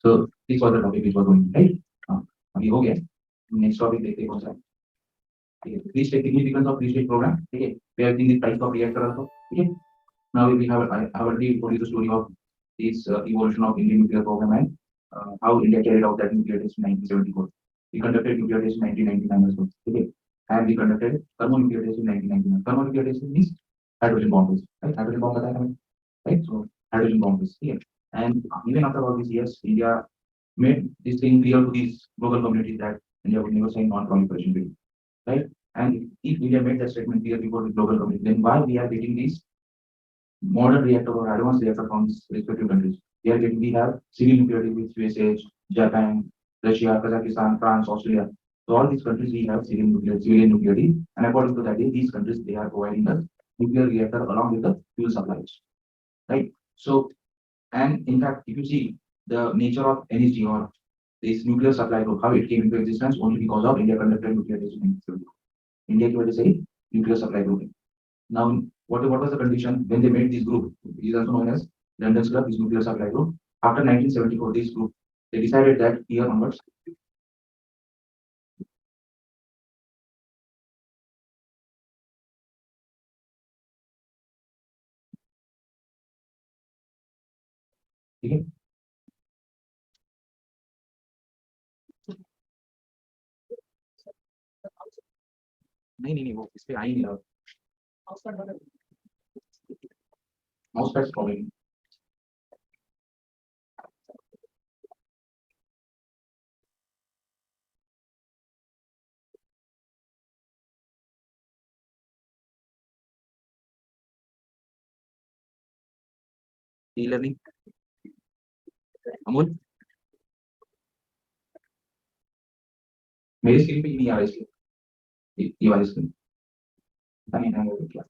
So this was the topic which was going right. अभी हो गया. Next topic देखते हैं कौन सा है. ठीक है. Three stage significance of three stage program. ठीक है. We have seen the types of reactor also. ठीक है. Now we have I have already told you the story of this evolution of Indian nuclear program and how India carried out that nuclear test in 1974. We conducted nuclear test in 1999 as well. Okay. And we conducted thermonuclear test in 1999. Thermonuclear test means hydrogen bomb test. Right? Hydrogen bomb बताया हमें. Right? So hydrogen bomb test. Okay. And even after all these years, India made this thing clear to these global communities that India would never sign non-proliferation treaty. Right? And if India made that statement clear before the global community, then why we are getting these modern reactor or advanced reactor from these respective countries? We have civil nuclear with USA, Japan, Russia, Kazakhstan, France, Australia. So all these countries we have civilian nuclear, and according to that, these countries they are providing us nuclear reactor along with the fuel supplies, right? So, and in fact, if you see the nature of NSG or this nuclear supply group, how it came into existence only because of India conducted nuclear test in 1970. India की वजह से ही nuclear supply group है. Now, what was the condition when they made this group? It is also known as London's Club, this nuclear supply group. After 1974, this group they decided that here onwards. ठीक है. नहीं वो इस पे आ ही नहीं रहा. Mouse pad problem. E learning Amol मेरी screen पे ही नहीं आ रहा इसलिए ये वाली स्क्रीन नहीं है वो क्या.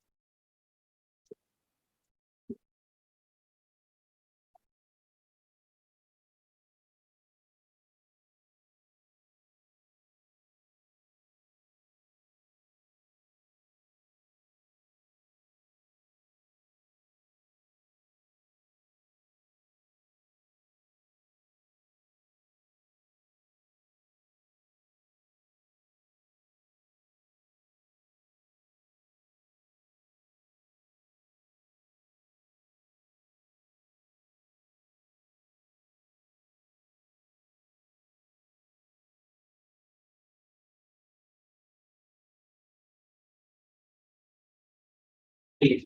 ठीक है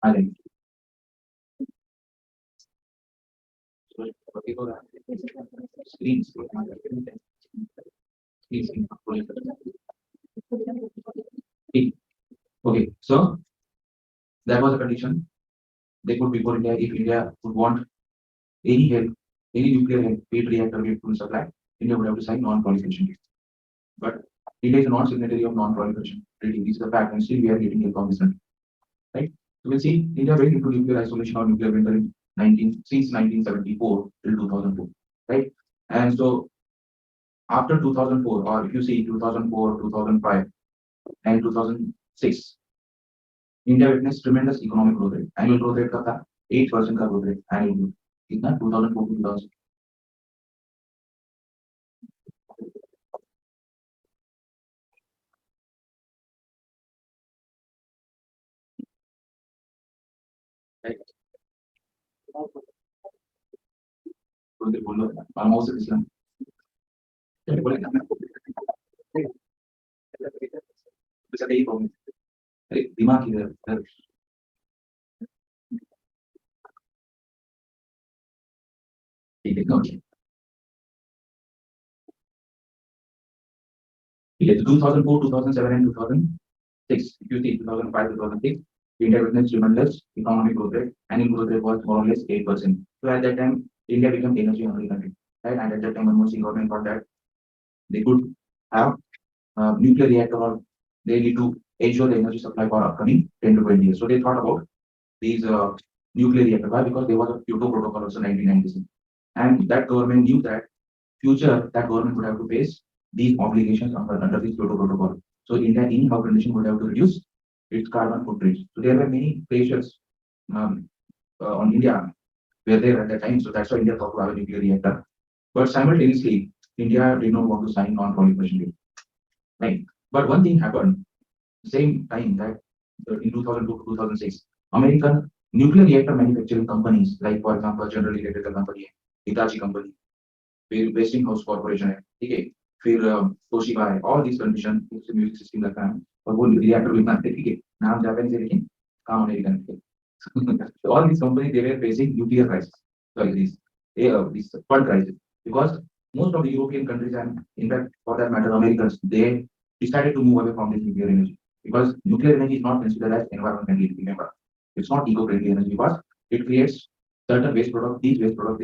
आ जाएंगे. Screen okay, so that was the condition they put before India. If India would want any help, any nuclear help, paid reactor with full supply, India would have to sign non-proliferation treaty. But India is a non-signatory of non-proliferation treaty. This is a fact, and still we are getting help from this country, right? So we'll see India went into nuclear isolation or nuclear winter in since 1974 till 2004, right? And so after 2004, or if you see 2004, 2005, and 2006, India witnessed tremendous economic growth rate. Annual growth rate का था 8% का growth rate annual growth. कितना 2004 to 2000. Right. बोलो mouse से किसने बोले ना bisa यही प्रॉब्लम. अरे दिमाग इधर ठीक है ओके. ठीक है 2004, 2007 and 2006. If you see 2005, 2006, India witnessed tremendous economic growth rate. Annual growth rate was more or less 8%. So at that time, India became energy hungry country, right? And at that time, Manmohan government thought that they could have nuclear reactor or they need to ensure the energy supply for upcoming 10 to 20 years. So they thought about these nuclear reactor. Why? Because there was a Kyoto Protocol also 1996, and that government knew that future that government would have to face these obligations under this Kyoto Protocol. So India, in how condition, would have to reduce its carbon footprint. So there were many pressures on India were there at that time. So that's why India thought to have a nuclear reactor. But simultaneously, India did not want to sign non-proliferation treaty. Right. But one thing happened same time that in 2002 to 2006, American nuclear reactor manufacturing companies, like for example, General Electric company, Hitachi company, फिर Westinghouse Corporation है, ठीक है, फिर Toshiba है, all these condition music system लगता है और वो रिएक्टर भी बनाते हैं, ठीक है, नाम जापानीज है लेकिन काम अमेरिकन है. So all these companies they were facing nuclear crisis, sorry this fund crisis because most of the European countries and in fact for that matter Americans they decided to move away from this nuclear energy because nuclear energy is not considered as environment friendly. Remember, it's not eco-friendly energy because it creates certain waste products. These waste products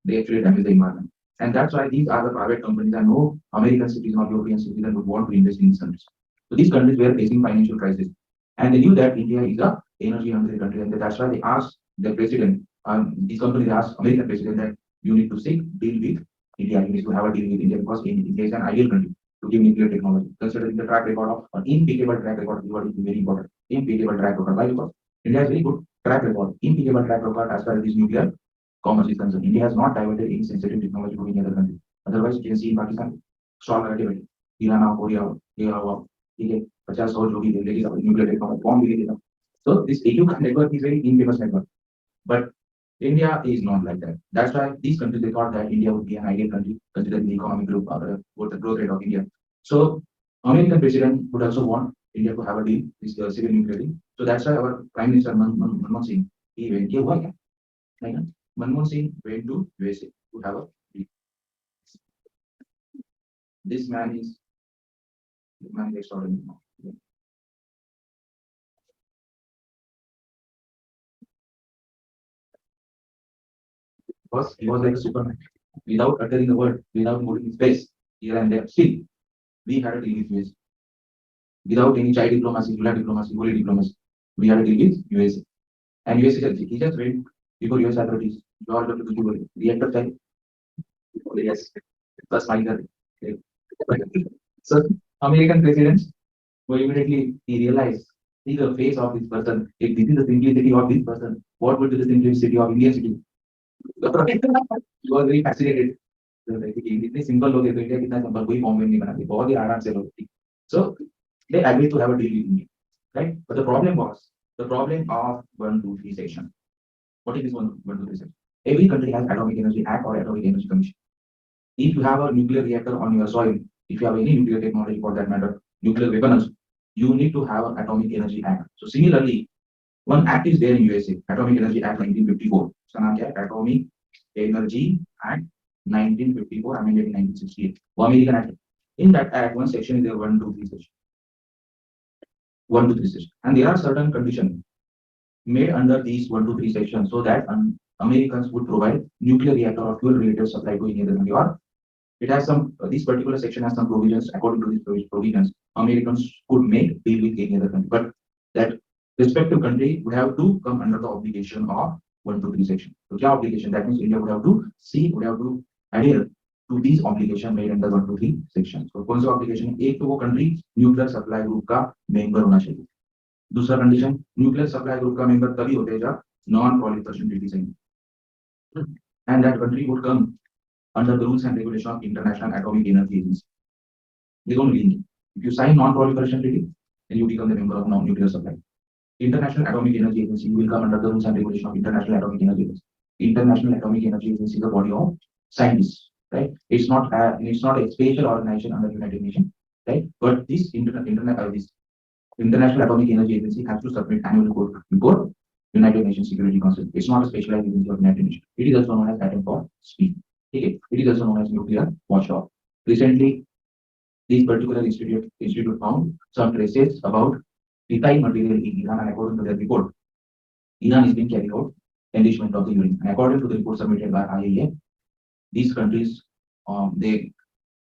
they actually damage the environment. And that's why these are the private companies and no American citizen or European citizen would want to invest in these countries. So these countries were facing financial crisis. And they knew that India is a energy hungry country. And that's why they asked the president, these companies asked American president that you need to seek deal with India. You need to have a deal with India because India is an ideal country to give nuclear technology. Considering the track record of an impeccable track record, is very important. Impeccable track record. Why? Because India has very good track record, impeccable track record as far as this nuclear commerce is concerned. India has not diverted any sensitive technology to any other country. Otherwise, you can see in Pakistan, strong activity. Iran, Korea, okay, 50 जो भी लेगी nuclear technology bomb भी लेगा. So this AU network is very infamous network. But India is not like that. That's why these countries they thought that India would be an ideal country considering the economic growth or the growth rate of India. So American president would also want India to have a deal, this civil nuclear deal. So that's why our Prime Minister Manmohan Singh he went here. Why? Like, Manmohan Singh went to USA to have a deal. This man is extraordinary. Because he was like a Superman. Without uttering a word, without moving his face here and there, still we had a deal with USA. Without any child diplomacy, guerrilla diplomacy, holy diplomacy, we had a deal with USA. And USA he just went before US authorities. George W. Bush reactor time. Yes, plus minor. So American presidents who immediately he realized, see the face of this person. If this is the simplicity of this person, what would be the simplicity of Indian city? He was very fascinated. इतने simple लोग हैं तो India कितना simple कोई bomb नहीं बनाते बहुत ही आराम से लोग so they agreed to have a deal with India, right? But the problem was the problem of 1, 2, 3 section. What is this 1, 2, 3 section? Every country has Atomic Energy Act or Atomic Energy Commission. If you have a nuclear reactor on your soil, if you have any nuclear technology for that matter, nuclear weapons, you need to have an Atomic Energy Act. So similarly, one act is there in USA, Atomic Energy Act 1954. So now Atomic Energy Act 1954, amended in 1968. American Act. In that act, one section is there 1, 2, 3 section. 1, 2, 3 section. And there are certain conditions made under these 1, 2, 3 sections so that Americans would provide nuclear reactor or fuel related supply to any other country. Or it has some, this particular section has some provisions. According to these provisions, Americans could make deal with any other country. But that respective country would have to come under the obligation of 1, 2, 3 section. So, क्या obligation? That means India would have to adhere to these obligation made under 1, 2, 3 sections. So, कौन सा obligation है? एक तो वो country nuclear supply group का member होना चाहिए. दूसरा condition nuclear supply group का member तभी होते हैं जब non-proliferation treaty sign. And that country would come under the rules and regulations of International Atomic Energy Agency. They don't link. If you sign non-proliferation treaty, then you become the member of nuclear supply. International Atomic Energy Agency will come under the rules and regulations of International Atomic Energy Agency. International Atomic Energy Agency is a body of scientists, right? It's not a special organization under United Nations, right? But this International Atomic Energy Agency has to submit annual report before United Nations Security Council. It's not a specialized agency of United Nations. It is also known as Atom for Speed. Okay? It is also known as nuclear watchdog. Recently, this particular institute found some traces about fissile material in Iran, and according to their report, Iran is being carried out enrichment of the uranium. And according to the report submitted by IAEA, these countries they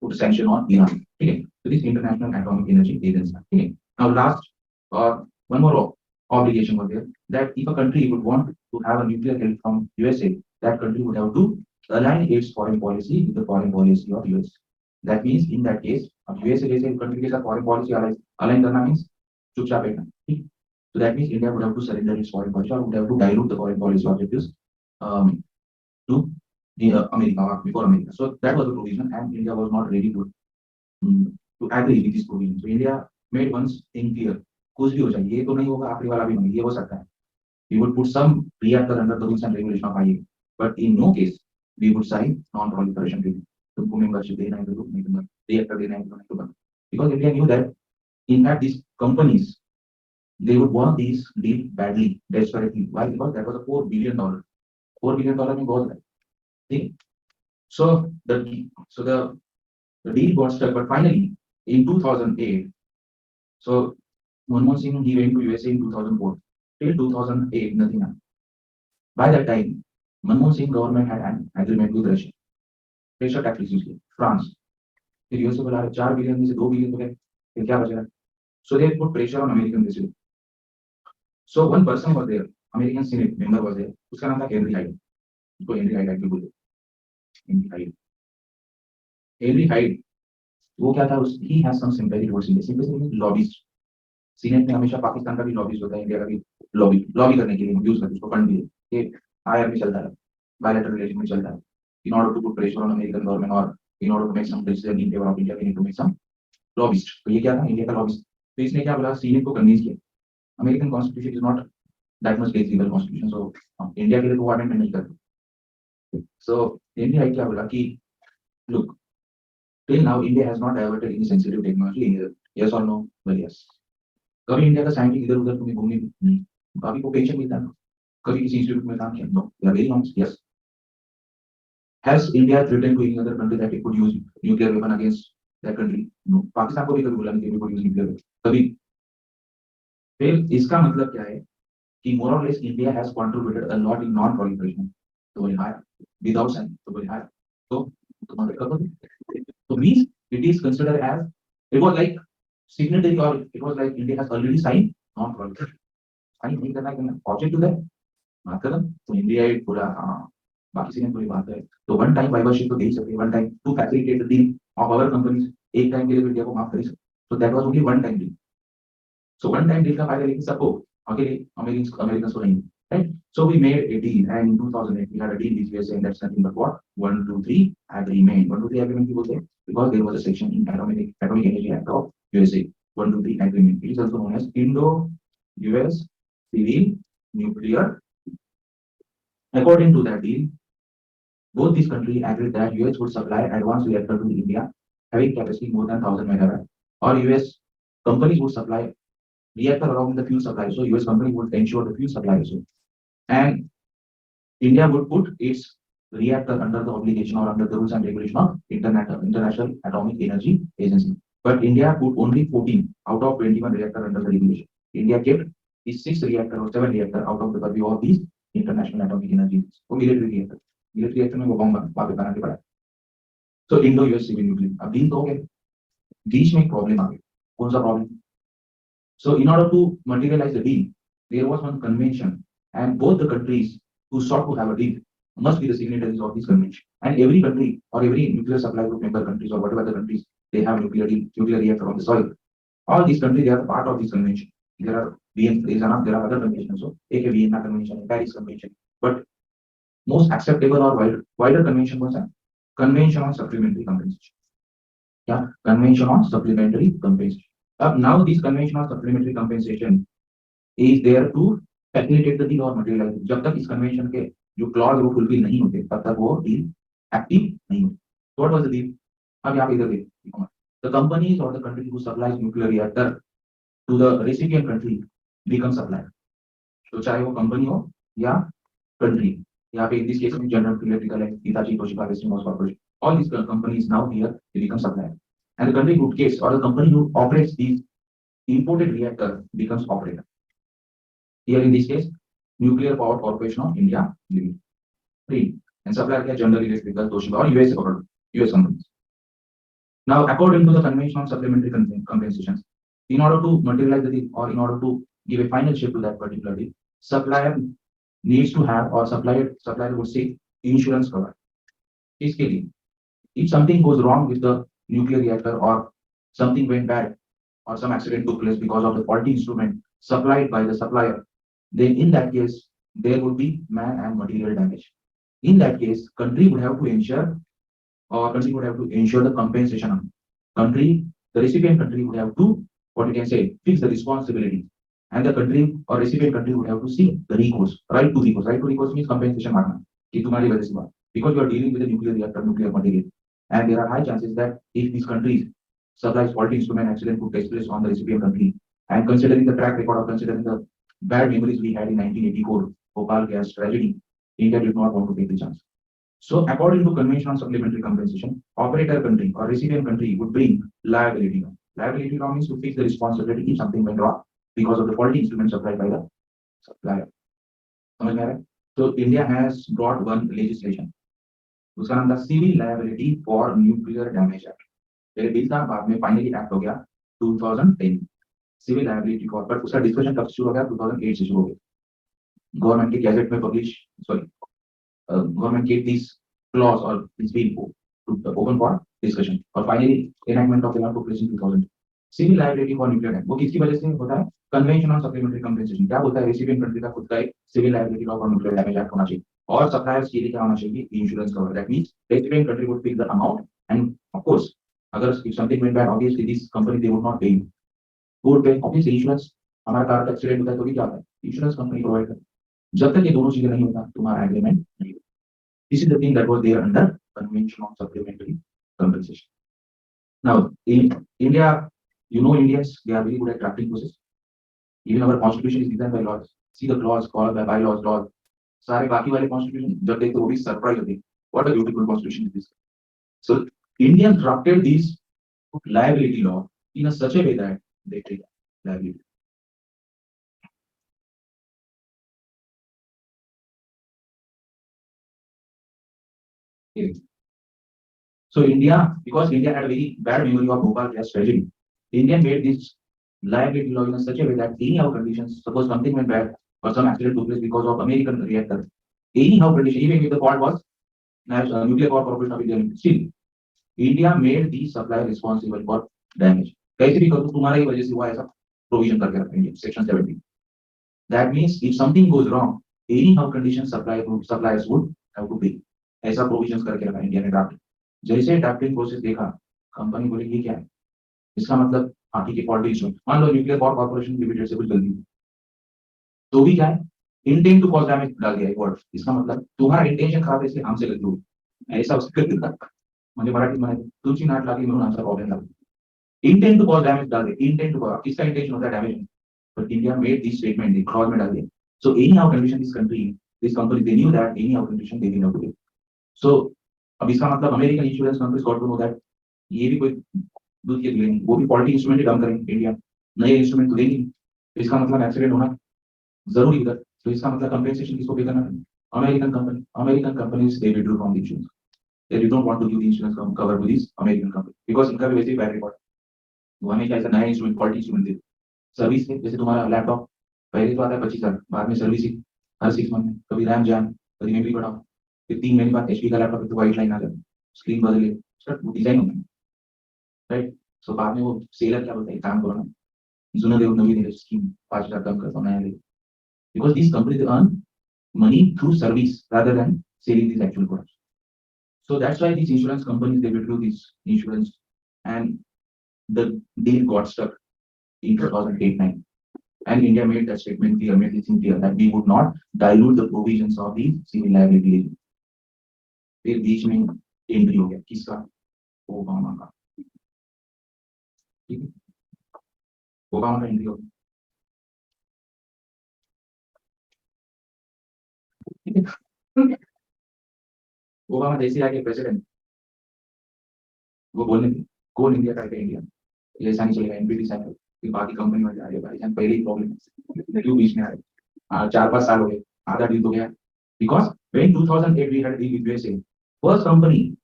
put sanction on Iran. Okay, so this International Atomic Energy Agency. Okay. Now, last one more obligation was there that if a country would want to have a nuclear help from USA, that country would have to align its foreign policy with the foreign policy of US. That means in that case, USA जैसे country के साथ foreign policy align करना means चुपचाप बैठना. So that means India would have to surrender its foreign policy or would have to dilute the foreign policy objectives to the America or before America. So that was the provision, and India was not ready to agree with this provision. So India made one thing clear: कुछ भी हो जाए, ये तो नहीं होगा, आखिरी वाला भी नहीं, ये हो सकता है. We would put some reactor under the rules and regulation of IAEA, but in no case we would sign non-proliferation treaty. तुमको membership देना है तो दो, नहीं तो reactor देना है तो नहीं तो बंद. Because India knew that in fact these companies they would want these deal badly, desperately. Why? Because that was a $4 billion. $4 billion में बहुत है. ठीक. So the deal got stuck, but finally in 2008, so Manmohan Singh he went to USA in 2004. Till 2008, nothing happened. By that time, Manmohan Singh government had an agreement with Russia. Pressure tactics used France. फिर US को बोला 4 billion में से 2 billion तो गए, फिर क्या बचा? So they put pressure on American president. So one person was there, American Senate member was there. उसका नाम था हेनरी हाइड. उसको हेनरी हाइड एक्चुअली बोलते. Henry hide. हेनरी हाइड वो क्या था? He has some sympathy towards India. Sympathy means lobbyist. Senate में हमेशा पाकिस्तान का भी लॉबीज होता है, इंडिया का भी लॉबी करने के लिए यूज करते हैं, उसको फंड भी ये आईआर में चलता है, बायलैटरल रिलेशन में चलता है. In order to put pressure on American government और in order to make some decision in favour of India, we need to make some lobbyist. तो ये क्या था? इंडिया का लॉबिस्ट. तो इसने क्या बोला? सीनेट को कन्विंस किया. American constitution is not that much legal constitution, so India के लिए वो अमेंडमेंट नहीं करते. सो इंडिया क्या बोला कि look, till now India has not diverted any sensitive technology, yes और नो? Well yes. कभी इंडिया का साइंटिस्ट इधर उधर तुम्हें घूमने नहीं, कभी को पेंशन मिलता है, कभी किसी इंस्टीट्यूट में काम किया, no, they are very honest. Yes. Has India threaten to any other country that it could use nuclear weapon against that country? No. Pakistan को भी कभी बोला नहीं कि we could use nuclear weapon, कभी. फिर इसका मतलब क्या है कि मोर और less India has contributed a lot in non proliferation. तो वेरी हाई विदाउट साइन, तो वेरी हाई. तो तुम्हारे करो तो means it is considered as it was like signatory, or it was like India has already signed non-proliferation. Sign नहीं करना है, object to that बात करें तो इंडिया एक पूरा बाकी से कोई बात है. तो वन टाइम वाइवरशिप तो दे ही सकते, one time to facilitate the deal of our companies. एक टाइम के लिए इंडिया को माफ कर सकते. So that was only one time deal. So one time deal का फायदा लेकिन सबको, अकेले अमेरिकन को नहीं, right? So we made a deal, and in 2008 we had a deal with USA, and that's nothing but what? 123 agreement. 123 agreement की बोलते हैं because there was a section in Atomic Energy Act of USA. 123 agreement. It is also known as Indo-US Civil Nuclear. According to that deal, both these countries agreed that US would supply advanced reactor to India having capacity more than 1000 megawatt, or US companies would supply reactor along with the fuel supply. So US company would ensure the fuel supply also. And India would put its reactor under the obligation or under the rules and regulation of International Atomic Energy Agency. But India put only 14 out of 21 reactor under the regulation. India kept the 6 reactor or 7 reactor out of the purview of these International Atomic Energy. So military reactor. Military reactor में वो बम बना के पड़ा. So Indo-US Civil Nuclear. अब deal तो हो गया. बीच में एक प्रॉब्लम आ गई. कौन सा problem? So in order to materialize the deal, there was one convention, and both the countries who sought to have a deal must be the signatories of this convention. And every country or every nuclear supply group member countries or whatever the countries they have nuclear reactor on the soil. All these countries they are part of this convention. There are other conventions. So एक है Vienna Convention, Paris Convention, but most acceptable or wider convention was a Convention on Supplementary Compensation. Yeah, Convention on Supplementary Compensation. Now this Convention on Supplementary Compensation is there to facilitate the deal or materialize. जब तक इस convention के जो clause वो fulfill नहीं होते तब तक वो deal active नहीं होती. So what was the deal? अब यहाँ पे इधर देखो, the companies or the country who supplies nuclear reactor to the recipient country become supplier. तो चाहे वो कंपनी हो या country. यहाँ पे in this case में General Electrical है, Hitachi, Toshiba, Westinghouse Corporation. All these companies now here they become supplier. And the country who case or the company who operates these imported reactor becomes operator. Here in this case, Nuclear Power Corporation of India Limited. Three. And supplier क्या General Electrical, Toshiba or US companies. Now, according to the Convention on Supplementary Compensations, in order to materialize the deal or in order to give a final shape to that particular deal, supplier needs to have or supplier would seek insurance cover. Basically, if something goes wrong with the nuclear reactor or something went bad or some accident took place because of the faulty instrument supplied by the supplier, then in that case, there would be man and material damage. In that case, country would have to ensure or country would have to ensure the compensation amount. Country, the recipient country would have to, what you can say, fix the responsibility. And the country or recipient country would have to see the recourse, right to recourse. Right to recourse means compensation मांगना कि तुम्हारी वजह से हुआ. Because you are dealing with a nuclear reactor, nuclear material. And there are high chances that if these countries supplies faulty instrument, accident could take place on the recipient country. And considering the track record or considering the bad memories we had in 1984, Bhopal gas tragedy, India did not want to take the chance. So according to Convention on Supplementary Compensation, operator country or recipient country would bring liability law. Liability law means to fix the responsibility if something went wrong because of the faulty instrument supplied by the supplier. समझ में आ रहा है? So India has brought one legislation. उसका नाम था Civil Liability for Nuclear Damage Act. पहले bill था, बाद में फाइनली एक्ट हो गया 2010. सिविल लायबिलिटी को, पर उसका डिस्कशन कब शुरू हो गया? 2008 से शुरू हो गया. गवर्नमेंट के गैजेट में publish, sorry, government gave this clause or this bill to open for discussion. और finally enactment of the law took place in 2000. Civil liability for nuclear damage वो किसकी वजह से होता है? Convention on Supplementary Compensation. क्या बोलता है? Recipient country का खुद का एक civil liability law for nuclear damage act होना चाहिए और suppliers के लिए क्या होना चाहिए? Insurance cover. That means recipient country would pick the amount and of course अगर if something went bad, obviously this company they would not pay. Who would pay? Obviously insurance. हमारा कार का accident होता है तो भी क्या होता है? इंश्योरेंस कंपनी प्रोवाइड करती है. जब तक ये दोनों चीजें नहीं होता तुम्हारा एग्रीमेंट नहीं. This is the thing that was there under Convention on Supplementary Compensation. Now, in India, you know Indians, they are very good at drafting process. Even our constitution is designed by laws. See the clause called by bylaws, laws. सारे बाकी वाले constitution जब देखते वो भी surprise होते. What a beautiful constitution is this. So, Indians drafted these liability law in a such a way that they take liability. So India, because India had a very bad memory of Bhopal gas tragedy, India made this liability law in such a way that anyhow conditions, suppose something went bad or some accident took place because of American reactor, anyhow condition, even if the fault was nuclear power corporation of India, still India made the supplier responsible for damage. कैसे भी करो तुम्हारी वजह से हुआ ऐसा provision करके रखा है Section 70. That means if something goes wrong, anyhow condition suppliers would have to pay. ऐसा प्रोविजन करके रखा इंडिया ने ड्राफ्ट. जैसे ड्राफ्टिंग प्रोसेस देखा, कंपनी बोली ये क्या है? इसका मतलब हाँ ठीक है, फॉल्टी इशू. मान लो न्यूक्लियर पावर कॉर्पोरेशन लिमिटेड से कुछ गलती तो भी क्या है? इंटेंट टू कॉज डैमेज डाल दिया एक वर्ड. इसका मतलब तुम्हारा इंटेंशन खराब है इसलिए हमसे गलती हुई. ऐसा उसके म्हणजे मराठीत म्हणायचं तुमची नाट लागली म्हणून आमचा प्रॉब्लेम लागला. इंटेंट टू कॉज डैमेज डाल दे. इंटेंट टू कॉज, किसका इंटेंशन होता है damage? But India made this statement, the clause में डाल दिया. So anyhow condition this country, this company they knew that anyhow condition they will have to pay. So अब इसका मतलब American insurance companies got to know that ये भी कोई दूध के लेंगे, वो भी क्वालिटी इंस्ट्रूमेंट कम करेंगे. इंडिया नए इंस्ट्रूमेंट तो देंगे. इसका मतलब एक्सीडेंट होना जरूरी उधर. तो इसका मतलब कंपेंसेशन किसको पे करना? American company. American companies they withdrew from the insurance. They did not want to give the insurance cover to this American company because इनका भी वैसे ही बैड रिकॉर्ड. वो हमें कैसा नया इंस्ट्रूमेंट क्वालिटी इंस्ट्रूमेंट दे. सर्विस में जैसे तुम्हारा लैपटॉप पहले तो आता है 25,000, बाद में सर्विसिंग हर 6 मंथ में, कभी रैम जैम, कभी मेमोरी बढ़ाओ, फिर 3 महीने बाद एचपी का लैपटॉप तो वाइट लाइन आ जाती, स्क्रीन बदले, उसका डिजाइन होता है राइट. सो बाद में वो सेलर क्या बोलता है, काम करो ना, जुना देव नवी दे स्कीम 5,000 कम करता नया दे. Because this company earn money through service rather than selling these actual products. So that's why these insurance companies they withdrew this insurance and the deal got stuck in 2008-9. And India made that statement clear, made this clear that we would not dilute the provisions of the civil liability law. फिर बीच में entry हो गया किसका? Obama का. ठीक है, Obama का entry हो गया. ओबामा जैसे आके प्रेसिडेंट वो बोलने कौन इंडिया का है इंडिया ये ऐसा नहीं चलेगा, एनपीटी साइन फिर बाकी कंपनी में जा रही है भाई जान. पहले ही प्रॉब्लम क्यों बीच में आ रहे? 4-5 साल हो गए, आधा डील तो गया. Because when 2008 we had a deal with USA, first company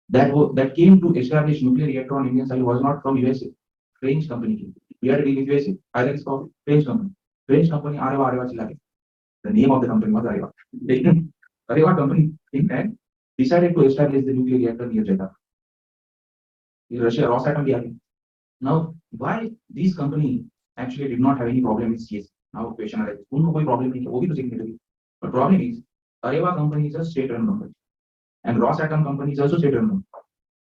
that came to establish nuclear reactor on Indian side was not from USA. French company came. We had a deal with USA. Either it's called French company. French company Areva चिल्ला के. The name of the company was Areva. लेकिन Areva company came and decided to establish the nuclear reactor near Jeddah. Russia Rosatom भी आ गया. Now why these company actually did not have any problem with CS? Now question arises. उनको कोई problem नहीं है, वो भी तो signatory. But problem is Areva company is a state-run company, and Rosatom company is also state-run company.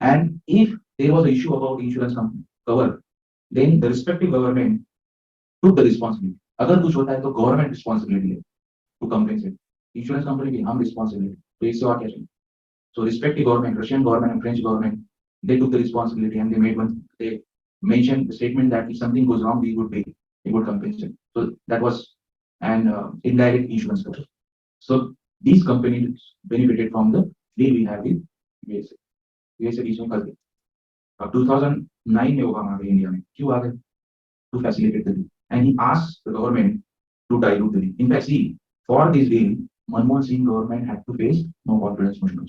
And if there was an issue about insurance company cover, then the respective government took the responsibility. अगर कुछ होता है तो government responsibility है to compensate. Insurance company की हम responsibility. तो इससे और क्या चाहिए? So respective government, Russian government and French government, they took the responsibility and they made one. They mentioned the statement that if something goes wrong, we would pay, we would compensate. So that was an indirect insurance cover. So these companies benefited from the deal we have with USA. USA बीच में कर दिया. अब 2009 में Obama आ गए India में. क्यों आ गए? To facilitate the deal. And he asked the government to dilute the deal. In fact, see, for this deal, Manmohan Singh government had to face no confidence motion.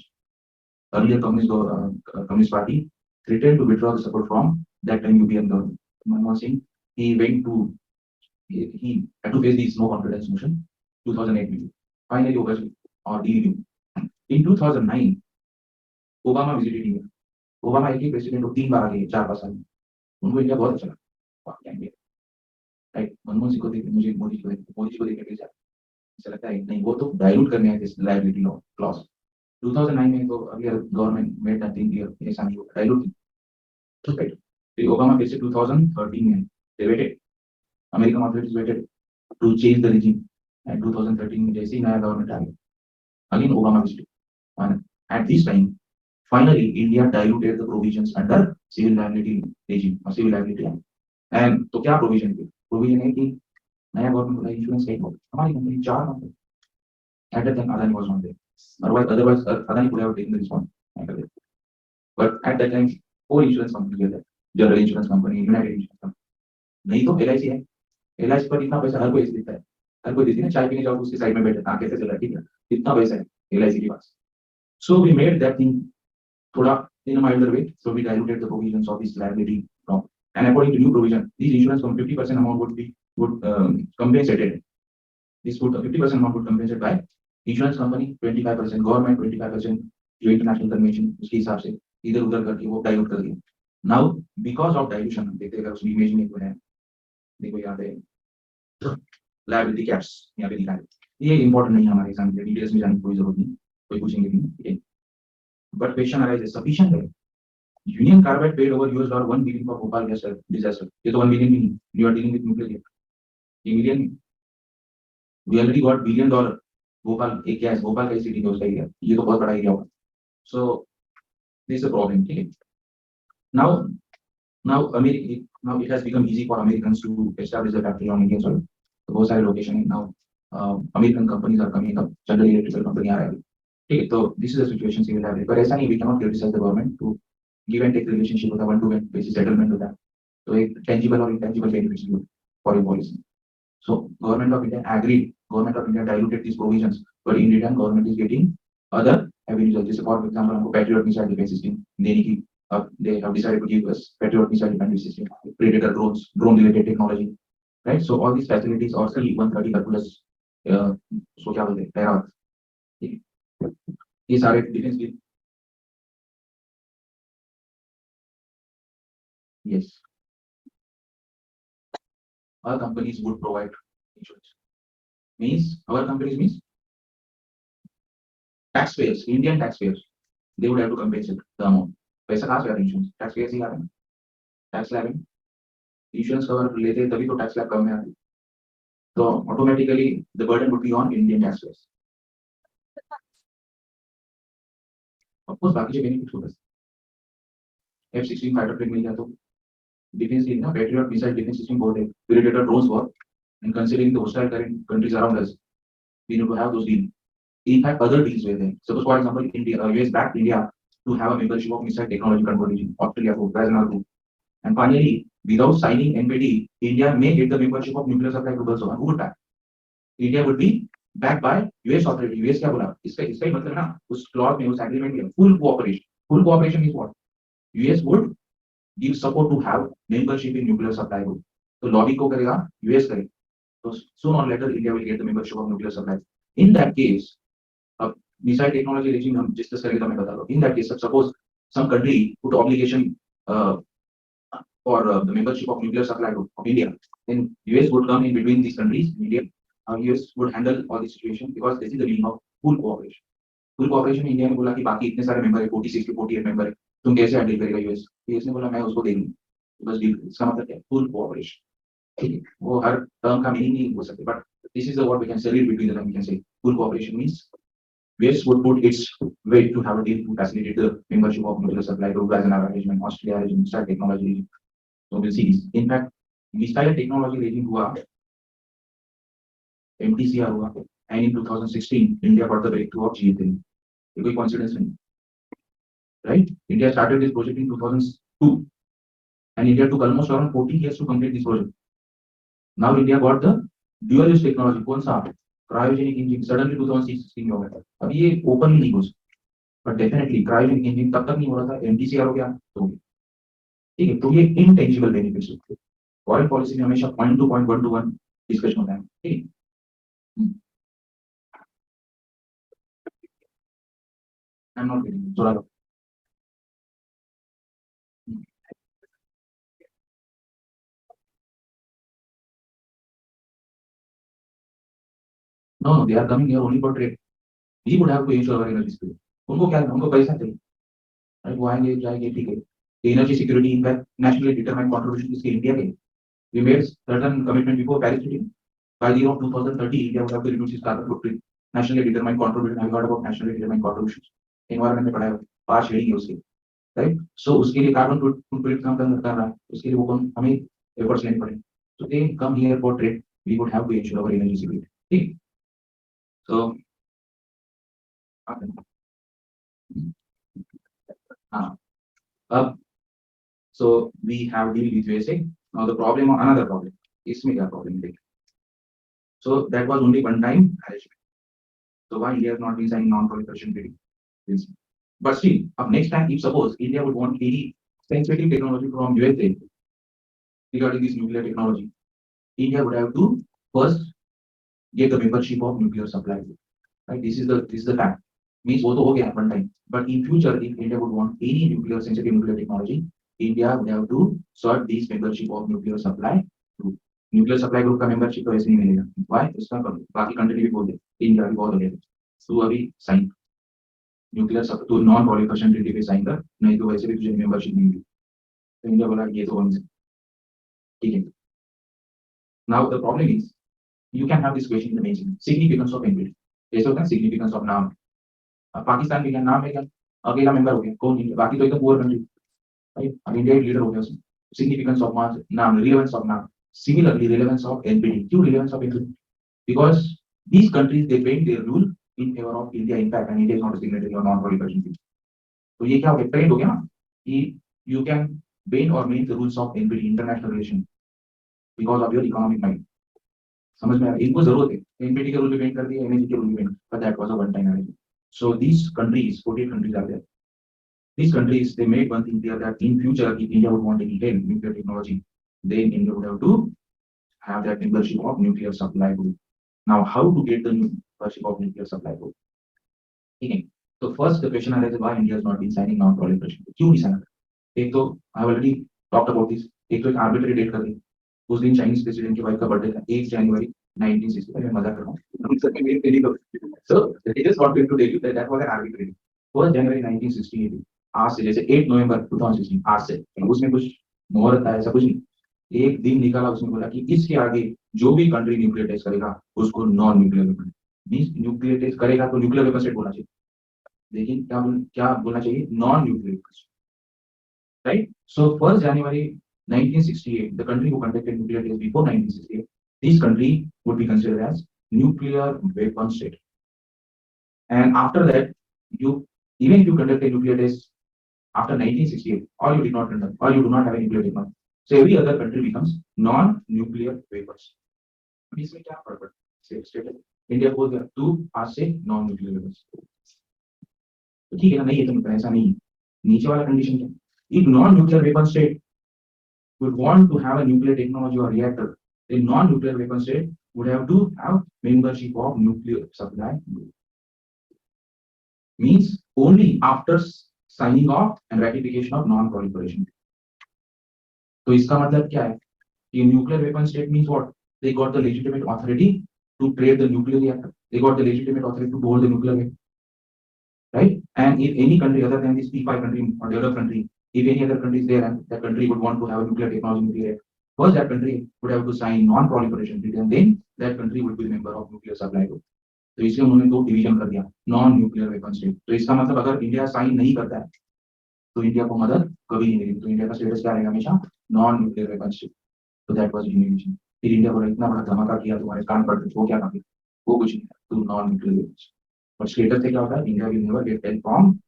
Earlier Communist Party threatened to withdraw the support from that time UPN government. Manmohan Singh, he had to face this no confidence motion. 2008 में. Finally, or deal. In 2009, Obama visited India. Obama एक ही president को 3 बार आ गए 4-5 साल में. उनको India बहुत अच्छा लगा. राइट, मनमोहन सिंह को देख मुझे मोदी को देख के ऐसा लगता है नहीं वो तो डाइल्यूट करने हैं दिस लायबिलिटी लॉ क्लॉज. 2009 में तो अभी गवर्नमेंट मेड नथिंग क्लियर ऐसा नहीं होगा डाइल्यूट. तो राइट, फिर ओबामा फिर से 2013 में they waited, American authorities waited to change the regime. And 2013 में जैसे ही नया गवर्नमेंट आ गया again Obama visit. And at this time finally India diluted the provisions under civil liability regime or civil liability act. And तो क्या provision है? Provision है कि नया गवर्नमेंट का इंश्योरेंस एक हो. हमारी company 4 month at that time Adani was not there. otherwise Adani could have taken the response. But at that time 4 insurance companies were there. General insurance company, United insurance company. नहीं तो LIC है. LIC पर इतना पैसा हर कोई देता है. हर कोई देती है ना, चाय पीने जाओ उसके साइड में बैठे कैसे चल रहा है, ठीक है, इतना पैसा है एलआईसी के पास. So we made that thing थोड़ा in a milder way. So we diluted the provisions of this liability from, and according to new provision, these insurance from 50% amount would be compensated. This would 50% amount would compensated by insurance company, 25% government, 25% जो international convention उसके हिसाब से इधर उधर करके वो dilute कर दिया. Now because of dilution देखते अगर उसकी इमेज में है देखो यहाँ पे liability caps यहाँ पे दिखा है. ये इम्पोर्टेंट नहीं है हमारे एग्जाम में, डिटेल्स में जाने की कोई जरूरत नहीं, कोई पूछेंगे नहीं. But question arises, sufficient है. Union Carbide paid over $1 billion for Bhopal gas disaster. ये तो 1 billion भी नहीं. You are dealing with nuclear. ये million, we already got $1 billion. Bhopal एक गैस, भोपाल का सिटी है उसका एरिया, ये तो बहुत बड़ा एरिया होगा. So this is a problem. ठीक है. Now it has become easy for Americans to establish a factory on Indian soil. तो बहुत सारे लोकेशन है. Now American companies are coming up. General Electrical company आ रहा है. ठीक है, तो this is the situation civil liability. पर ऐसा नहीं, we can not criticise the government to give and take relationship होता है, one to one basis settlement होता है. तो एक टेंजिबल और इंटेंजिबल बेनिफिट्स भी for your policy. So government of India agreed, government of India diluted this provisions, but in return government is getting other avenues. जैसे for example हमको patriot missile defence system देने की, अब they have decided to give us patriot missile defence system, predator drones, drone related technology, right. So all this facilities और C-130 Hercules, सो क्या बोलते हैं, para, ये सारे डिफेंस के. Yes, our companies would provide insurance. Means our companies means taxpayers, Indian taxpayers, they would have to compensate the amount. पैसा कहाँ से आ रहा है? इंश्योरेंस टैक्सपेयर्स ही आ रहे हैं. टैक्स लैब में इंश्योरेंस कवर लेते हैं तभी तो टैक्स लैब कम में आती है. तो automatically the burden would be on Indian taxpayers. Of course बाकी जो बेनिफिट होगा, F-16 फाइटर प्लेन मिल जाए तो डिफेंस की ना, पैट्रियट मिसाइल डिफेंस सिस्टम बहुत है, प्रेडेटर ड्रोन्स बहुत, and considering the hostile current countries around us, we need to have those deals. In fact, other deals with them. Suppose, for example, India, US backed India to have a membership of Missile Technology Control Regime, Australia group, Vaishnava group. And finally, without signing NPT, India may get the membership of Nuclear Supply Group also. Who would back? India would be backed by US authority. US क्या बोला? इसका ही मतलब ना, उस clause में, उस agreement में full cooperation. Full cooperation is what? US would give support to have membership in Nuclear Supply Group. तो lobby को करेगा, US करेगा. So sooner or later, India will get the membership of nuclear supply. In that case, missile technology regime हम discuss करेंगे तो मैं बता दूँ. In that case, suppose some country put obligation for the membership of nuclear supply group of India, then US would come in between these countries. India, US would handle all the situation because this is the meaning of full cooperation. Full cooperation में India ने बोला कि बाकी इतने सारे member है 46 के 48 member है, तुम कैसे हैंडल करेगा यूएस? यूएस ने बोला मैं उसको दे दूंगा, बस डील। इसका मतलब क्या है? Full cooperation. ठीक है, वो हर टर्म का मीनिंग नहीं हो सकते, but this is the what we can sell it between the, we can say full cooperation means US would put its weight to have a deal to facilitate the membership of nuclear supply group as an arrangement. Australia has missile technology regime. So we'll see this. In fact, missile technology regime हुआ, MTCR हुआ, and in 2016 India got the breakthrough of GA3. ये कोई coincidence नहीं, right? India started this project in 2002, and India took almost around 40 years to complete this project. Now India got the dual use technology. कौन सा? Cryogenic engine. Suddenly 2016 में हो गया। अब ये openly नहीं हो सकता, बट डेफिनेटली क्रायोजेनिक इंजीनियरिंग तब तक नहीं हो रहा था, एमटीसीआर हो गया तो ठीक है। तो ये इनटेंजिबल बेनिफिट्स होते हैं। फॉरेन पॉलिसी में हमेशा point to point, 1 to 1 discussion होता है, ठीक है। आई एम नॉट गेटिंग थोड़ा no no, they are coming here only for trade. We would have to ensure our energy security. उनको क्या है, उनको पैसा चाहिए, राइट? वो आएंगे जाएंगे, ठीक है। Energy security in fact nationally determined contribution इसके इंडिया के। We made certain commitment before Paris meeting. By the year of 2030, India would have to reduce its carbon footprint. Nationally determined contribution. Have you heard about nationally determined contributions? Environment में पढ़ा है, पांच heading है उसके, right? सो उसके लिए carbon footprint कम कर रहा है, उसके लिए वो कौन हमें एफर्ट्स लेने पड़े। तो they come here for trade, we would have to ensure our energy security, ठीक। सो हाँ, अब so we have deal with USA. Now the problem, another problem, इसमें क्या प्रॉब्लम है? So that was only one time arrangement. So why India has not been signing non-proliferation treaty? But still, up next time, if suppose India would want any sensitive technology from USA regarding this nuclear technology, India would have to first get the membership of nuclear supply. Right? This is the fact. Means वो तो हो गया one time. But in future, if India would want any nuclear sensitive nuclear technology, India would have to sort this membership of nuclear supply group. Nuclear supply group का membership तो ऐसे नहीं मिलेगा। Y? उसका बाकी कंट्री भी बोल दे, India भी बहुत हो गया, तो अभी साइन न्यूक्लियर सब तो नॉन प्रोलिफरेशन ट्रीटी पे साइन कर, नहीं तो वैसे भी तुझे मेंबरशिप नहीं मिली। तो इंडिया बोला ये तो बन सकता, ठीक है। Now the problem is you can have this question in the mention significance of NPT. कैसे होता है सिग्निफिकेंस ऑफ नाम? पाकिस्तान भी क्या नाम है, क्या अकेला मेंबर हो गया, कौन इंडिया, बाकी तो एकदम पुअर कंट्री, राइट? अब इंडिया लीडर हो गया उसमें। सिग्निफिकेंस ऑफ नाम, रिलेवेंस ऑफ नाम। Similarly, relevance of NPT. क्यों relevance of NPT? Because these countries they bend their rule in favor of India. In fact, and India is not a signatory or non-proliferation treaty. तो ये क्या हो गया, trend हो गया ना कि you can bend or bend the rules of NPT, international relation, because of your economic might. समझ में आ रहा है? इनको जरूरत है NPT के रूल भी बेंड कर दिए, NPT के रूल भी bend, but that was a one time arrangement. So these countries, 48 countries are there. These countries they made one thing clear that in future, if India would want any nuclear technology, then India would have to have that membership of nuclear supply group. Now, how to get the membership of nuclear supply group? Okay. So first, the question arises why India has not been signing non-proliferation. क्यों नहीं sign? एक तो I have already talked about this. एक तो एक arbitrary date कर दी। उस दिन चाइनीज प्रेसिडेंट की वाइफ का बर्थडे था 1 जनवरी 1960। मैं मजाक कर रहा हूँ। So I just want to tell you that that was an arbitrary. 1 जनवरी 1968 आज से, जैसे 8 नवंबर 2016 आज से, उसमें कुछ मुहूर्त था ऐसा कुछ नहीं। एक दिन निकाला, उसने बोला कि इसके आगे जो भी कंट्री न्यूक्लियर टेस्ट करेगा उसको non nuclear weapon, means nuclear test करेगा तो न्यूक्लियर वेपन सेट बोलना चाहिए, लेकिन क्या बोलना चाहिए, non nuclear weapon, right? So 1 January 1968 the country who conducted nuclear test before 1968, this country would be considered as nuclear weapon state. And after that, you even if you conduct a nuclear test after 1968, or you did not conduct, or you do not have a nuclear weapon, so every other country becomes non-nuclear weapons. इसमें क्या फर्क पड़ता है? Status India बोल दिया तू आज से नॉन न्यूक्लियर वेपन्स, तो ठीक है ना? नहीं है तो ऐसा नहीं है। नीचे वाला कंडीशन क्या? If non nuclear weapon state would want to have a nuclear technology or reactor, then non-nuclear weapon state would have to have membership of nuclear supply group. Means only after signing off and ratification of non-proliferation. तो इसका मतलब क्या है कि nuclear weapon state means what? They got the legitimate authority to trade the nuclear reactor. they got the legitimate authority to hold the nuclear weapon, right? And if any country other than this P5 country or developed country, if any other country is there and that country would want to have a nuclear technology nuclear, first that country would have to sign non-proliferation treaty and then that country would be the member of nuclear supply group. तो इसलिए उन्होंने दो division कर दिया, non nuclear weapon state. तो इसका मतलब अगर इंडिया साइन नहीं करता है तो इंडिया को मदद कभी नहीं मिलेगी, तो इंडिया का स्टेटस क्या रहेगा हमेशा, नॉन न्यूक्लियर वेपन स्टेट। तो दैट वाज डिमीनिशन। फिर इंडिया को इतना बड़ा धमाका किया तुम्हारे कान पर, वो क्या था, वो कुछ नहीं, तो non nuclear weapon. But status से क्या होता है, India will never get help from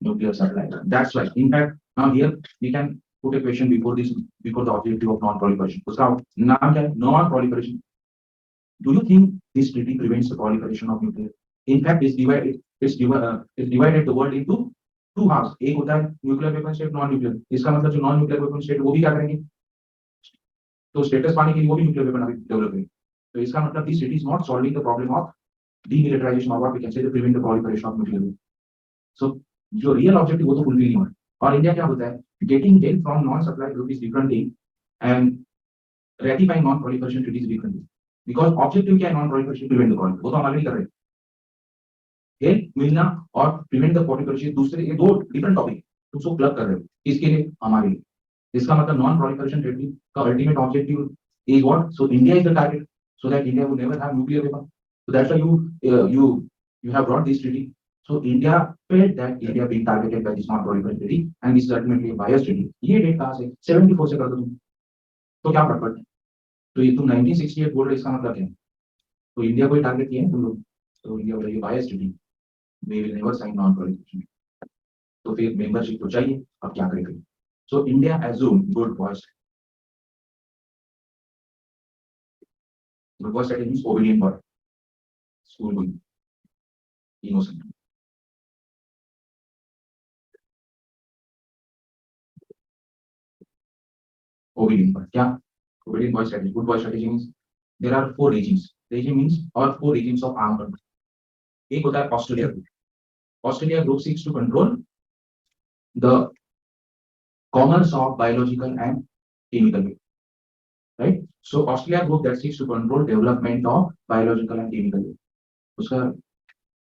nuclear supply. That's why. In fact, now here we can put a question before this, before the objective of non-proliferation. उसका नाम क्या है, non-proliferation. Do you think this treaty prevents the proliferation of nuclear? In fact, it's divided the world into two halves. एक होता है nuclear weapon state, non-nuclear. इसका मतलब जो non-nuclear weapon state वो भी क्या करेंगे, तो स्टेटस पाने के लिए वो भी nuclear weapon अभी डेवलप करेंगे। तो इसका मतलब this treaty is not solving the problem of demilitarization or what we can say to prevent the proliferation of nuclear weapons. So जो रियल ऑब्जेक्टिव वो तो फुलफिल नहीं हुआ। और इंडिया क्या होता है, getting help from non supply group is different thing and ratifying non proliferation treaty is different thing. Because objective क्या है, non proliferation prevent the proliferation, वो तो हम आगे नहीं कर रहे। हेल्प मिलना और प्रिवेंट द प्रोलिफरेशन दूसरे, ये दो डिफरेंट टॉपिक, तुम उसको क्लब कर रहे हो, इसके लिए हमारे लिए। इसका मतलब नॉन प्रोलिफरेशन ट्रीटी का ultimate objective is what, so India is the target so that India would never have nuclear weapon. So that's why you have brought this treaty. So India felt that India being targeted by this non-proliferation treaty and this is ultimately a biased treaty. ये date कहाँ से 74 से कर दो तुम, तो क्या फर्क पड़ता है। तो ये तुम 1968 बोल रहे, इसका मतलब क्या है, तो इंडिया को ही टारगेट किया है तुम लोग, तो इंडिया बोले ये biased treaty, we will never sign non-proliferation. तो फिर मेंबरशिप तो चाहिए, अब क्या करेंगे। So India assume good boys, good boy strategy means obedient boy, school going, innocent. Obedient boy, क्या obedient boy strategy, good boy strategy means there are four regimes, regime means or four regimes of armed control. एक होता है Australia group, Australia group seeks to control the commerce of biological and chemical weapons, right? So Australia group that seeks to control development of biological and chemical weapons, उसका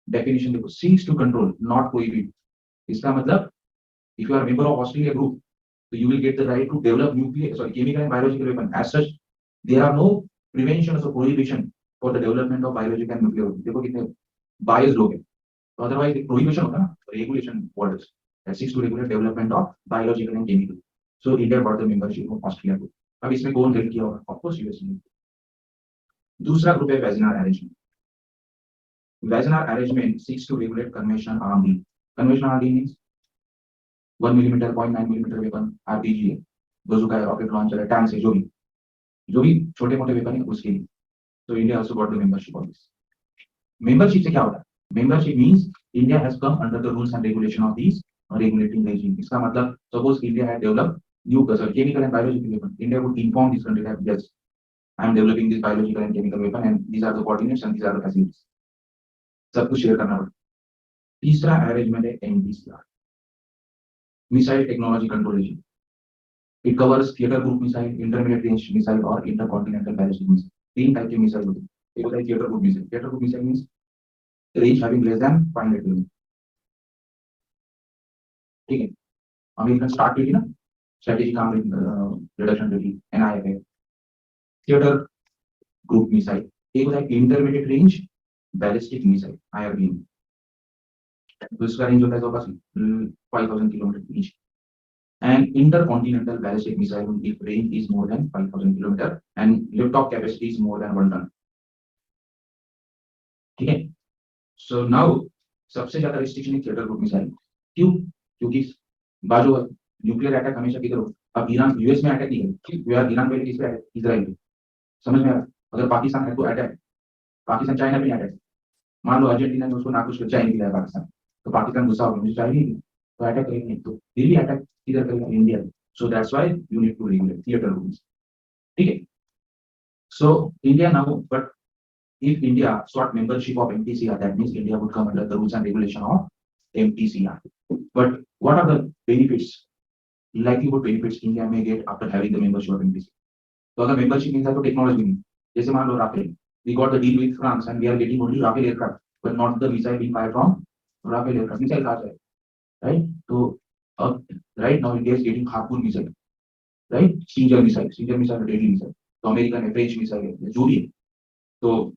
definition देखो, seeks to control not prohibit। इसका मतलब if you are a member of Australia group, so you will get the right to develop chemical and biological weapon. As such, there are no prevention or prohibition for the development of biological and nuclear weapons. देखो कितने biased लोग हैं, तो otherwise prohibition होता ना, regulation orders that seeks to regulate development of biological and chemical. So India got the membership of Australia group. अब इसमें कौन हेल्प किया होगा, of course US ने। दूसरा ग्रुप है Wegener arrangement. Wegener arrangement seeks to regulate conventional armed deal. Conventional armed deal means 1 millimetre 0.9 millimetre weapon, RPG है, बंदूका है, रॉकेट लॉन्चर है, टैंक्स है, जो भी छोटे मोटे वेपन है उसके लिए। तो India also got the membership of this. Membership से क्या होता है, membership means India has come under the rules and regulation of this regulating regime. इसका मतलब suppose India had developed new chemical and biological weapon, India would inform this country that yes I am developing this biological and chemical weapon and these are the coordinates and these are the facilities, सब कुछ share करना पड़ता है। तीसरा arrangement है MTCR, missile technology control regime. It covers theater group missile, intermediate range missile और intercontinental ballistic missile। तीन type के मिसाइल होते हैं। एक होता है theater group missile। Theater group missile means range having less than 500 kilometre. ठीक है, अमेरिकन स्टार्ट की ना strategic arm reduction treaty NIF है। थिएटर ग्रुप मिसाइल, एक होता है intermediate range ballistic missile IRBM, तो इसका रेंज होता है तो 5000 kilometre each. And intercontinental ballistic missile if range is more than 5,000 kilometer and lift-off capacity is more than 1 ton. ठीक है, so now सबसे ज्यादा रिस्ट्रिक्शन है थिएटर ग्रुप मिसाइल। क्यों, क्योंकि बाजू न्यूक्लियर अटैक हमेशा किधर हो, अब ईरान यूएस में अटैक नहीं है, ईरान पहले किस पे अटैक, इजराइल पे। समझ में आ रहा, अगर पाकिस्तान है तो अटैक, पाकिस्तान चाइना पे अटैक, मान लो अर्जेंटीना ने उसको नाकुश कर चाइना दिया पाकिस्तान, तो पाकिस्तान गुस्सा हो गया, मुझे चाहिए तो अटैक करेंगे, तो दिल्ली अटैक किधर करेगा, India. So that's why you need to regulate theatre rules. ठीक है, so India now, but if India sought membership of MTCR, that means India would come under the rules and regulation of MTCR. But what are the benefits, likelihood benefits India may get after having the membership of MTCR? तो अगर membership मिलता है तो technology नहीं, जैसे मान लो Rafale, We got the deal with France and we are getting only Rafale aircraft, but not the missile being fired from Rafale aircraft. Missile cars, right? So uh, right now India is getting Harpoon missile, right? Stinger missile, a deadly missile. तो American है, French missile है, जो भी है. तो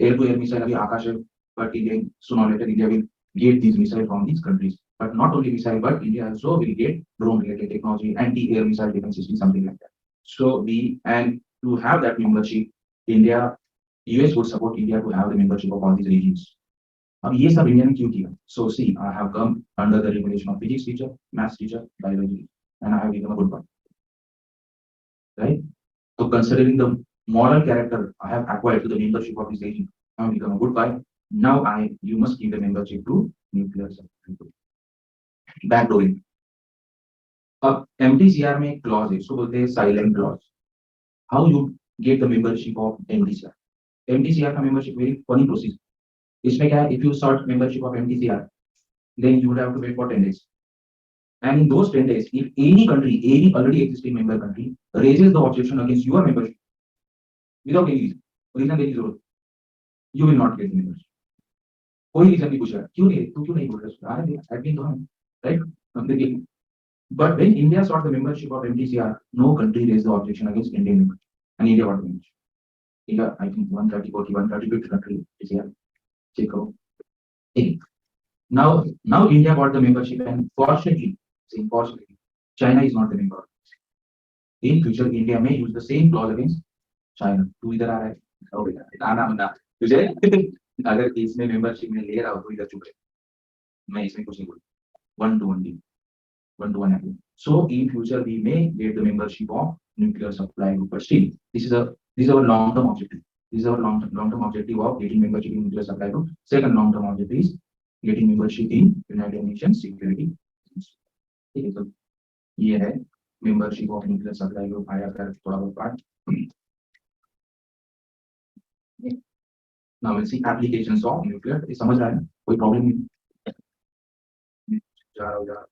air to air missile अभी आकाश है, but India sooner or later India will get these missiles from these countries. But not only missile, but India also will get drone related technology, anti-air missile defense system, something like that. So and to have that membership, India, US would support India to have the membership of all these regions. अब ये सब India ने क्यों किया? So see, I have come under the regulation of physics teacher, maths teacher, biology, and I have become a good one, right? So considering the moral character I have acquired to the membership of this region, I have become a good guy. Now you must give the membership to nuclear subsidiary. Backdooring. अब MTCR में एक clause है, so बोलते हैं silent clause. How you get the membership of MTCR? MTCR का membership very funny process. इसमें क्या है? If you sought membership of MTCR, then you would have to wait for 10 days. And in those 10 days, if any country, any already existing member country, raises the objection against your membership without any reason देने की जरूरत, you will not get the membership. कोई reason नहीं पूछ रहा, क्यों नहीं? तू क्यों नहीं बोल रहा? Admin तो हम, right? But when India sought the membership of MTCR, no country raised the objection against Indian membership, and India got the membership. India, I think 134, 135th country is here. Check out. Now India got the membership, and fortunately, China is not the member. In future, India may use the same clause against China. तू इधर आ रहा है, और इधर आना मना तुझे अगर इसमें membership में ले रहा हो तो इधर चुप रहे. मैं इसमें कुछ नहीं बोलूँ. 1-to-1 deal. 1-to-1 agreement. So in future we may get the membership of nuclear supply group. But still, this is our long-term objective. This is our long-term objective of getting membership in nuclear supply group. Second long-term objective is getting membership in United Nations Security. ठीक है, तो ये है membership of nuclear supply group. आया कर थोड़ा बहुत part. Now we'll see applications of nuclear. ये समझ रहा है ना? कोई प्रॉब्लम नहीं. जा रहा.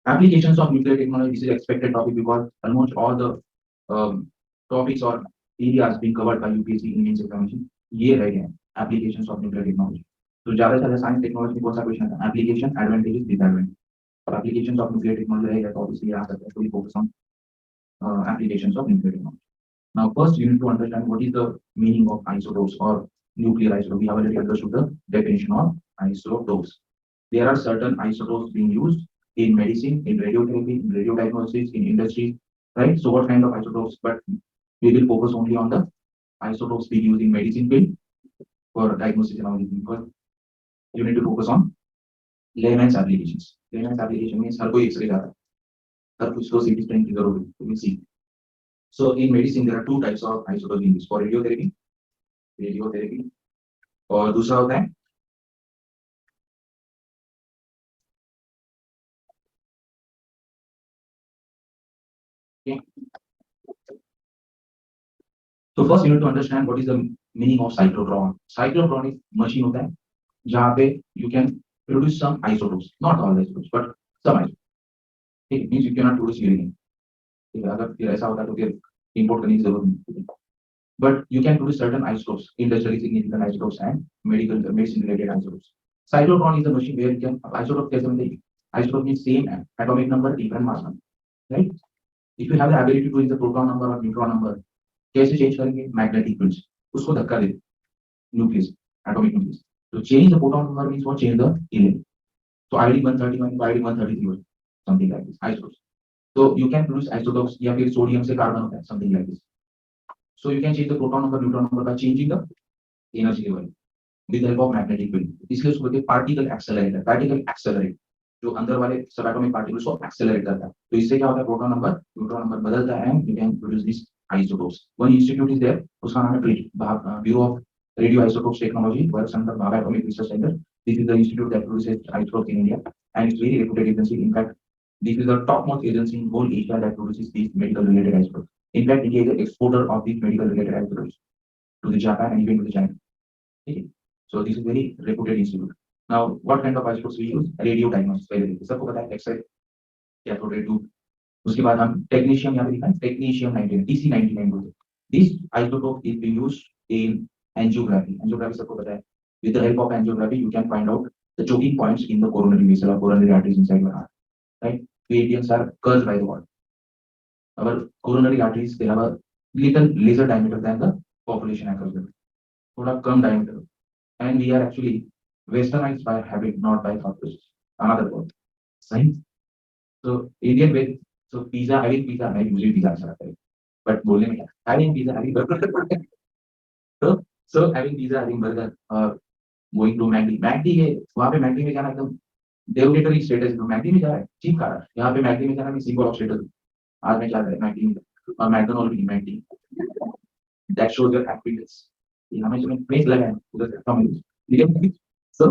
Applications of nuclear technology, this is expected topic because almost all the topics or areas being covered by UPSC in mains examination, ये रह गए हैं applications of nuclear technology. तो ज़्यादा से ज़्यादा साइंस टेक्नोलॉजी में कौन सा क्वेश्चन है? Application, advantages, disadvantage. और एप्लीकेशंस ऑफ न्यूक्लियर टेक्नोलॉजी रहेगा तो ऑब्वियसली आ सकता है. तो we focus on applications of nuclear technology. Now first you need to understand what is the meaning of isotopes or nuclear isotope. We have already understood the definition of isotopes. There are certain isotopes being used in medicine, in radiotherapy, in radiodiagnosis, in industry, right? So what kind of isotopes? But we will focus only on the isotopes being used in medicine field for diagnosis and all these things. Because you need to focus on layman's applications. Layman's application means हर कोई X-ray जाता है, हर कुछ को CT scan की जरूरत है. We will see. So in medicine there are two types of isotopes being used for radiotherapy, और दूसरा होता है So first you need to understand what is the meaning of cyclotron. Cyclotron is machine होता है जहाँ पे you can produce some isotopes, not all the isotopes, but some isotopes. It means you cannot produce uranium. अगर फिर ऐसा होता तो फिर import करने की जरूरत नहीं. But you can produce certain isotopes, industrially significant isotopes and medicine related isotopes. Cyclotron is a machine where you can isotope कैसे बनते हैं? Isotope means same atomic number, different mass number, right? If you have the ability to use the proton number or neutron number, कैसे change करेंगे? Magnetic fields, उसको धक्का दे nucleus, atomic nucleus. तो change the proton number means what? Change the electron. तो ID 131 को ID 133 something like this isotopes. तो you can produce isotopes या फिर सोडियम से कार्बन होता है something like this. So you can change the proton number, neutron number by changing the energy level with help of magnetic field. इसलिए उसको कहते हैं पार्टिकल एक्सेलरेटर. पार्टिकल एक्सेलरेट जो अंदर वाले सब एटॉमिक पार्टिकल्स को एक्सेलरेट करता है. तो इससे क्या होता है? प्रोटॉन नंबर, न्यूट्रॉन नंबर बदलता है and you can produce this isotopes. One institute is there, उसका नाम है Bureau of Radioisotopes Technology, works under Bhabha Atomic Research Center. This is the institute that produces isotopes in India, and it's very reputed agency. In fact, this is the topmost agency in whole Asia that produces these medical related isotopes. In fact, India is the exporter of these medical related isotopes to the Japan and even to the China. Okay. So this is very reputed institute. Now, what kind of isotopes we use? Radio diagnostics. सबको पता है X-ray, cathode ray tube. उसके बाद हम technetium यहाँ पे लिखा है टेक्नीशियम 99 TC99 बोलते हैं. This isotope is being used in angiography. Angiography सबको पता है. With the help of angiography, you can find out the choking points in the coronary vessel or coronary arteries inside your heart. Right? We Indians are cursed by the what? Our coronary arteries, they have a little lesser diameter than the population across the world. थोड़ा कम diameter. And we are actually westernized by habit, not by thought process. Another word. Science. So Indian way, so pizza, having pizza, मैं usually pizza अच्छा लगता है. But बोलने में क्या? Having pizza, having burger. So having pizza, having burger, going to McD. McD है, वहाँ पे McD में जाना एकदम derogatory status. तो McD में जा रहा है, cheap खा रहा है. यहाँ पे McD में जाना भी symbol of status. आज मैं क्या कर McD में और McDonald भी McD. That shows your happiness. ये हमें जो place लगा है उधर से कम है. ठीक है? So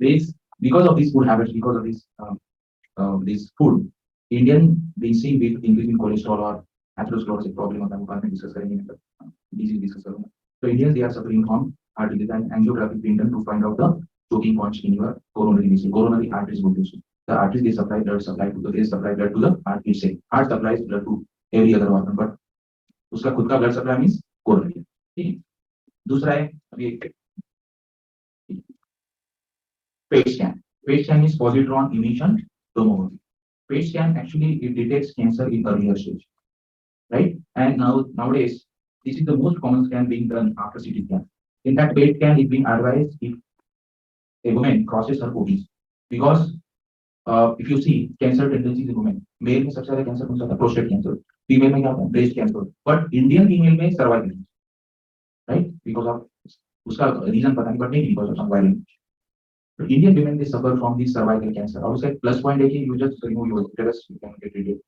this because of these food habits, because of this food, Indian being seen with increase in cholesterol or atherosclerosis problem होता है, वो बाद में discuss करेंगे मतलब disease discuss करूँगा. So Indians they are suffering from heart disease and angiography being done to find out the choking points in your coronary vessel. Coronary arteries would do so. The arteries they supply blood supply to the they supply blood to the heart itself. Heart supplies blood to every other organ, but उसका खुद का blood supply means coronary. ठीक है. दूसरा है अभी एक PET scan. PET scan is positron emission tomography. PET scan actually it detects cancer in earlier stage, right? And nowadays this is the most common scan being done after CT scan. In fact, PET scan is being advised if a woman crosses her 40s because if you see cancer tendencies in women, male में सबसे ज़्यादा cancer कौन सा था? Prostate cancer. Female में क्या होता है? Breast cancer. But Indian female में cervical, right? Because of उसका reason पता नहीं, but नहीं because of some violence. So Indian women they suffer from this cervical cancer. और उसका plus point है कि you just remove your uterus, you can get treated,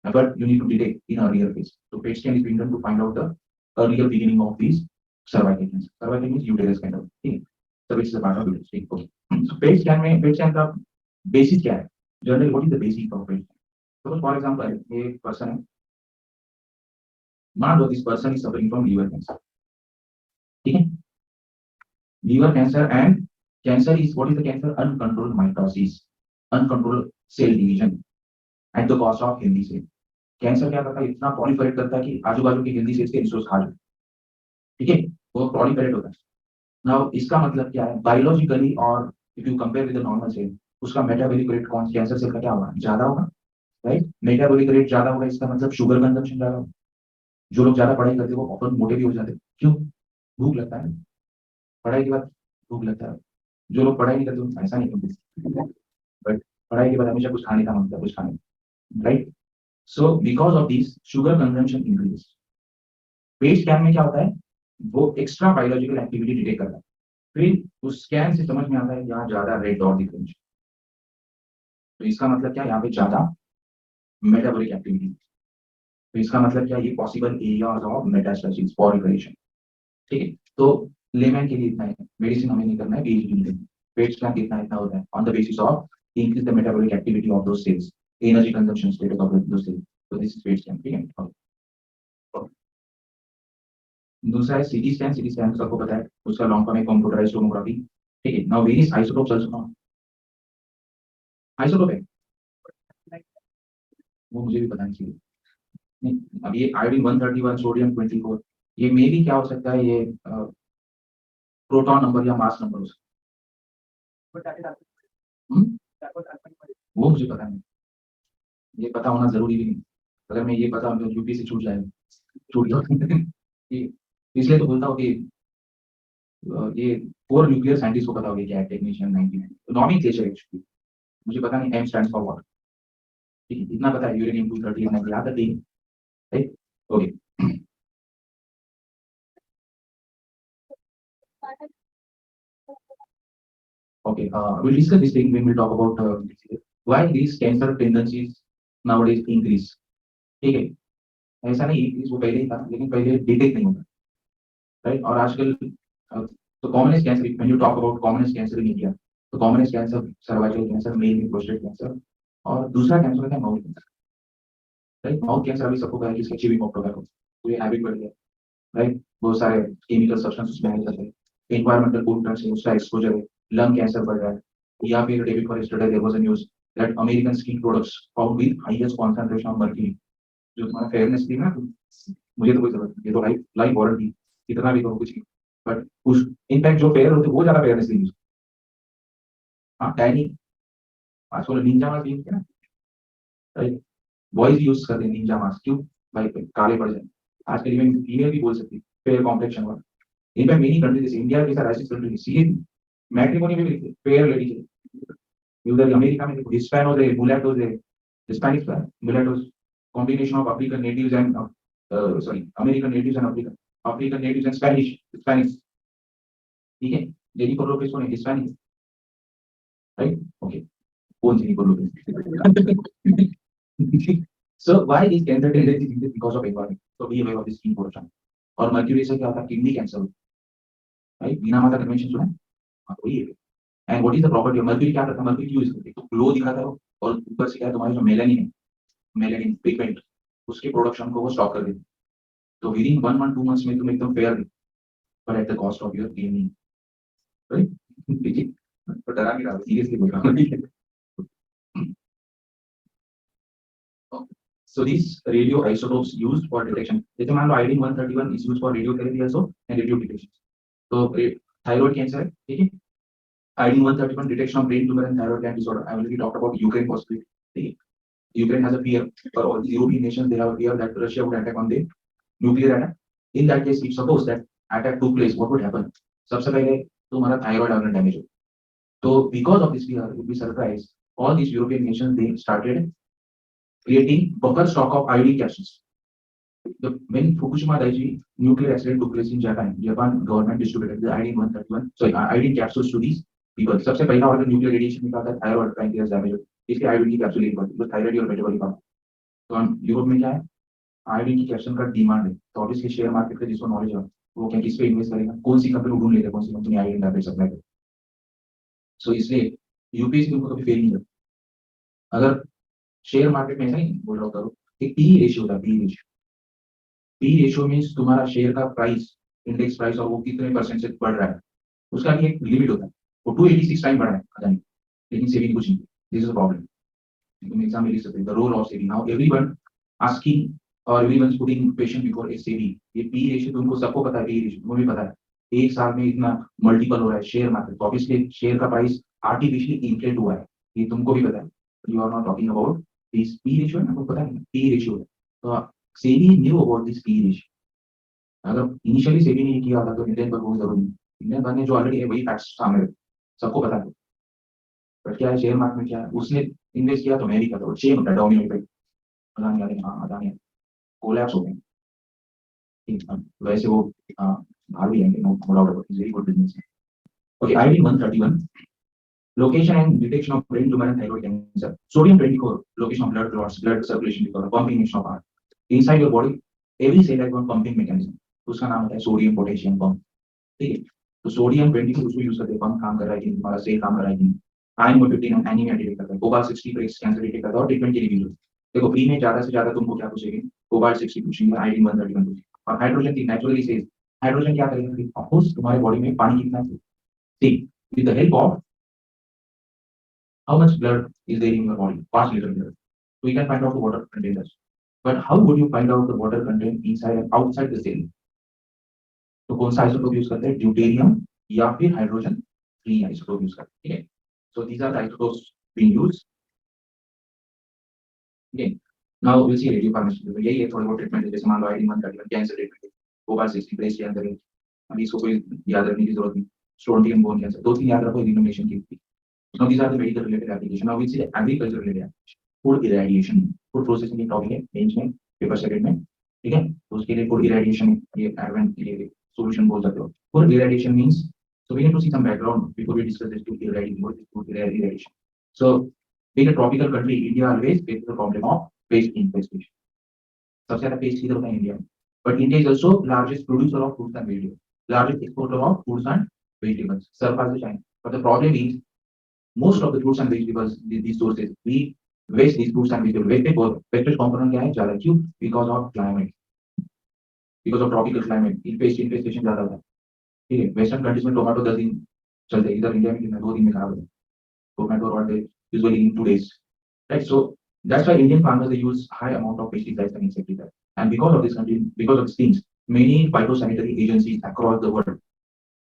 but you need to detect in earlier phase. So PET scan is being done to find out the earlier beginning of these cervical cancer. Cervical means uterus kind of thing. So which is a part of uterus. Okay. So PET scan का basis क्या है? Generally, what is the basic of PET? Suppose for example, a person है, मान लो this person is suffering from liver cancer. ठीक है? Liver cancer and cancer is what is the cancer? Uncontrolled mitosis, uncontrolled cell division at the cost of healthy cell. Cancer क्या करता है? इतना proliferate करता है कि आजू बाजू की हेल्दी सेल्स के रिसोर्स खा जाए. ठीक है, वो proliferate होता है. Now इसका मतलब क्या है? Biologically और if you compare with the normal cell, उसका metabolic rate कौन कैंसर सेल का क्या होगा? ज्यादा होगा, राइट? मेटाबॉलिक रेट ज्यादा होगा, इसका मतलब शुगर कंजम्पशन ज्यादा होगा. जो लोग ज्यादा पढ़ाई करते हैं वो ऑफन मोटे भी हो जाते हैं. क्यों? भूख लगता है, पढ़ाई के बाद भूख लगता है. जो लोग पढ़ाई नहीं करते उनको ऐसा नहीं होता, बट पढ़ाई के बाद हमेशा कुछ खाने का मन होता है, कुछ खाने, right? So because of this sugar consumption increase. PET scan में क्या होता है? वो एक्स्ट्रा बायोलॉजिकल एक्टिविटी डिटेक्ट करता है. फिर उस स्कैन से समझ में आता है यहाँ ज्यादा रेड डॉट दिख रही है, तो इसका मतलब क्या? यहाँ पे ज्यादा मेटाबॉलिक एक्टिविटी. तो इसका मतलब क्या? ये possible areas of metastasis proliferation. ठीक है, तो लेमैन के लिए इतना है, मेडिसिन हमें नहीं करना है, पीएचडी नहीं करनी. पेट स्कैन कितना इतना होता है on the basis of increase the metabolic activity of those cells, energy consumption status of those cells. तो दिस इज पेट स्कैन. ठीक है. दूसरा है सीटी स्कैन. सीटी स्कैन तो सबको पता है, उसका लॉन्ग फॉर्म है कंप्यूटराइज्ड टोमोग्राफी. ठीक है. Now various isotopes also. Isotope है वो मुझे भी पता नहीं चाहिए. नहीं, अब ये आयोडीन 131, सोडियम 24, ये मे भी क्या हो सकता है? ये प्रोटॉन नंबर या मास नंबर हो सकता है. वो मुझे पता नहीं, ये पता होना जरूरी भी नहीं. अगर मैं ये पता तो यूपी से छूट जाएगा, छूट जाओ. इसलिए तो बोलता हूँ कि ये 4 न्यूक्लियर साइंटिस्ट को पता होगा क्या है टेक्नीशियन 99. नॉमेनक्लेचर एक्चुअली मुझे पता नहीं. M stands for what. ठीक है, इतना पता है यूरेनियम 230 याद है. Right. Okay. Okay, we'll discuss this thing when we talk about why these cancer tendencies nowadays increase. ठीक है, ऐसा नहीं increase वो पहले ही था, लेकिन पहले डिटेक्ट नहीं होता, राइट? और आजकल तो commonest cancer, when you talk about commonest cancer in India, तो commonest cancer cervical cancer, male में प्रोस्टेट कैंसर, और दूसरा कैंसर होता है mouth cancer. Right, mouth cancer अभी सबको पता है कि इसका चीविंग ऑफ टोबैको, तो ये हैबिट बढ़ गया, राइट? बहुत सारे केमिकल सब्सटेंस उसमें आ जाते हैं, एनवायरमेंटल पोल्यूटेंट्स है, उसका एक्सपोजर है, लंग कैंसर बढ़ रहा है. या फिर day before yesterday there was a news that American skin products found with highest concentration of mercury. जो तुम्हारा फेयरनेस थी ना, मुझे तो कोई जरूरत नहीं, ये तो लाइफ लाइफ वारंटी, कितना भी करो कुछ नहीं। बट कुछ इनफैक्ट जो फेयर होते वो ज्यादा फेयरनेस नहीं यूज। हाँ टैनी आजकल निंजा मास्क यूज किया राइट, बॉयज यूज करते हैं निंजा मास्क, क्यों भाई काले पड़ जाए। आजकल इवन फीमेल भी बोल सकती है फेयर कॉम्प्लेक्शन वाला। इनफैक्ट मेनी कंट्री जैसे इंडिया के साथ ऐसी कंट्री सी मैट्रिमोनी में भी लिखते फेयर लेडीज है। उधर अमेरिका में देखो हिस्पैनोज है, मुलैटोज है, हिस्पैनिक्स है, mulattoes, combination of African natives and sorry American natives and African, African natives and Spanish, Hispanics, ठीक है। जेनिफर लोपेज कौन है, हिस्पैनिक, राइट, ओके, कौन Jennifer Lopez? So why is cancer tendency increase because of environment? So be aware of this key portion. और mercury से क्या होता है, किडनी कैंसर, राइट, वीना माता कन्वेंशन सुना है? हाँ वही है। And what is the property of mercury, क्या करता है मर्क्यूरी यूज करते तो ग्लो दिखाता है वो, और ऊपर से क्या है तुम्हारी जो मेलानिन है, मेलानिन पिगमेंट, उसके प्रोडक्शन को वो स्टॉप कर देती है। तो विद इन 1 मंथ 2 मंथ्स में तुम एकदम फेयर दिखो, पर at the cost of your gaming, right. ठीक है, तो डरा नहीं रहा, सीरियसली बोल रहा हूँ, ठीक है। So these radioisotopes used for detection, जैसे मान लो iodine 131 is used for radiotherapy also and radio detection. तो थायराइड कैंसर है, ठीक है, iodine 131 detection of brain tumour and thyroid gland disorder. I already talked about Ukraine possibility, ठीक है। Ukraine has a fear, for all the European nations, they have a fear that Russia would attack on the nuclear attack. In that case, if suppose that attack took place, what would happen? सबसे पहले तुम्हारा thyroid organ damage हो। तो because of this fear, you'd be surprised, all these European nations they started creating buffer stock of iodine capsules. When Fukushima Daiichi nuclear accident took place in Japan, Japan government distributed the iodine 131, sorry, iodine capsules to these people. सबसे पहला organ nuclear radiation में आता है thyroid pancreas damage, इसलिए iodine की capsule एक बार तो thyroid और मेटाबॉलिक पावर। तो हम यूरोप में क्या है, आयोडीन की कैप्सूल का डिमांड है, तो ऑब्वियसली शेयर मार्केट का जिसको नॉलेज है वो क्या किस पे इन्वेस्ट करेगा, कौन सी कंपनी ढूंढ लेगा, कौन सी कंपनी आयोडीन टैबलेट सप्लाई करे। सो इसलिए यूपीएससी तुमको कभी फेल नहीं करता। अगर शेयर मार्केट में ऐसा ही बोल रहा हूँ करो, एक पी रेशियो होता है, P ratio, P ratio means तुम्हारा शेयर का प्राइस, इंडेक्स प्राइस, और वो कितने परसेंट से बढ़ रहा है, उसका भी एक लिमिट होता है। वो 286 टाइम बढ़ा है पता नहीं, लेकिन सेविंग कुछ नहीं। This is problem. तुम एग्जाम में लिख सकते हो the role of saving. Now everyone asking और everyone putting question before a saving, ये पी रेशियो तुमको सबको पता है, पी रेशियो तुमको भी पता है, एक साल में इतना मल्टीपल हो रहा है शेयर मार्केट, तो ऑब्वियसली शेयर का प्राइस आर्टिफिशियली इन्फ्लेट हुआ है, ये तुमको भी पता है। You are not talking about this P ratio, ना आपको पता है पी रेशियो है, तो SEBI knew about this P ratio. अगर इनिशियली सेबी नहीं किया होता तो इंडियन पर बहुत जरूरी नहीं, इंडियन पर ने जो ऑलरेडी है वही फैक्ट्स सामने रखे, सबको पता है। बट क्या है शेयर मार्केट में, क्या है उसने इन्वेस्ट किया तो मैं भी करता हूँ, चेन होता है, डोमिनो इफेक्ट, अदानी आदमी, हाँ अदानी कोलैप्स हो गए, ठीक है, वैसे वो बाहर भी आएंगे, no doubt about it, very good business है। Okay, ID 131 location and detection of brain tumor and thyroid cancer. Sodium 24 location of blood clots, blood circulation disorder, pumping action of heart inside your body, every cell has one pumping mechanism, उसका नाम होता है sodium potassium pump, ठीक है। तो sodium 24 उसको use करते हैं, पंप काम कर रहा है कि तुम्हारा सेल काम कर रहा है कि, आयरन 115 एनीमिया डिटेक्ट करता है, कोबाल्ट 60 ब्रेस्ट कैंसर डिटेक्ट करता है, और ट्रीटमेंट के लिए यूज। देखो फ्री में ज्यादा से ज्यादा तुमको क्या पूछेंगे, कोबाल्ट 60 पूछेंगे, आयोडीन 131 पूछेंगे, और हाइड्रोजन की नेचुरली सेज, हाइड्रोजन क्या करेगा, सपोज तुम्हारे बॉडी में पानी कितना है, ठीक, with the help of how much blood is there in your body, 5 liter blood, so you can find out the water content. But how would you find out the water content inside and outside the cell? तो कौन सा isotope use करते हैं, deuterium या फिर hydrogen 3 isotope use करते हैं, ठीक है। So these are the isotopes being used, ठीक है। Now will see radio pharmaceutical, यही है थोड़ा बहुत ट्रीटमेंट है, जैसे मान लो ID 131 cancer treatment, cobalt 60 breast cancer है, अभी इसको कोई याद रखने की जरूरत नहीं, स्टोन बोन कैंसर, 2-3 याद रखो इल्यूमिनेशन की। Now these are the medical related application. Now we see agriculture related application. Food irradiation, food processing एक टॉपिक है मेंस में, पेपर सेकंड में, ठीक है। तो उसके लिए फूड इरेडिएशन ये एडवांस ये सॉल्यूशन बोल सकते हो। Food irradiation means, so we need to see some background before we discuss this food irradiation. What is food irradiation? So being a tropical country, India always faces the problem of pest infestation. सबसे ज्यादा paste किधर होता है, India में। But India is also largest producer of fruits and vegetables, largest exporter of fruits and vegetables, surpass the China. But the problem is most of the fruits and vegetables, these sources, we waste these fruits and vegetables. Wastage component क्या है ज्यादा, क्यों, because of climate, because of tropical climate, infestation ज्यादा होता है, ठीक है। Western countries में टोमेटो 10 दिन चलते हैं, इधर इंडिया में कितना 2 दिन में खराब होता है टोमेटो, और they usually in 2 days, right. So That's why Indian farmers they use high amount of pesticides and insecticides. And because of this because of these things, many phytosanitary agencies across the world.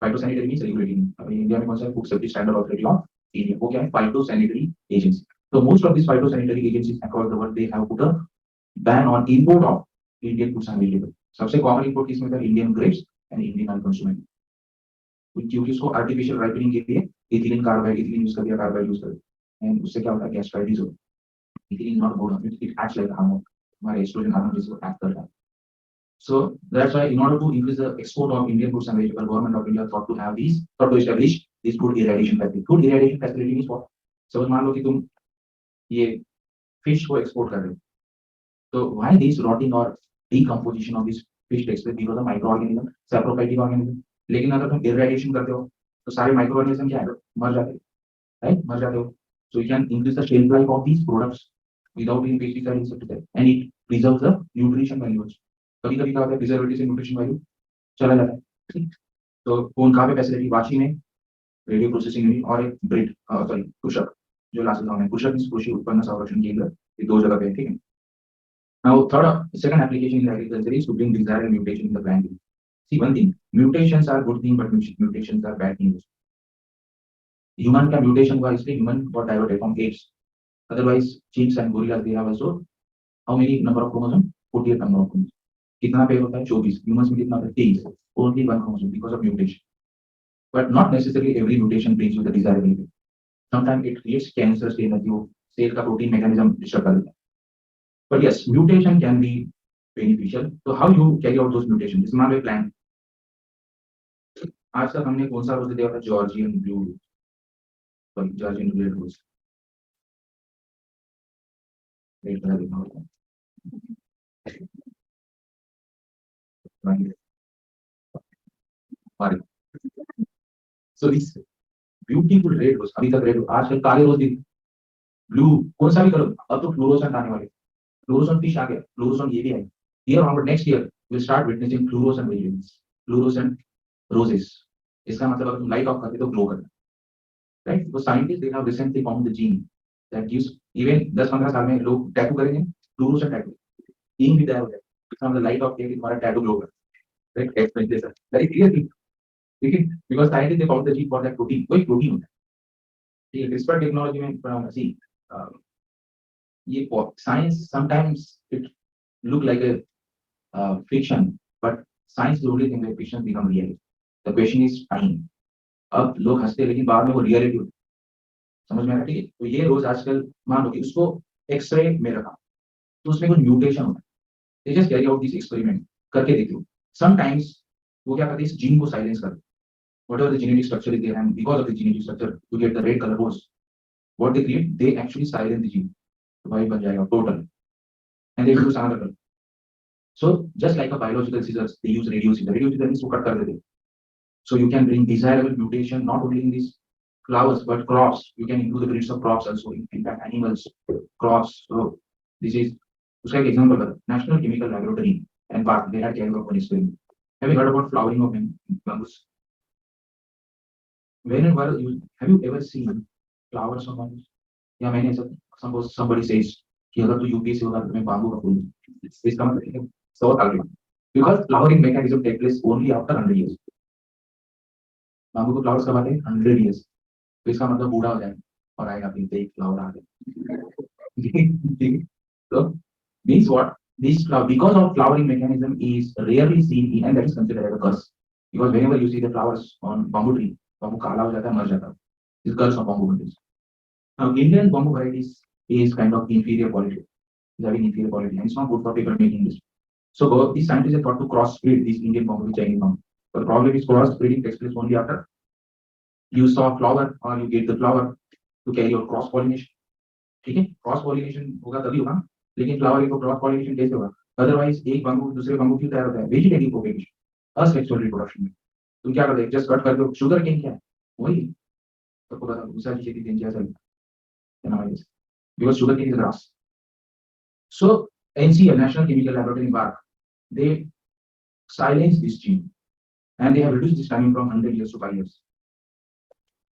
Phytosanitary means regulating. India में कौन सा food safety standard authority of India? वो क्या है? Phytosanitary agency. So most of these phytosanitary agencies across the world they have put a ban on import of Indian foods and vegetables. सबसे common import किसमें था? Indian grapes and Indian unconsumed. क्योंकि उसको artificial ripening के लिए ethylene carbide use कर दिया carbide use कर दिया and उससे क्या होता है? Gastritis होता है. Ethylene is not good. It acts like a hormone. हमारे estrogen hormone जिसको act करता है. So that's why in order to increase the export of Indian foods and vegetables, government of India thought to establish this food irradiation facility. Food irradiation facility means what? समझ मान लो कि तुम ये fish को export कर रहे हो. So why this rotting or decomposition of this fish takes place? Because of microorganism, saprophytic organism. लेकिन अगर तुम irradiation करते हो तो सारे microorganism क्या है? मर जाते हैं, right? मर जाते हो. So you can increase the shelf life of these products without being pesticide insecticide, and it preserves the nutrition values. कभी कभी क्या होता है प्रिजर्वेटिव से न्यूट्रिशन वैल्यू चला जाता है. ठीक. तो कौन कहाँ पे फैसिलिटी? वाशी में रेडियो प्रोसेसिंग यूनिट और एक ब्रिड सॉरी कृषक जो लास्ट नाम है कृषक इस कृषि उत्पन्न संरक्षण केंद्र ये दो जगह पे है. ठीक है. Now second application in agriculture is to bring desired mutation in the plant. See one thing, mutations are good thing but mutations are bad things. Human का mutation हुआ इसलिए human got diverted from apes. Otherwise chimps and gorillas they have also how many number of chromosomes? 48 number of chromosomes. कितना pair होता है? 24. Humans में कितना होता है? 23. Only one chromosome because of mutation. But not necessarily every mutation brings you the desirable effect. Sometimes it creates cancer stain that you cell का protein mechanism disturb कर देता है. But yes, mutation can be beneficial. So how you carry out those mutations? This is my plan. आज तक हमने कौन सा rose देखा था? Georgian blue, sorry Georgian red rose. Red colour देखा होगा. So this beautiful red rose अभी तक रेड आजकल काले रोज दिख ब्लू कौन सा भी करो अब तो फ्लोरोसेंट आने वाले. फ्लोरोसेंट फिश आ गया. फ्लोरोसेंट ये भी है. Year on next year will start witnessing fluorescent vegetables, fluorescent roses. इसका मतलब अगर तुम लाइट ऑफ करते तो ग्लो करता है. राइट. तो scientist they have recently found the gene that gives even 10-15 साल में लोग टैटू करेंगे फ्लोरोसेंट टैटू. इंक भी तैयार हो जाएगा. इसका मतलब लाइट ऑफ किया कि तुम्हारा टैटू ग्लो करता है. Right. Explain sir very clearly. ठीक है. Because scientist they found the gene for that protein. कोई प्रोटीन होता है. ठीक है. CRISPR टेक्नोलॉजी में पढ़ा सी ये science sometimes it look like a fiction, but science is the only thing that fiction become reality. The question is time. अब लोग हंसते हैं लेकिन बाद में वो रियलिटी होती है. समझ में आ रहा है? ठीक है. तो ये रोज आजकल मान लो कि उसको एक्सरे में रखा तो उसमें कुछ म्यूटेशन होता है. They just carry out this experiment करके देख लो. Sometimes वो क्या करते हैं इस जीन को साइलेंस करते हैं. Whatever the genetic structure is there, and because of the genetic structure you get the red color rose. What they create, they actually silence the gene. तो भाई बन जाएगा total, and they will do some other color. So just like a biological scissors, they use radio scissors. Radio scissors means to cut कर देते हैं. So you can bring desirable mutation not only in these flowers but crops. You can improve the breeds of crops also. In fact, animals, crops. So this is उसका एक example है. National Chemical Laboratory and Park they had carried out one experiment. Have you heard about flowering of bamboos? Whenever you have you ever seen flowers of bamboos? या मैंने ऐसा suppose somebody says कि अगर तू UP से होगा तो मैं बाम्बू का फूल इसका मतलब है सौ साल के बाद. Because flowering mechanism take place only after 100 years. Bamboo को फ्लावर्स कब आते हैं? 100 years. तो इसका मतलब बूढ़ा हो जाएगा और आएगा फिर से एक फ्लावर आ गया. So means what? This flower because of flowering mechanism is rarely seen in and that is considered as a curse. Because whenever you see the flowers on bamboo tree, bamboo काला हो जाता है, मर जाता है. This curse of bamboo trees. Now Indian bamboo varieties is kind of inferior quality. Is having inferior quality and it's not good for paper making this. So these scientists have thought to crossbreed these Indian bamboo with Chinese bamboo. But the problem is crossbreeding takes place only after you saw flower or you get the flower to carry out cross pollination. ठीक है. Cross pollination होगा तभी होगा. लेकिन flowering को cross pollination कैसे होगा? Otherwise एक बंबू दूसरे बंबू क्यों तैयार होता है? वेजिटेटिव प्रोपेगेशन, असेक्सुअल रिप्रोडक्शन में. तुम क्या करते हो? जस्ट कट कर दो. शुगर केन क्या है? वही सबको पता है. दूसरा की खेती केन क्या चलता है ना? Because sugar cane is grass. So NCL National Chemical Laboratory in Park they silence this gene and they have reduced this timing from 100 years to 5 years.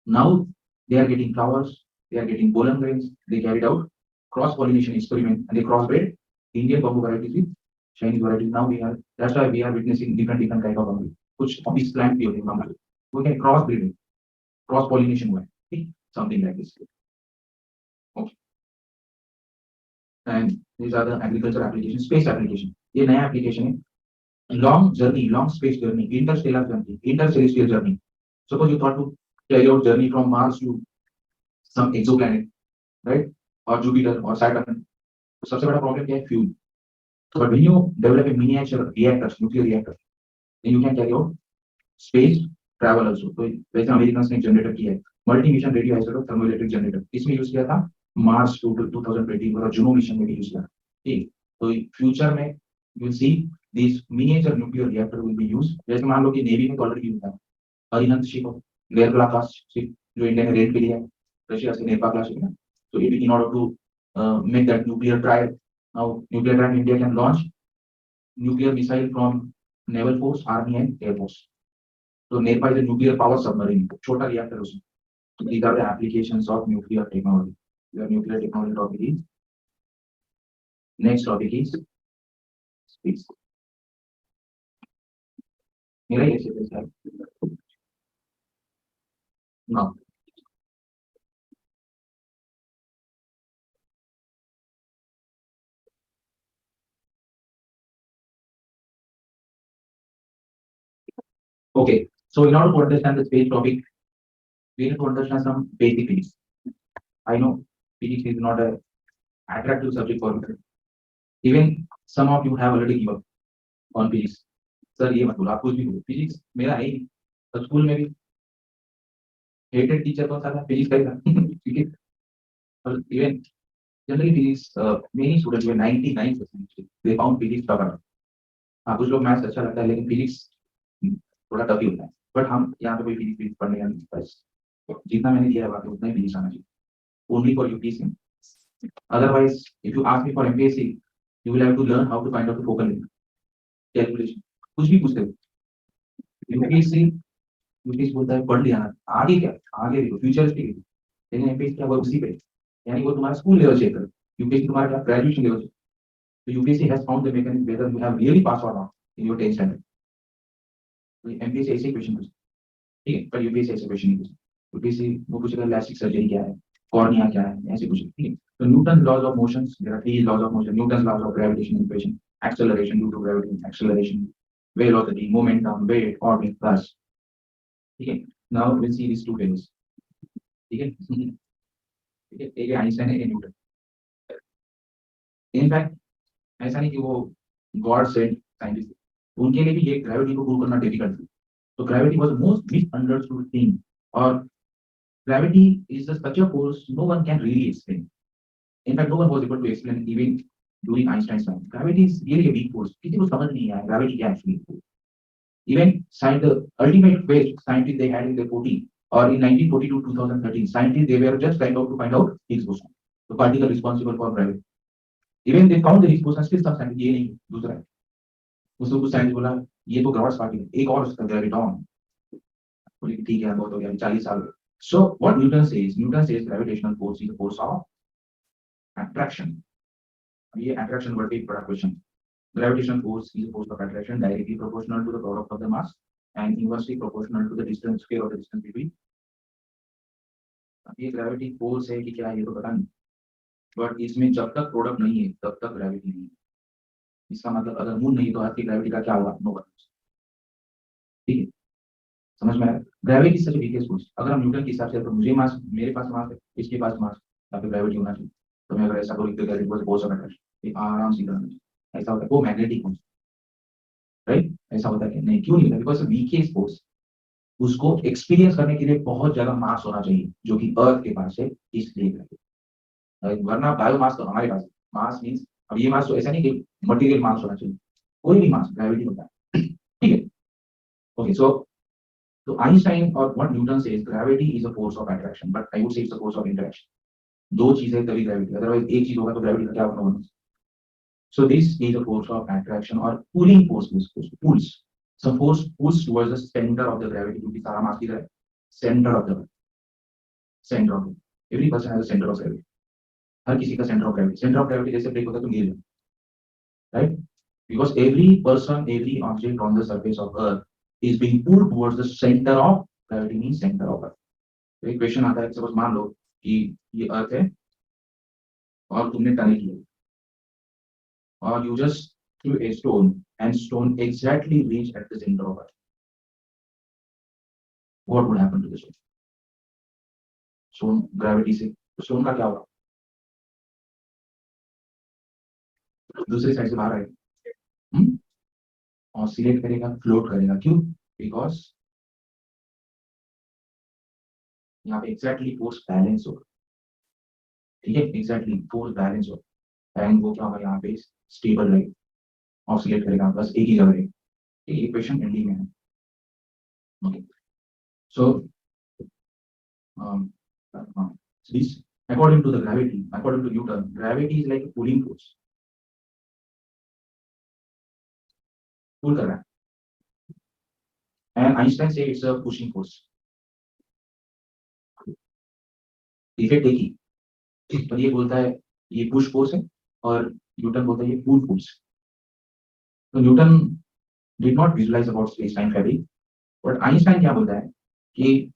Now they are getting flowers, they are getting pollen grains, they carried out cross pollination experiment, and they crossbred Indian bamboo varieties with Chinese varieties. Now we are, that's why we are witnessing different kind of bamboo. कुछ office plant भी होते हैं बamboo. We can cross breeding, cross pollination हुआ है, something like this. Okay. And these are the agriculture applications, space application. ये नया application है. Long journey, long space journey, interstellar journey, intercelestial journey. Suppose you thought to carry out journey from Mars to some exoplanet, right? Or Jupiter or Saturn. तो सबसे बड़ा problem क्या है? Fuel. But when you develop a miniature reactor, nuclear reactor, then you can carry out space travel also. तो वैसे American ने generator किया है, multi mission radio isotope thermoelectric generator. इसमें यूज किया था मार्स 2020 और जुनो मिशन में भी यूज किया. ठीक, तो फ्यूचर में you will see this miniature nuclear reactor will be used. जैसे मान लो कि नेवी में ऑलरेडी यूज होता है अरिहंत शिप, वेरला क्लास शिप जो इंडिया ने रेड पे लिया है रशिया से, नेपाल क्लास शिप है. तो it in order to make that nuclear trial. Now nuclear trial India can launch nuclear missile from naval force, army and air force. So NEPA is a nuclear power submarine. छोटा reactor उसमें. So these are the applications of nuclear technology. Your nuclear technology topic is. Next topic is space. मेरा ये से है. Now. Okay. So in order to understand the space topic, we need to understand some basic things. I know physics is not a attractive subject for you. Even some of you have already given up on physics. Sir, ये मत बोलो, आप कुछ भी बोलो. Physics मेरा है ही. तो स्कूल में भी hated teacher कौन सा था? Physics का ही था. ठीक है. और even generally physics, many students were 99% they found physics tough. हाँ, कुछ लोग मैथ्स अच्छा लगता है लेकिन फिजिक्स थोड़ा टफ ही होता है. बट हम यहाँ पे कोई फिजिक्स पढ़ने का नहीं, बस जितना मैंने दिया है बाकी उतना ही फिजिक्स आना चाहिए. Only for UPSC. Otherwise if you ask me for MPSC you will have to learn how to find out the focal length, calculation, कुछ भी पूछते हो. यूपीएससी बोलता है पढ़ लिया ना, आगे क्या, आगे देखो फ्यूचरिस्टिक है. लेकिन एमपीएससी क्या, वो उसी पे, यानी वो तुम्हारा स्कूल लेवल चेक कर. यूपीएससी तुम्हारा क्या, graduation level. So UPSC has found the mechanism whether you have really passed or not in your 10th standard. तो MPSC ऐसे क्वेश्चन पूछता है, ठीक है, पर UPSC ऐसे क्वेश्चन नहीं पूछता. UPSC वो पूछेगा प्लास्टिक सर्जरी क्या है, कॉर्निया क्या है, ऐसे पूछेगा. ठीक है. तो Newton laws of motions, there are three laws of motion. Newton laws of gravitation equation, acceleration due to gravity, acceleration, velocity, momentum, weight, orbit, mass. ठीक है. Now will see this two tables. ठीक है. ठीक है. एक Einstein है, एक Newton. In fact ऐसा नहीं कि वो गॉड सेड साइंटिस्ट, उनके लिए भी ये ग्रेविटी को प्रूव करना डिफिकल्ट है. तो gravity was most misunderstood thing, और gravity is such a force no one can really explain. In fact no one was able to explain even during Einstein's time. Gravity is really a weak force. किसी को समझ नहीं आया gravity क्या actually. Even science the ultimate quest scientist they had in the 40 और in 1942 2013 scientist they were just trying to find out Higgs boson, the particle responsible for gravity. Even they found the Higgs boson, still some scientists ये नहीं, दूसरा है. उसको कुछ scientist बोला ये तो ग्रॉस पार्टिकल, एक और उसका ग्रेविटॉन. बोले ठीक है बहुत हो गया, 40 साल. So what Newton says gravitational force is a force of attraction. ये attraction वर्ड एक बड़ा question. Gravitational force is a force of attraction directly proportional to the product of the mass and inversely proportional to the distance, square of the distance between. ये gravity force है कि क्या है ये तो पता नहीं, बट इसमें जब तक प्रोडक्ट नहीं है तब तक ग्रेविटी नहीं है. इसका मतलब अगर मून नहीं तो आपकी ग्रेविटी का क्या होगा, नो वन. ठीक है, समझ में आया. ग्रेविटी सच वीकेस्ट फोर्स. अगर हम न्यूटन के हिसाब से तो मुझे मास, मेरे पास मास है, इसके पास मास, यहाँ पे ग्रेविटी होना चाहिए. तो मैं अगर ऐसा बोलूँ तो ग्रेविटी फोर्स बहुत अट्रैक्शन आराम से करना ऐसा होता है. वो मैग्नेटिक फोर्स, राइट, ऐसा होता है नहीं, क्यों नहीं होता, बिकॉज वीकेस्ट फोर्स उसको एक्सपीरियंस करने के लिए बहुत ज्यादा मास होना चाहिए जो कि अर्थ के पास है, इसलिए. वरना बायोमास तो हमारे पास है. मास मींस अब ये मास तो ऐसा नहीं कि मटेरियल मास होना चाहिए, कोई भी मास ग्रेविटी होता है. ठीक है. Okay, so Einstein or what Newton says gravity is a force of attraction, but I would say it's a force of interaction. दो चीजें तभी ग्रेविटी, अदरवाइज एक चीज होगा तो ग्रेविटी का क्या होगा. So this is a force of attraction or pulling force, pulls. Some force pulls towards the center of the gravity, क्योंकि सारा मास किधर है, center of the every person has a center of gravity. हर किसी का centre of gravity जैसे break होता है तो गिर जाए, right? Because every person, every object on the surface of Earth is being pulled towards the center of gravity, means center of Earth. तो एक क्वेश्चन आता है, सपोज मान लो कि ये अर्थ है और तुमने टर्न किया और you just threw a stone and stone exactly reach at the centre of earth, what would happen to the stone? Stone gravity से स्टोन का क्या होगा? दूसरी साइड से बाहर आएगा, ऑसिलेट करेगा, फ्लोट करेगा, क्यों? बिकॉज यहाँ पे एग्जैक्टली फोर्स बैलेंस होगा, ठीक है, एग्जैक्टली फोर्स बैलेंस होगा एंड वो क्या होगा यहाँ पे स्टेबल रहेगा, ऑसिलेट करेगा, बस एक ही जगह रहेगा। ये क्वेश्चन हिंदी में है, okay? So this according to the gravity, according to Newton, gravity is like a pulling force, pull कर रहा है, and Einstein say it's a pushing force, effect एक ही, पर ये बोलता है ये पुश फोर्स है और न्यूटन बोलता है ये पुल फोर्स। तो Newton did not visualize about space time fabric, but Einstein क्या बोलता है कि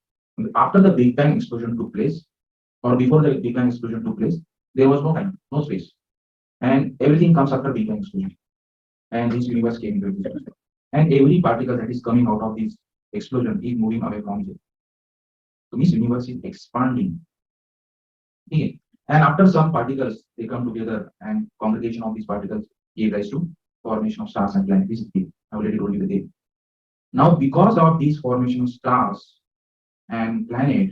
after the Big Bang explosion took place or before the Big Bang explosion took place, there was no time, no space, and everything comes after Big Bang explosion, and this universe came into existence, and every particle that is coming out of this explosion is moving away from it. So this universe is expanding, okay? And after some particles they come together, and congregation of these particles gave rise to formation of stars and planets. This is the, I already told you the date. Now because of these formation of stars and planet,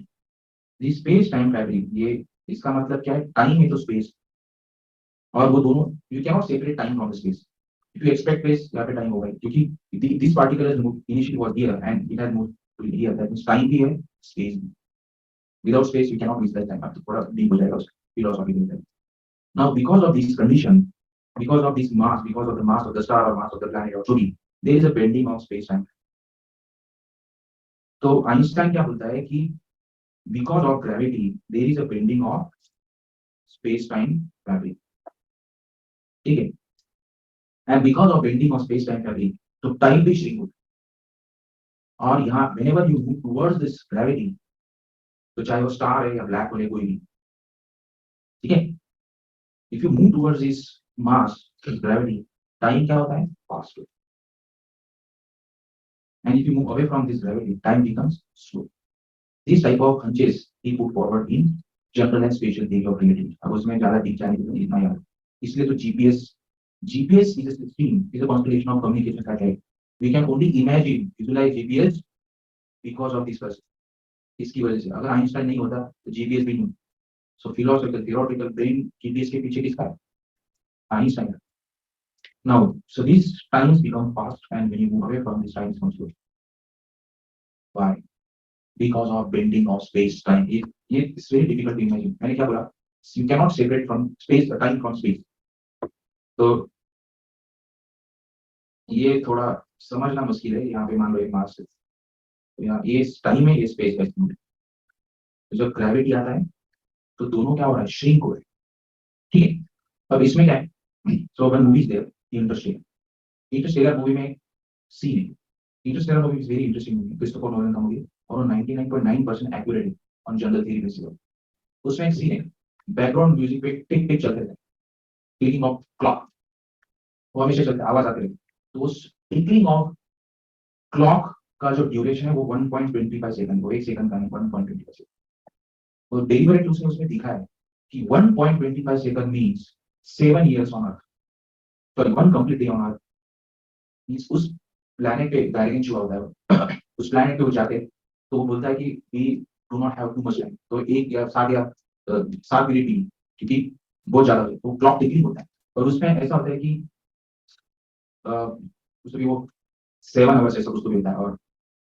the space time fabric, ये इसका मतलब क्या है? Time है तो space, और वो दोनों you can not separate time from the space. If you expect space, यहाँ पे टाइम होगा, क्योंकि this particle has moved initially was here and it has moved to here, that means time भी है, स्पेस भी। Without space you can not visualise time. आपको थोड़ा deep हो जाएगा उसका फिलोसॉफी के अंदर। Now because of this condition, because of this mass, because of the mass of the star or mass of the planet or so, there is a bending of space time. तो Einstein क्या बोलता है कि because of gravity there is a bending of space time fabric, ठीक है? and because of bending of space time fabric, तो time भी shrink होता है। और यहाँ whenever you move towards this gravity, तो चाहे वो स्टार है या ब्लैक होल है, कोई भी, ठीक है, if you move towards this mass, gravity, time क्या होता है? Fast. and if you move away from this gravity, time becomes slow. This type of hunches he put forward in general and spatial theory of relativity. अब उसमें ज्यादा deep जाने की जरूरत इतना याद, इसलिए तो GPS is a system, is a constellation of communication satellite. We can only imagine, visualize GPS because of this person. इसकी वजह से, अगर आइंस्टाइन नहीं होता तो GPS भी नहीं। So philosophical, theoretical brain GPS के पीछे किसका है? Einstein. Now, so these times become fast, and when you move away from these times, become slow. Why? Because of bending of space time. It's very difficult to imagine. मैंने क्या बोला? You cannot separate from space, time from space. तो ये थोड़ा समझना मुश्किल है। यहाँ पे मान लो एक मास है, तो यहाँ ये टाइम है, ये स्पेस है। तो जब ग्रेविटी आता है तो दोनों क्या हो रहा है? श्रिंक हो रहे हैं, ठीक है? अब इसमें क्या है? So one movie is there, Interstellar movie में सीन है। Interstellar movie is very interesting movie, Christopher Nolan का मूवी, और 99.9% एक्यूरेट है ऑन जनरल थ्योरी बेसिस। उसमें एक सीन है, बैकग्राउंड म्यूजिक पे टिक टिक चलते रहते हैं, टिकिंग ऑफ क्लॉक, वो हमेशा चलता है, आवाज आती रहती है। तो उस टिकिंग ऑफ क्लॉक का जो ड्यूरेशन है वो 1.25 सेकंड, वो 1 सेकंड का नहीं, 1.25 सेकंड। तो डेलिबरेटली उसने उसमें दिखा है कि 1.25 second means 7 years on earth, sorry 1 complete day on earth means उस प्लैनेट पे गार्गेंचुआ हुआ होता है उस प्लैनेट पे वो जाते हैं, तो वो बोलता है कि we do not have too much time, तो 1 या 7 मिनट भी, क्योंकि बहुत ज्यादा है, तो क्लॉक टिकिंग होता है। और उसमें ऐसा होता है कि उसमें वो 7 आवर्स ऐसा कुछ तो मिलता है, और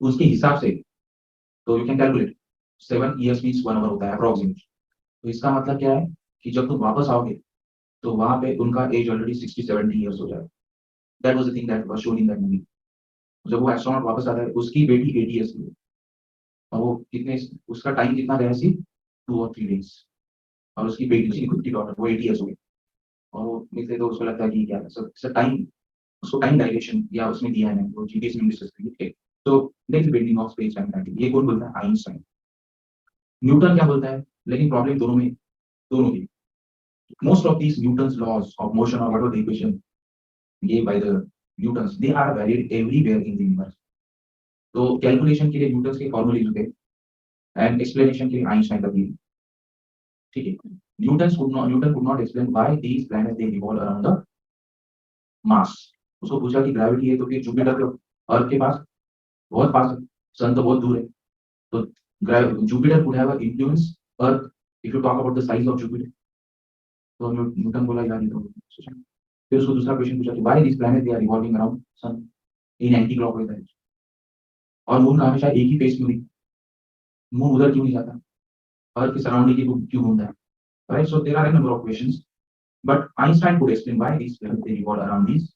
उसके हिसाब से तो you can calculate 7 years means 1 hour होता है अप्रोक्सीमेट। तो इसका मतलब क्या है कि जब तुम वापस आओगे तो वहां पे उनका एज ऑलरेडी 60-70 इयर्स हो जाएगा। That was the thing that was shown in that movie. जब वो एस्ट्रोनॉट वापस आता है, उसकी बेटी 80 इयर्स की है, और वो कितने, उसका टाइम कितना गया सी 2 और 3 डेज। और उसकी बेटी, उसकी खुद की डॉटर, वो 80 ईयर्स हो गई, और वो निकले तो उसको लगता है कि क्या है टाइम, उसको टाइम डायलेशन या उसमें दिया है, वो जीपीएस में डिस्कस करिए। तो there is bending of space time time, ये कौन बोलता है? आइंस्टाइन। न्यूटन क्या बोलता है? लेकिन प्रॉब्लम दोनों में, दोनों की, most of these Newton's laws of motion or whatever the equation gave by the Newtons, they are valid everywhere in the universe. तो कैलकुलेशन के लिए न्यूटन के फॉर्मूले यूज थे, एंड एक्सप्लेनेशन के लिए आइंस्टाइन का भी, ठीक है। Newton could not explain why these planets they revolve around the मास। उसको पूछा कि ग्रेविटी है तो फिर जुपिटर के अर्थ के पास बहुत पास है, सन तो बहुत दूर है, तो Jupiter could have a influence earth if you talk about the size of Jupiter. तो न्यूटन बोला यार ये तो सोचा। फिर उसको दूसरा क्वेश्चन पूछा कि why this planet they are revolving around sun in anti clockwise direction, और मून का हमेशा एक ही फेस क्यों नहीं, मून उधर क्यों नहीं जाता, अर्थ के सराउंडिंग के क्यों घूमता है, right? So there are a number of questions, but Einstein could explain why these planets they revolve around these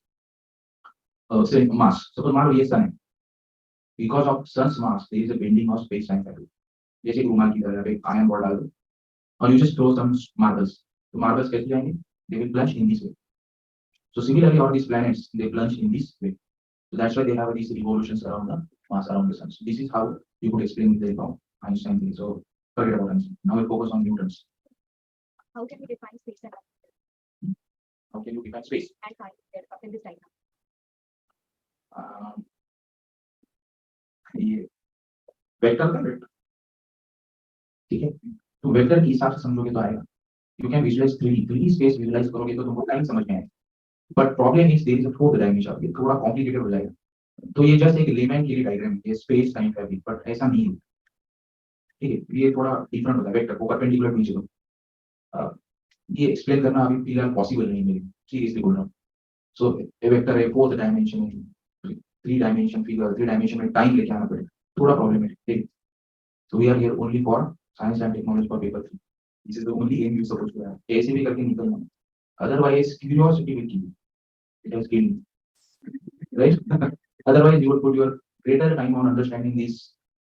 say mass. Suppose मान लो ये सन है, because of sun's mass there is a bending of space time fabric। जैसे रुमाल की तरह एक iron ball डाल दो और you just throw some marbles, तो marbles कैसे जाएंगे? They will plunge in this way। So similarly all these planets they plunge in this way, so that's why they have these revolutions around the mass around the sun। So this is how you could explain the about Einstein thing। So forget about Einstein, now we'll focus on Newton's। How can we define space and How can you define space? time in this diagram? ये vector का vector, ठीक है, तो vector के हिसाब से समझोगे तो आएगा। You can visualise 3D space visualise करोगे तो तुमको टाइम समझ में आएगा, but problem is there is a fourth dimension, ये थोड़ा कॉम्प्लिकेटेड हो जाएगा। तो ये जस्ट एक लेमैन के लिए डायग्राम है, स्पेस टाइम फैब्रिक, बट ऐसा नहीं है, ठीक है, ये थोड़ा डिफरेंट होता है। वेक्टर को परपेंडिकुलर नीचे दो, ये एक्सप्लेन करना अभी फिलहाल पॉसिबल नहीं मेरे, सीरियसली बोल रहा हूँ। सो ए वेक्टर है, फोर्थ डायमेंशन है, 3 डायमेंशन फिगर, 3 डायमेंशन में टाइम लेके आना पड़ेगा, थोड़ा प्रॉब्लम है, ठीक। So we are here only for science and technology for paper 3, this is the only aim you suppose to have, ऐसे भी करके निकलना, otherwise curiosity will kill you, it has killed me, right? Otherwise you would put your greater time on understanding this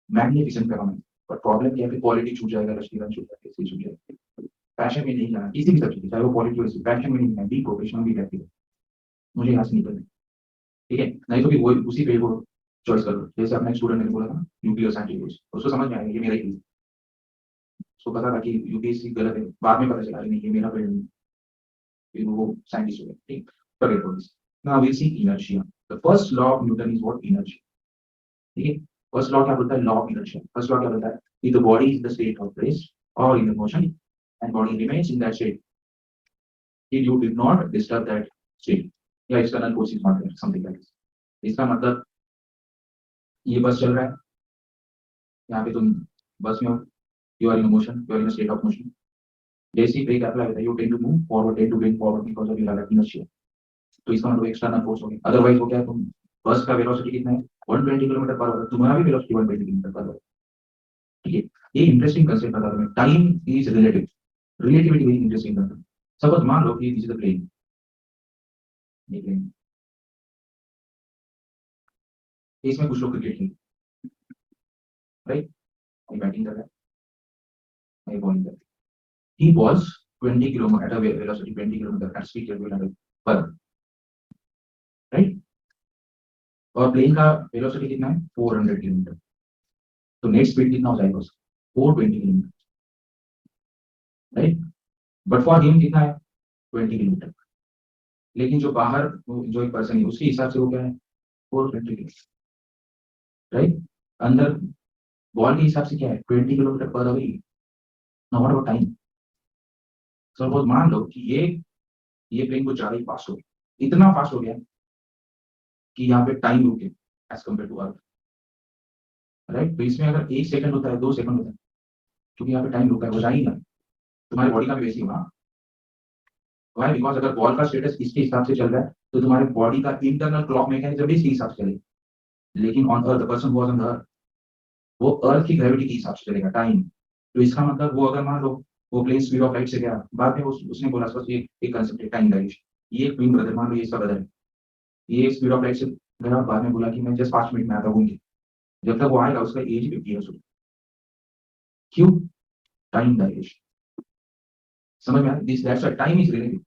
magnificent phenomenon, but problem क्या है कि quality छूट जाएगा, रश्मिरंग छूट जाएगा, ऐसे छूट जाएगा। पैशन में नहीं जाना किसी भी सब्जेक्ट, चाहे वो पॉलिटिक्स हो, पैशन में नहीं जाना, बी प्रोफेशनल बी प्रैक्टिकल, मुझे यहाँ से निकलना है, ठीक है, नहीं तो फिर वो उसी फील्ड को चॉइस कर लो। जैसे अपना एक स्टूडेंट ने बोला था ना न्यूक्लियर साइंटिस्ट, उसको समझ में आया ये मेरा ही, उसको पता था कि यूपीएससी गलत है, बाद में पता चला नहीं ये मेरा फील्ड नहीं, फिर वो साइंटिस्ट हो गया, ठीक। forget about this, now we'll see inertia। the first law of Newton is what? Inertia, ठीक है। फर्स्ट लॉ क्या बोलता है? Law of inertia. First law क्या बोलता है? if the body is in the state of rest or in the motion and body remains in that state if you did not disturb that state या external force is not there, something like this। इसका मतलब ये बस चल रहा है, यहाँ पे तुम बस में हो, you are in motion, you are in state of motion, जैसे ही ब्रेक अप्लाई होता है you tend to move forward, tend to brake forward because of your inertia. तो इसका मतलब एक्सटर्नल फोर्स हो गया, अदरवाइज वो क्या है, तुम बस का वेलोसिटी कितना है 120 किलोमीटर पर आवर, तुम्हारा भी वेलोसिटी 120 किलोमीटर पर आवर, ठीक है। ये इंटरेस्टिंग कंसेप्ट बता रहा हूं, time is relative, relativity very interesting concept. Suppose मान लो कि दिस इज द प्लेन, ये प्लेन, इसमें कुछ लोग क्रिकेट खेलते, राइट, ये बैटिंग कर रहा है, ये बॉलिंग कर रहा है, he was 20 kilometer at a velocity 20 kilometer at speed calculated पर, राइट, और प्लेन का वेलोसिटी कितना है 400 किलोमीटर, तो नेट स्पीड कितना हो जाएगा उसका 420 kilometre, right, but for him कितना है 20 किलोमीटर, लेकिन जो बाहर जो एक पर्सन है उसके हिसाब से वो क्या है 420 किलोमीटर, राइट, अंदर बॉल के हिसाब से क्या है 20 kilometre per hour. Now what about time? Suppose मान लो कि ये प्लेन को ज्यादा ही फास्ट हो गया, इतना फास्ट हो गया कि यहाँ पे टाइम रुके as compare to earth, right. तो इसमें अगर 1 सेकंड होता है 2 सेकंड होता है, क्योंकि यहाँ पे टाइम रुका है, हो जाएगा तुम्हारी बॉडी का भी वैसे ही होगा। वाई? बिकॉज अगर बॉल का स्टेटस इसके हिसाब से चल रहा है तो तुम्हारे बॉडी का इंटरनल क्लॉक मैकेनिज्म भी इसके हिसाब से चलेगा, लेकिन on earth the person was on the earth, वो अर्थ की ग्रेविटी के हिसाब से चलेगा टाइम। तो इसका मतलब वो अगर मान लो वो प्लेन स्पीड ऑफ लाइट से गया, बाद में उसने बोला बस ये एक कंसेप्ट है टाइम डायलेशन, ये ट्विन ब्रदर मान लो ये इसका ब्रदर है, ये स्पीड ऑफ लाइट से गया, बाद में बोला कि मैं जस्ट 5 मिनट में आता हूँ, जब तक वो आएगा उसका एज 50 ईयर्स होगा, क्यों? Time dilation. समझ में आ this that's why time is relative,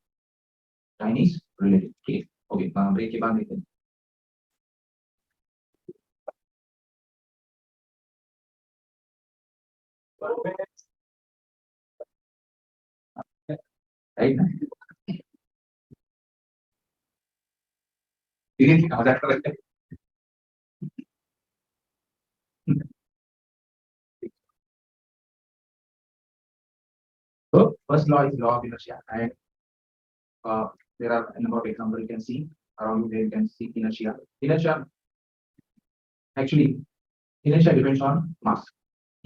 time is relative. ठीक है, ओके, ब्रेक के बाद देखते हैं। राइट ना, ठीक है, मजाक कर रहे हैं। So first law is law of inertia, and there are a number of examples you can see around you. There you can see inertia. Inertia actually, inertia depends on mass.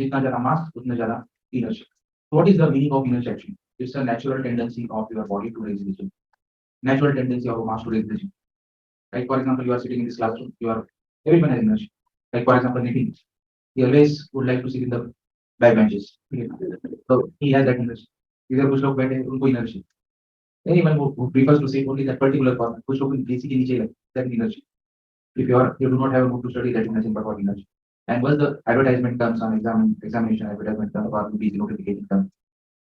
जितना ज्यादा mass, उतना ज्यादा inertia. So what is the meaning of inertia actually? It's a natural tendency of your body to raise the chin. Natural tendency of a mass to raise the chin. Like for example, you are sitting in this classroom. You are everyone has inertia. Like for example, Nitin. He always would like to sit in the back benches. So he has that inertia. इधर कुछ लोग बैठे हैं, उनको inertia. Anyone who prefers to say only that particular corner, कुछ लोग AC के नीचे ही that is inertia. If you do not have a mood to study, that is nothing but what inertia. And once the advertisement comes on examination advertisement comes or busy notification comes,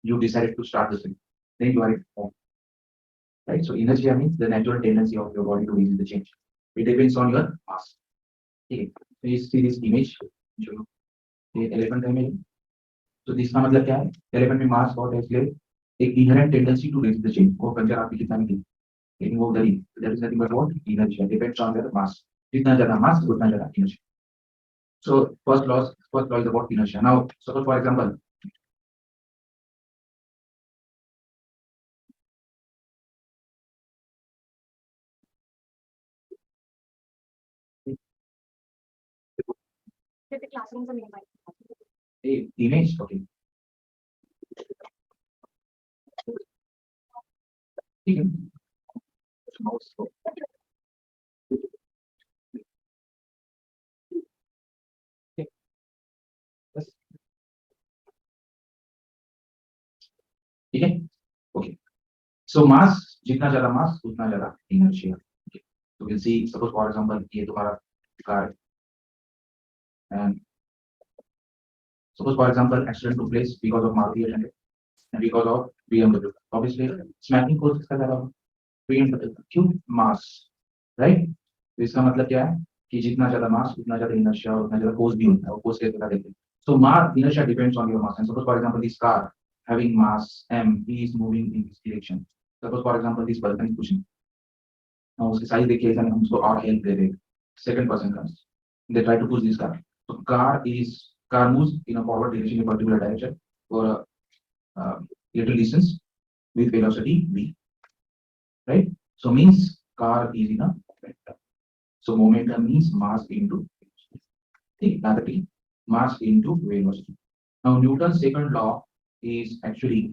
you decided to start the study. Then you are at home, right? So inertia means the natural tendency of your body to resist the change. It depends on your mass. Okay. So you see this image, जो ये elephant image. So इसका मतलब क्या है? Elephant में mass बहुत है, इसलिए एक inherent tendency to resist the change. वो पंजर आपकी कितना भी लेकिन वो उधर ही, that is nothing but what inertia depends on their mass. जितना ज्यादा mass उतना ज्यादा inertia. So first law is about inertia. Now suppose for example, जैसे क्लासरूम से मिलवाई a image, okay, ठीक है, mouse को ठीक, बस ठीक है, okay. So mass जितना ज्यादा mass उतना ज्यादा inertia. Okay. So we'll see suppose for example ये तुम्हारा car and suppose for example accident took place because of Maruti 800 and because of BMW. Obviously smacking force किसका ज्यादा होगा? BMW. क्यों? Mass, right? तो इसका मतलब क्या है कि जितना ज्यादा मास उतना ज्यादा इनर्शिया और उतना ज्यादा फोर्स भी होता है, और फोर्स कैसे देखते हैं? So mass inertia depends on your mass. And suppose for example this car having mass m, he is moving in this direction. Suppose for example this person is pushing. Now उसकी size देखिए, ऐसा नहीं हम उसको और help दे रहे हैं. Second person comes, they try to push this car. So car moves in a forward direction in a particular direction for a little distance with velocity v, right? So means car is in a momentum. So momentum means mass into velocity. ठीक, another thing, mass into velocity. Now Newton's second law is actually,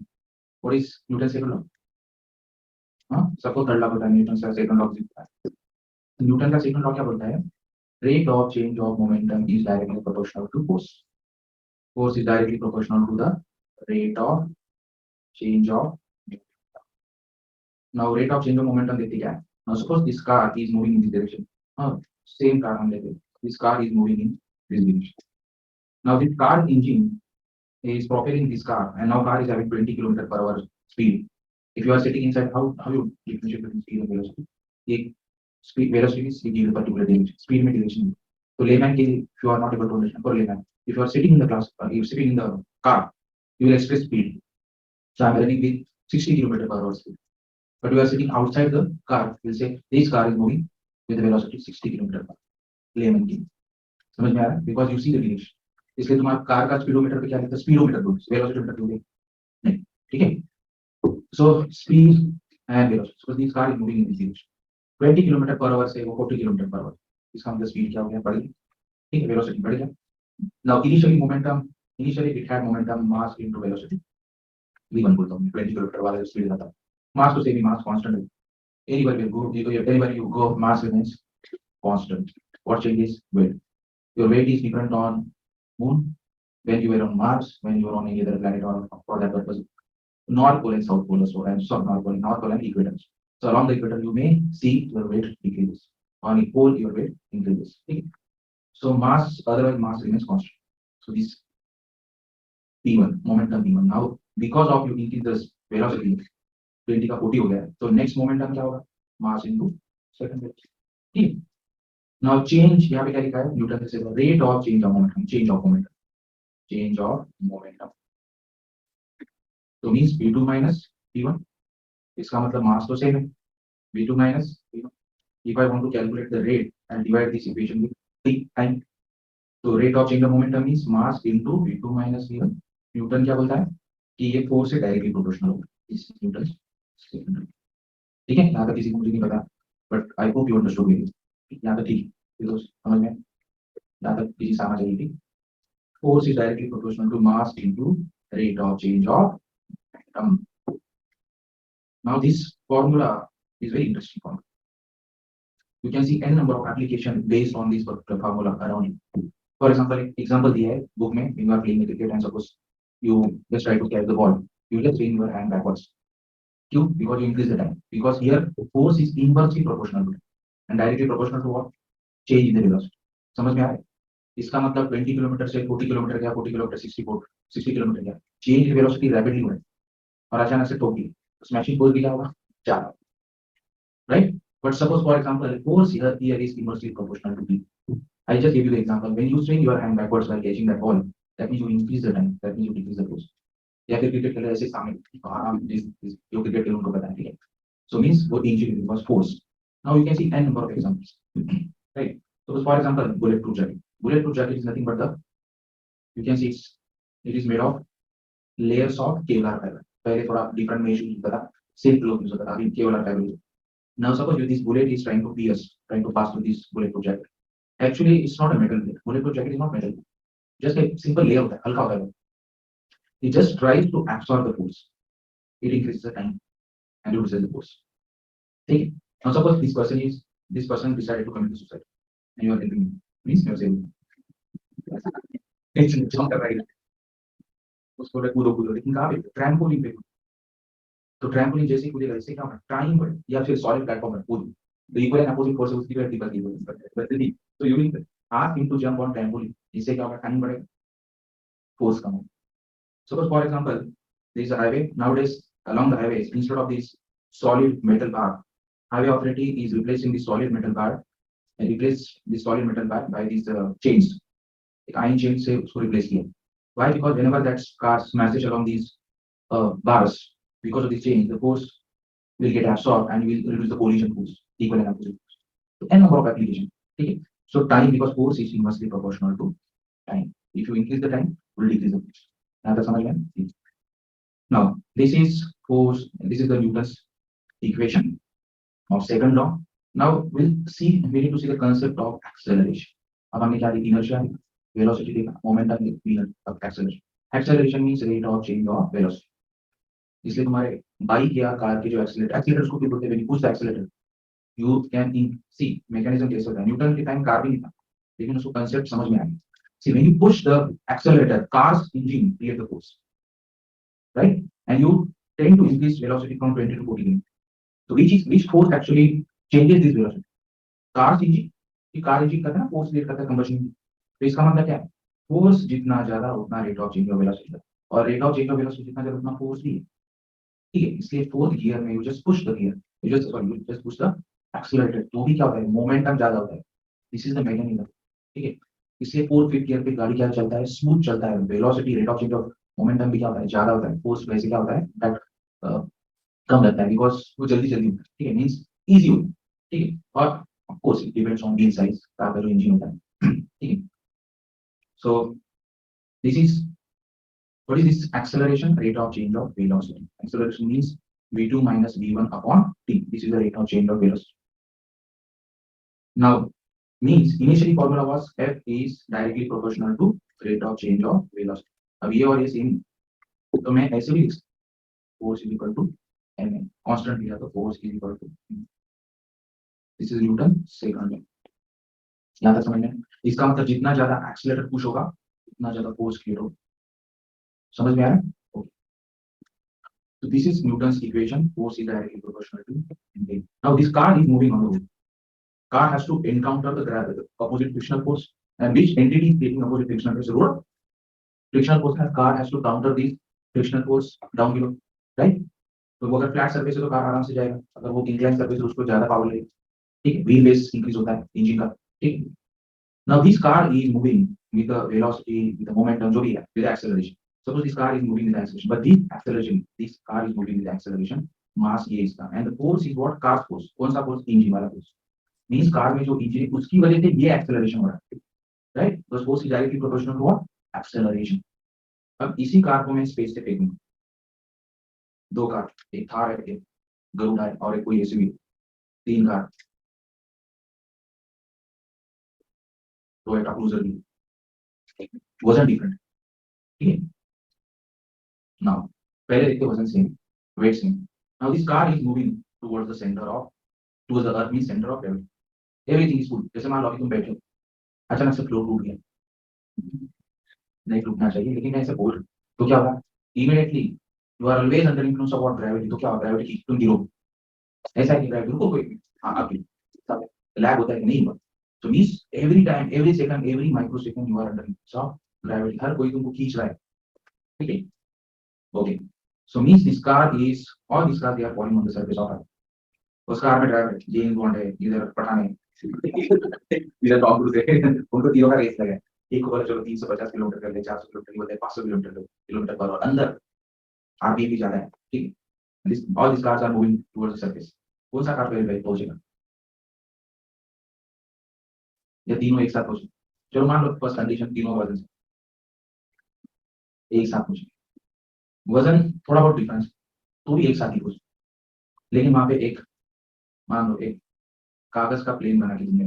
what is Newton's second law? हाँ, सबको third law पता है, Newton का second law सीखता है. Newton का second law क्या बोलता है? Rate of change of momentum is directly proportional to force. Force is directly proportional to the rate of change of momentum. Now rate of change of momentum देखते क्या है? Now suppose this car is moving in this direction. Same car हम लेते हैं. This car is moving in this direction. Now this car engine is propelling this car, and now car is having 20 km per hour speed. If you are sitting inside, how you differentiate between speed and velocity? एक speed velocity is given particular direction, speed में direction. So layman के, if you are not able to understand for layman, if you are sitting in the class, you are sitting in the car, you will express speed. So I am running with 60 km per hour speed. But you are sitting outside the car, you will say this car is moving with a velocity 60 km per hour. Layman की समझ में आ रहा है? Because you see the direction. इसलिए तुम्हारा car का speedometer पे क्या लिखता है? स्पीडोमीटर दो, वेलोसिटी दोगे नहीं, ठीक है? So speed and velocity. So this car is moving in this direction. 20 km per hour से वो 40 km per hour. इसका मतलब स्पीड क्या हो गया? बढ़ गई, ठीक है, वेलोसिटी बढ़ गया. Now initially it had momentum mass into velocity. v1 बोलता हूँ, 20 km वाला स्पीड था. Mass to same mass constant है. Anywhere you go, mass remains constant. What changes? Weight. Your weight is different on moon, when you were on Mars, when you were on any other planet, or for that purpose, North Pole and South Pole, so and so North Pole and equator. So along the equator, you may see your weight decreases. On a pole, your weight increases. Okay? So mass, otherwise mass remains constant. So this P1, momentum P1. Now, because of you increase the velocity 20 का 40 हो गया है, तो next momentum क्या होगा, mass into second velocity, ठीक है। Now change यहाँ पे क्या लिखा है, न्यूटन से rate of change of momentum, change of momentum, तो मींस v2 माइनस v1, इसका मतलब मास तो सेम है, v2 minus v1। if I want to calculate the rate and divide this equation with t time, तो rate of change of momentum means mass into v2 minus v1। Newton क्या बोलता है कि ये फोर्स से directly proportional होगा, इस Newton second, ठीक है। यहाँ तक किसी को मुझे नहीं पता, but I hope you understood me, यहाँ तक ठीक है दोस्त, समझ में, यहाँ तक किसी समझ आई थी। Force is directly proportional to mass into rate of change of momentum। Now this formula is very interesting formula. You can see n number of application based on this particular formula around you. For example दिया है book में, when you are playing cricket and suppose you just try to catch the ball, you just swing your hand backwards. क्यों? Because you increase the time. Because here force is inversely proportional to and directly proportional to what? Change in the velocity. समझ में आ रहा है? इसका मतलब 20 kilometre से 40 kilometre गया, 40 किलोमीटर 60 किलोमीटर गया, चेंज इन वेलोसिटी रैपिडली हो रहा है और अचानक से ठोक दी, स्मैशिंग फोर्स भी क्या होगा, ज्यादा, right. But suppose, for example, force here is inversely proportional to B. I just gave you the example. When you swing your hand backwards while catching that ball, that means you increase the time. That means you decrease the force. या फिर cricket खेलने ऐसे सामने आराम जो cricket खेल उनको पता है, ठीक है। So means वो injury because force. Now you can see n number of examples, right? So for example, bulletproof jacket. Bulletproof jacket is nothing but the, you can see it is made of layers of Kevlar fiber. पहले थोड़ा different में use होता था, silk लोग use होता था, अभी Kevlar fiber use. Now suppose if this bullet is trying to pierce, trying to pass through this bulletproof jacket. Actually, it's not a metal plate. Bulletproof jacket is not metal. Just a simple layer होता है, हल्का होता है। It just tries to absorb the force. It increases the time and reduces the force. ठीक है। Now suppose this person decided to commit suicide and you are helping him. Means you are saving him. It's not right. उसको कूदो लेकिन कहाँ पे, trampoline पे। तो trampoline जैसे ही कूदेगा इससे क्या होगा, टाइम बढ़े, या फिर सॉलिड प्लेटफॉर्म पर कूद, तो इक्वल एंड अपोजिट फोर्स उसकी वैसे तो you will ask him to jump on trampoline, इससे क्या होगा, टाइम बढ़ेगा, फोर्स कम होगा। Suppose for example, there is a highway nowadays. Along the highways, instead of this solid metal bar, highway authority is replacing the solid metal bar and replace the solid metal bar by these chains. एक iron chain से उसको replace किया। Why? Because whenever that car smashes along these bars, because of this change, the force will get absorbed and will reduce the collision force, equal and opposite force. So n number of application. Okay. So time, because force is inversely proportional to time. If you increase the time, will decrease the force. Now that's समझ में? Now this is force. This is the Newton's equation of second law. Now we'll see. We need to see the concept of acceleration. अब हमने क्या देखा, inertia, velocity देखा, momentum देखा, acceleration. Acceleration means rate of change of velocity. इसलिए तुम्हारे bike या car के जो एक्सीलरेटर उसको बोलते हैं, push the accelerator, you can see mechanism कैसे होता है। न्यूटन के टाइम कार भी नहीं था, लेकिन उसको कांसेप्ट समझ में आ गया। See when you push the accelerator, cars engine create the force, right, and you tend to increase velocity from 20 to 40 km. तो which force actually changes this velocity? Cars engine, कि कार इंजन करता है ना, force create करता है combustion. तो इसका मतलब क्या है, फोर्स जितना ज्यादा उतना rate of change of velocity, और rate of change of velocity जितना ज्यादा उतना फोर्स भी है, ठीक है। इसलिए फोर्थ गियर में you just push the gear, you just push the accelerator, तो भी क्या होता है, मोमेंटम ज्यादा होता है। दिस इज द मैकेनिज्म, ठीक है। इसलिए फोर्थ फिफ्थ गियर पे गाड़ी क्या चलता है, स्मूथ चलता है, velocity rate of change of momentum भी क्या होता है, ज्यादा होता है। फोर्स वैसे क्या होता है, दैट कम रहता है, बिकॉज वो जल्दी होता है, ठीक है, मींस इजी होता है, ठीक है। और of course it depends on wheel size, car का जो इंजन होता है, ठीक है। So this is, what is this acceleration? Rate of change of velocity. Acceleration means v2 minus v1 upon t. This is the rate of change of velocity. Now means initially formula was f is directly proportional to rate of change of velocity. अब ये और ये same, तो मैं ऐसे भी लिख सकता हूँ, force is equal to m, constant लिया तो force is equal to, this is Newton second law. यहाँ तक समझ में? इसका मतलब जितना ज्यादा एक्सीलरेटर पुश होगा उतना ज्यादा फोर्स क्रिएट होगा। समझ में आ रहा है? Okay. So this is Newton's equation. Force is directly proportional to mv. Now this car is moving on the road. Car has to encounter the opposite frictional force. And which entity is taking opposite frictional force? Road. Frictional force. Car has to counter this frictional force down below, right? तो वो अगर flat surface है तो car आराम से जाएगा, अगर वो इंक्लाइन सर्फेस है उसको ज्यादा पावर लगेगी, ठीक है, व्हील बेस इंक्रीज होता है इंजन का, ठीक। Now this car is moving with the velocity, with the momentum, जो भी है, with acceleration. Suppose this car is moving with acceleration, but this acceleration, this car is moving with acceleration, mass ये इसका, and the force is what, car force, कौन सा force, engine वाला force, means car में जो engine है उसकी वजह से ये एक्सेलरेशन हो रहा है, right, the force is directly proportional to what, acceleration. अब इसी कार को मैं स्पेस से फेंकूंगा, दो कार, एक थार है, एक गरुड़ है, और एक कोई एसयूवी, तीन कार, टोयोटा क्रूजर भी, वजन डिफरेंट, ठीक है। नाउ पहले देखते वजन same, weight same. Now this car is moving towards the centre of, towards the earth means centre of gravity, everything is good. जैसे मान लो कि तुम बैठे हो, अचानक से फ्लोर टूट गया, नहीं टूटना चाहिए लेकिन मैं ऐसे बोल रहा हूं, तो क्या होगा, immediately you are always under influence of what, gravity, तो क्या होगा, ग्रेविटी की तुम गिरो, ऐसा है कि ग्रेविटी रुको कोई, हाँ आप गिरो, लैग होता है कि नहीं हुआ, तो means every time, every second, every micro second you are under influence of gravity, हर कोई तुमको खींच रहा है, ठीक है, okay. So means this car is, और this car they are falling on the surface of earth, उस कार में ड्राइवर है, जेम्स बॉन्ड है, इधर पठान है, इधर टॉम क्रूज है, उनको तीनों का रेस लगा है, एक को बोला चलो 350 किलोमीटर कर ले, 400 किलोमीटर, बोलते हैं 500 किलोमीटर पर आवर, अंदर आरपीएम भी ज्यादा है, ठीक है, this all this cars are moving towards the surface, कौन सा कार पहले पहुंचेगा, या तीनों एक साथ पहुंचे, चलो मान लो फर्स्ट कंडीशन तीनों वजन से एक साथ पहुंचे, वजन थोड़ा बहुत डिफरेंस तो भी एक साथ ही पहुंचे, लेकिन वहां पे एक, मान लो एक कागज का प्लेन बना के तुमने,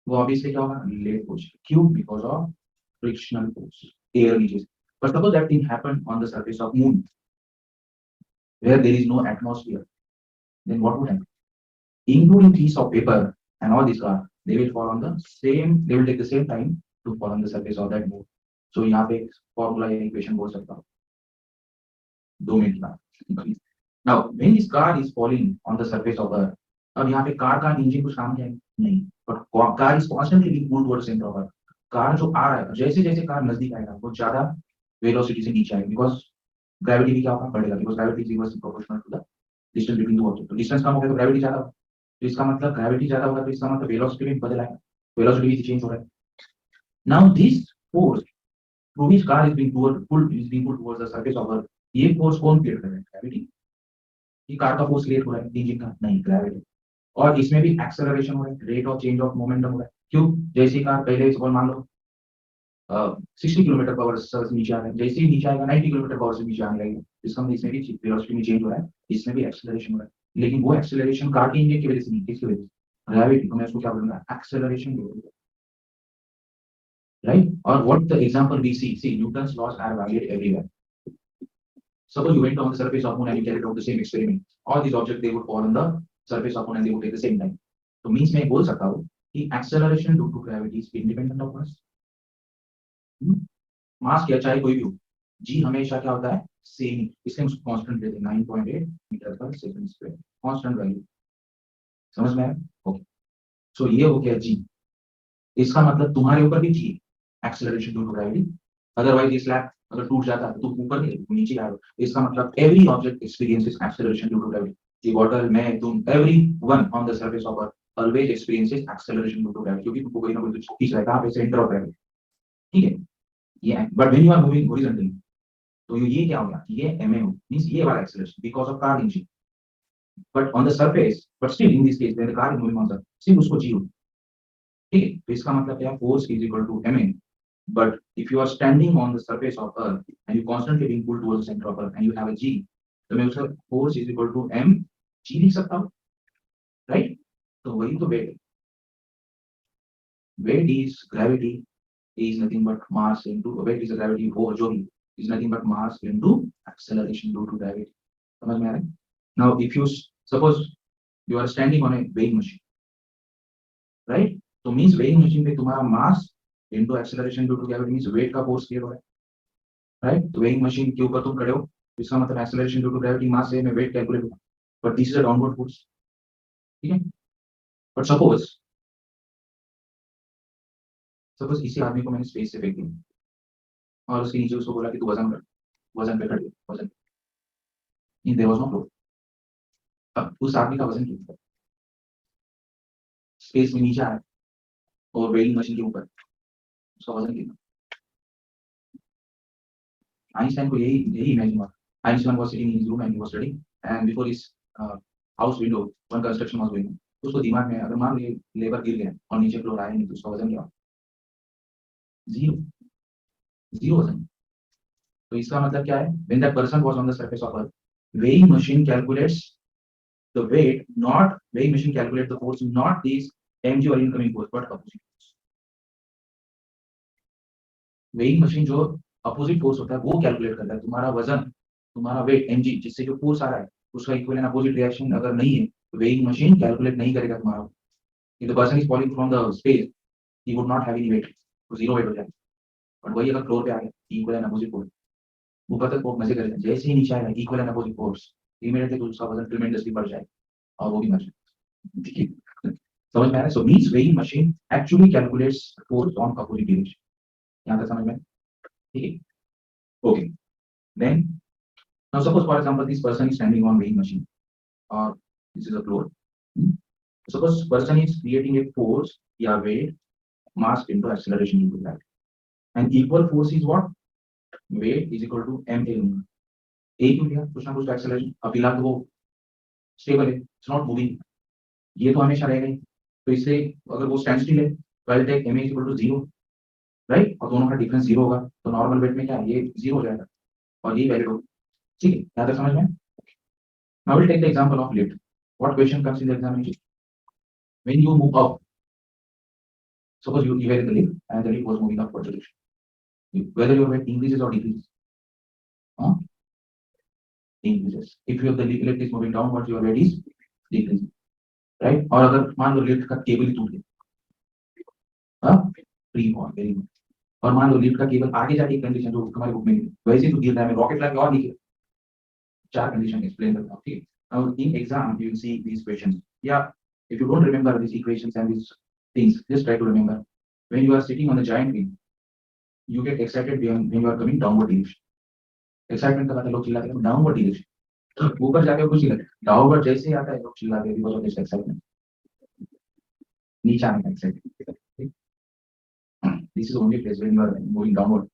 वो ऑब्वियसली क्या होगा, लेट पहुंचे, क्यों, because of frictional force, air नीचे से। But suppose that thing happened on the surface of moon where there is no atmosphere, then what would happen, including piece of paper and all these are, they will fall on the same, they will take the same time to fall on the surface of that moon. So यहाँ पे formula या equation बोल सकता हूँ, 2 minute बाद। Now when this car is falling on the surface of earth, अब यहाँ पे कार का इंजन कुछ काम किया है नहीं, but car is constantly being pulled towards center of earth, car जो आ रहा है, जैसे जैसे कार नजदीक आएगा वो ज्यादा वेलोसिटी से नीचे आएगा, बिकॉज ग्रेविटी भी क्या होगा, बढ़ेगा, because gravity is inversely proportional to the distance between two object, तो डिस्टेंस कम हो गया तो ग्रेविटी ज्यादा होगा, तो इसका मतलब ग्रेविटी ज्यादा होगा, तो इसका मतलब वेलोसिटी भी बदल आएगा, वेलोसिटी भी चेंज हो रहा है। Now this force through which car is being pulled towards the surface of अर्थ, ये फोर्स कौन क्रिएट कर रहा है, ग्रेविटी, ये कार का फोर्स क्रिएट हो रहा है, इंजन का नहीं, ग्रेविटी, और इसमें भी एक्सेलरेशन हो रहा है, rate of change of momentum हो रहा है, क्यों, जैसे कार पहले सपोज मान लो 60 किलोमीटर पर आवर से नीचे आ रहा है, जैसे ही नीचे आएगा 90 किलोमीटर पर आवर से नीचे आने लगेगा, इसका मतलब इसमें भी वेलोसिटी में चेंज हो रहा है, इसमें भी एक्सेलरेशन हो रहा है, लेकिन वो एक्सेलरेशन कार के इंजन की वजह से नहीं, किसकी वजह से, ग्रेविटी, तो मैं उसको क्या बोलूंगा, एक्सेलरेशन बोलूंगा, राइट। और what the example we see Newton's laws are valid everywhere, suppose you went on the surface of moon and you carried out the same experiment, all these objects they would fall on the surface of moon and they would take the same time, तो means मैं बोल सकता हूँ कि acceleration due to gravity is independent of mass, mass क्या चाहे कोई भी हो, जी हमेशा क्या होता है, सेम ही, इसलिए हम उसको कांस्टेंट लेते हैं, 9.8 मीटर पर सेकंड स्क्वायर, कांस्टेंट वैल्यू, समझ में आया, ओके। सो ये हो गया जी, इसका मतलब तुम्हारे ऊपर भी G acceleration due to gravity, otherwise ये स्लैब अगर टूट जाता है तो ऊपर नहीं नीचे आएगा, इसका मतलब every object experiences acceleration due to gravity, ये बॉटल, मैं, तुम, every one on the surface of earth always experiences acceleration due to gravity, क्योंकि तुमको कोई ना कोई तो खींच रहा है, कहां पे, सेंटर ऑफ ग्रेविटी, ठीक है, ये, but when you are moving horizontally, तो ये क्या होगा, ये एमए हो, मींस ये वाला acceleration because of car engine, but on the surface, but still in this case when the car is moving on the, सिर्फ उसको जी हो, ठीक है, तो इसका मतलब क्या है, force is equal to MA, but if you are standing on the surface of earth and you constantly being pulled towards the center of earth and you have a g, तो मैं उसका force is equal to m g लिख सकता हूँ, right, तो वही तो weight is gravity is nothing but mass into, weight is a gravity वो जो भी is nothing but mass into acceleration due to gravity, समझ में आ रहा है। Now if you suppose you are standing on a weighing machine, right, तो means weighing machine पे तुम्हारा mass into acceleration due to gravity means weight का force create हो रहा है, राइट, तो वेइंग मशीन के ऊपर तुम खड़े हो, इसका मतलब एक्सेलरेशन ड्यू टू ग्रेविटी, मास से मैं वेट कैलकुलेट करूं, but this is a downward force, ठीक है, बट सपोज इसी आदमी को मैंने स्पेस से फेंक दिया और उसके नीचे उसको बोला कि तू वजन कर, वजन पे खड़े, वजन, देयर वाज नो फ्लो, अब उस आदमी का वजन कितना स्पेस में नीचे आया और वेइंग मशीन के ऊपर उसका वजन कितना आइंस्टाइन को यही यही इमेजिन हुआ Einstein was sitting in his room and he was studying and before his house window one construction was going उसको दिमाग में अगर मान लो ये लेबर गिर गया और नीचे फ्लोर आया नहीं तो उसका वजन क्या जीरो जीरो वजन तो इसका मतलब क्या है when that person was on the surface of earth weighing machine calculates the weight not weighing machine calculate the force not these mg or incoming force but opposite force weighing machine जो opposite force होता है वो calculate करता है तुम्हारा वजन तुम्हारा wait mg जिससे जो फोर्स आ रहा है उसका इक्विवेलेंट अपोजिट रिएक्शन अगर नहीं है तो weighing machine कैलकुलेट नहीं करेगा तुम्हारा if the person is falling from the space he would not have any weight तो जीरो वेट हो जाएगा बट वही अगर फ्लोर पे आ गया इक्विवेलेंट अपोजिट फोर्स ऊपर तक वो मजे करेगा जैसे ही नीचे आएगा इक्विवेलेंट अपोजिट फोर्स इमीडिएटली तो उसका वजन ट्रिमेंडसली बढ़ जाएगा और वो भी मर जाएगा ठीक है समझ में आ रहा है so means weighing machine actually calculates force on opposite direction यहां तक समझ में ठीक है okay then now suppose for example this person is standing on weighing machine और this is a floor suppose person is creating a force या weight mass into acceleration into that and equal force is what weight is equal to ma लूंगा a क्यों लिया कुछ ना कुछ acceleration अब फिलहाल तो वो स्टेबल है इट्स नॉट मूविंग ये तो हमेशा रहेगा ही तो इससे अगर वो स्टैंड स्टिल है तो I take ma equal to zero right और दोनों का डिफरेंस जीरो होगा तो नॉर्मल वेट में क्या है ये जीरो हो जाएगा और ये वैलिड होगा ठीक है यहाँ तक समझ में now will take the example of lift what question comes in the examination when you move up suppose you were in the lift and the lift was moving upward direction whether your weight increases or decreases huh? increases if your the lift is moving downwards your weight is decreasing right और अगर मान लो lift का cable ही टूट गया free fall very good और मान लो lift का cable आगे जाके एक कंडीशन जो तुम्हारे बुक में नहीं वैसे ही तो गिर रहा है रॉकेट लैब और नहीं चार कंडीशन एक्सप्लेन करता हूँ ठीक है now in exam you will see these questions या if you don't remember this equations and this things just try to remember when you are sitting on the giant wheel you get excited when you are coming downward direction excitement का मतलब लोग चिल्लाते हैं downward direction ऊपर जाके कुछ नहीं downward जैसे ही आता है लोग चिल्लाते हैं बिकॉज़ ऑफ दिस एक्साइटमेंट नीचे आने का excitement this is only place when you are moving downward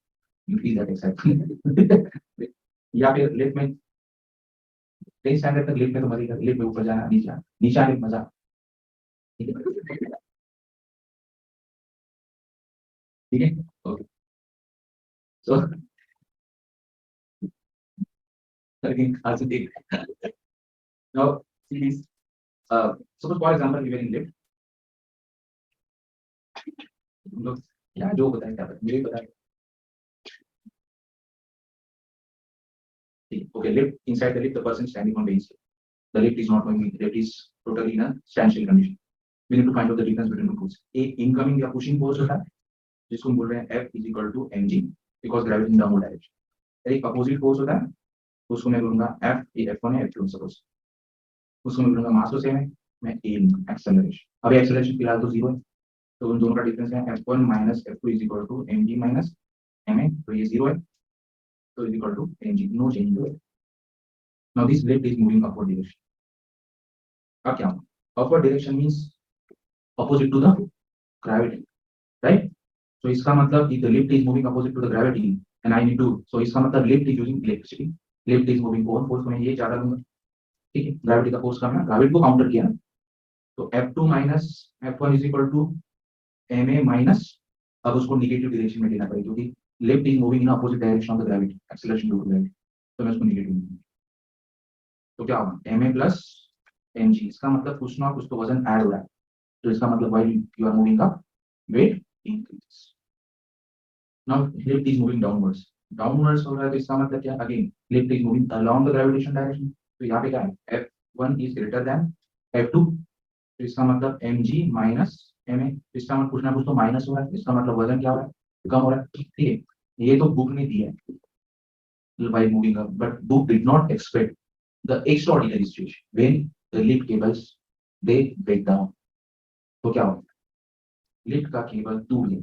you feel that excitement या फिर लिफ्ट में 10 स्टैंडर्ड तक लिफ्ट में तो मजा ही लिफ्ट में ऊपर जाना नीचे आने में मजा ठीक है okay so again as a big now see this suppose for example we were in lift तुम लोग क्या जो बताएं क्या मुझे पता है okay lift inside the lift the person standing on the inside the lift is not moving the lift is totally in a standstill condition we need to find out the difference between the force एक incoming या pushing force होता है जिसको हम बोल रहे हैं F is equal to mg because gravity in downward direction एक opposite force होता है उसको मैं बोलूंगा F ये F1 है F2 सपोज उसको मैं बोलूंगा मास तो सेम है मैं A लूंगा एक्सेलरेशन अभी एक्सेलरेशन फिलहाल तो जीरो है तो उन दोनों का डिफरेंस है F1 minus F2 is equal to mg minus ma तो ये जीरो है तो is equal to mg no change in weight now this lift is moving upward direction अब क्या upward direction means opposite to the gravity right so इसका मतलब if the lift is moving opposite to the gravity and I need to so इसका मतलब lift is using electricity lift is moving forward force में ये ज्यादा लूंगा ठीक है ग्रेविटी का फोर्स कम है ग्रेविटी को काउंटर किया तो F2 minus F1 is equal to ma minus अब उसको नेगेटिव डायरेक्शन में लेना पड़ेगा क्योंकि lift is moving in opposite direction of the gravity acceleration due to gravity तो मैं उसको नेगेटिव तो क्या होगा ma प्लस mg इसका मतलब कुछ ना कुछ तो वजन ऐड हो रहा है तो इसका मतलब while you are moving up weight increases now lift is moving downwards हो रहा है तो इसका मतलब क्या again lift is moving along the gravitation direction तो यहाँ पे क्या है F1 is greater than F2 तो इसका मतलब mg माइनस ma इसका मतलब कुछ ना कुछ तो माइनस हो रहा है इसका मतलब वजन क्या हो रहा है कम हो रहा है ठीक है ये तो बुक ने दिया है by moving up but book did not expect the extraordinary situation when the lift cables they break down तो क्या होगा लिफ्ट का केबल टूट गया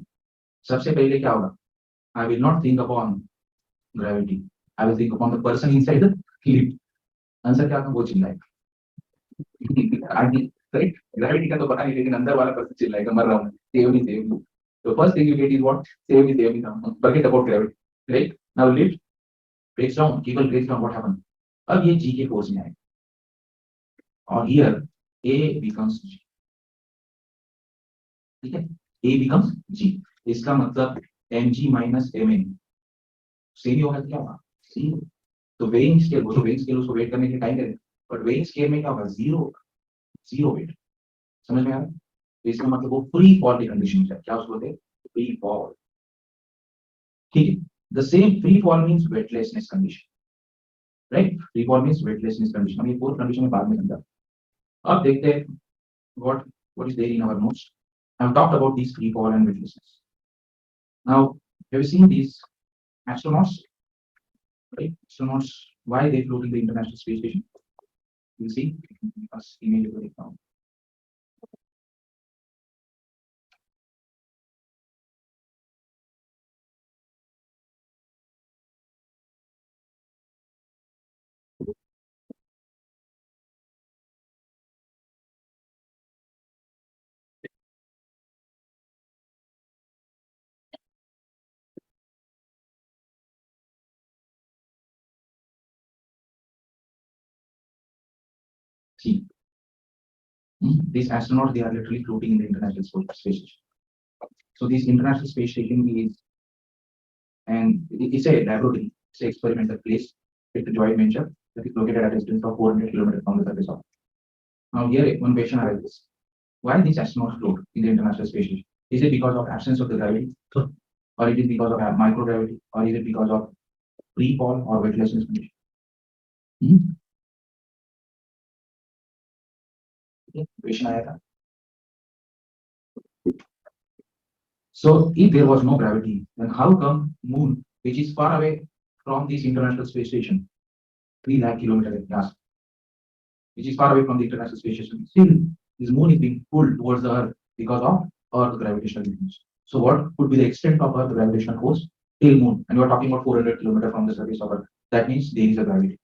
सबसे पहले क्या होगा I will not think upon gravity I will think upon the person inside the lift answer क्या था वो चिल्लाएगा right? Gravity का तो पता नहीं, लेकिन अंदर वाला person चिल्लाएगा मर रहा हूँ, save me, save me. The first thing you get is what? Save me, forget about gravity, right? Now lift breaks down, cable breaks down, what happened? अब ये G के force में आए, और here A becomes G, ठीक है? A becomes G, इसका मतलब mg minus mn सेम ही होगा तो क्या होगा? जीरो. तो वेइंग स्केल, वो तो वेइंग स्केल उसको वेट करने के टाइम दे, बट वेइंग स्केल में क्या होगा? Zero, zero weight. समझ में आ रहा है? तो इसका मतलब वो फ्री फॉल की कंडीशन है. क्या उसको बोलते हैं? Free fall. ठीक है. The same free fall means weightlessness condition, right? Free fall means weightlessness condition. हम ये फोर्थ कंडीशन में बाद में समझा. अब देखते हैं what is there in our notes. I have talked about these free fall and weightlessness. Now, have you seen these astronauts? Right? Astronauts, why they float in the International Space Station? You see, first image will take down. See, these astronauts, they are literally floating in the International Space Station. So this International Space Station is, and it's a laboratory, it's an experimental place. It's a joint venture that is located at a distance of 400 kilometers from the surface of. Now here one question arises. Why these astronauts float in the International Space Station? Is it because of absence of the gravity? Or is it because of microgravity? Or is it because of free fall or weightlessness condition? Question आया था. So if there was no gravity, then how come Moon, which is far away from this International Space Station, 3 lakh kilometers gas, which is far away from the International Space Station, still this Moon is being pulled towards the Earth because of Earth gravitational force. So what could be the extent of Earth gravitational force till Moon? And we are talking about 400 kilometers from the surface of Earth. That means there is a gravity.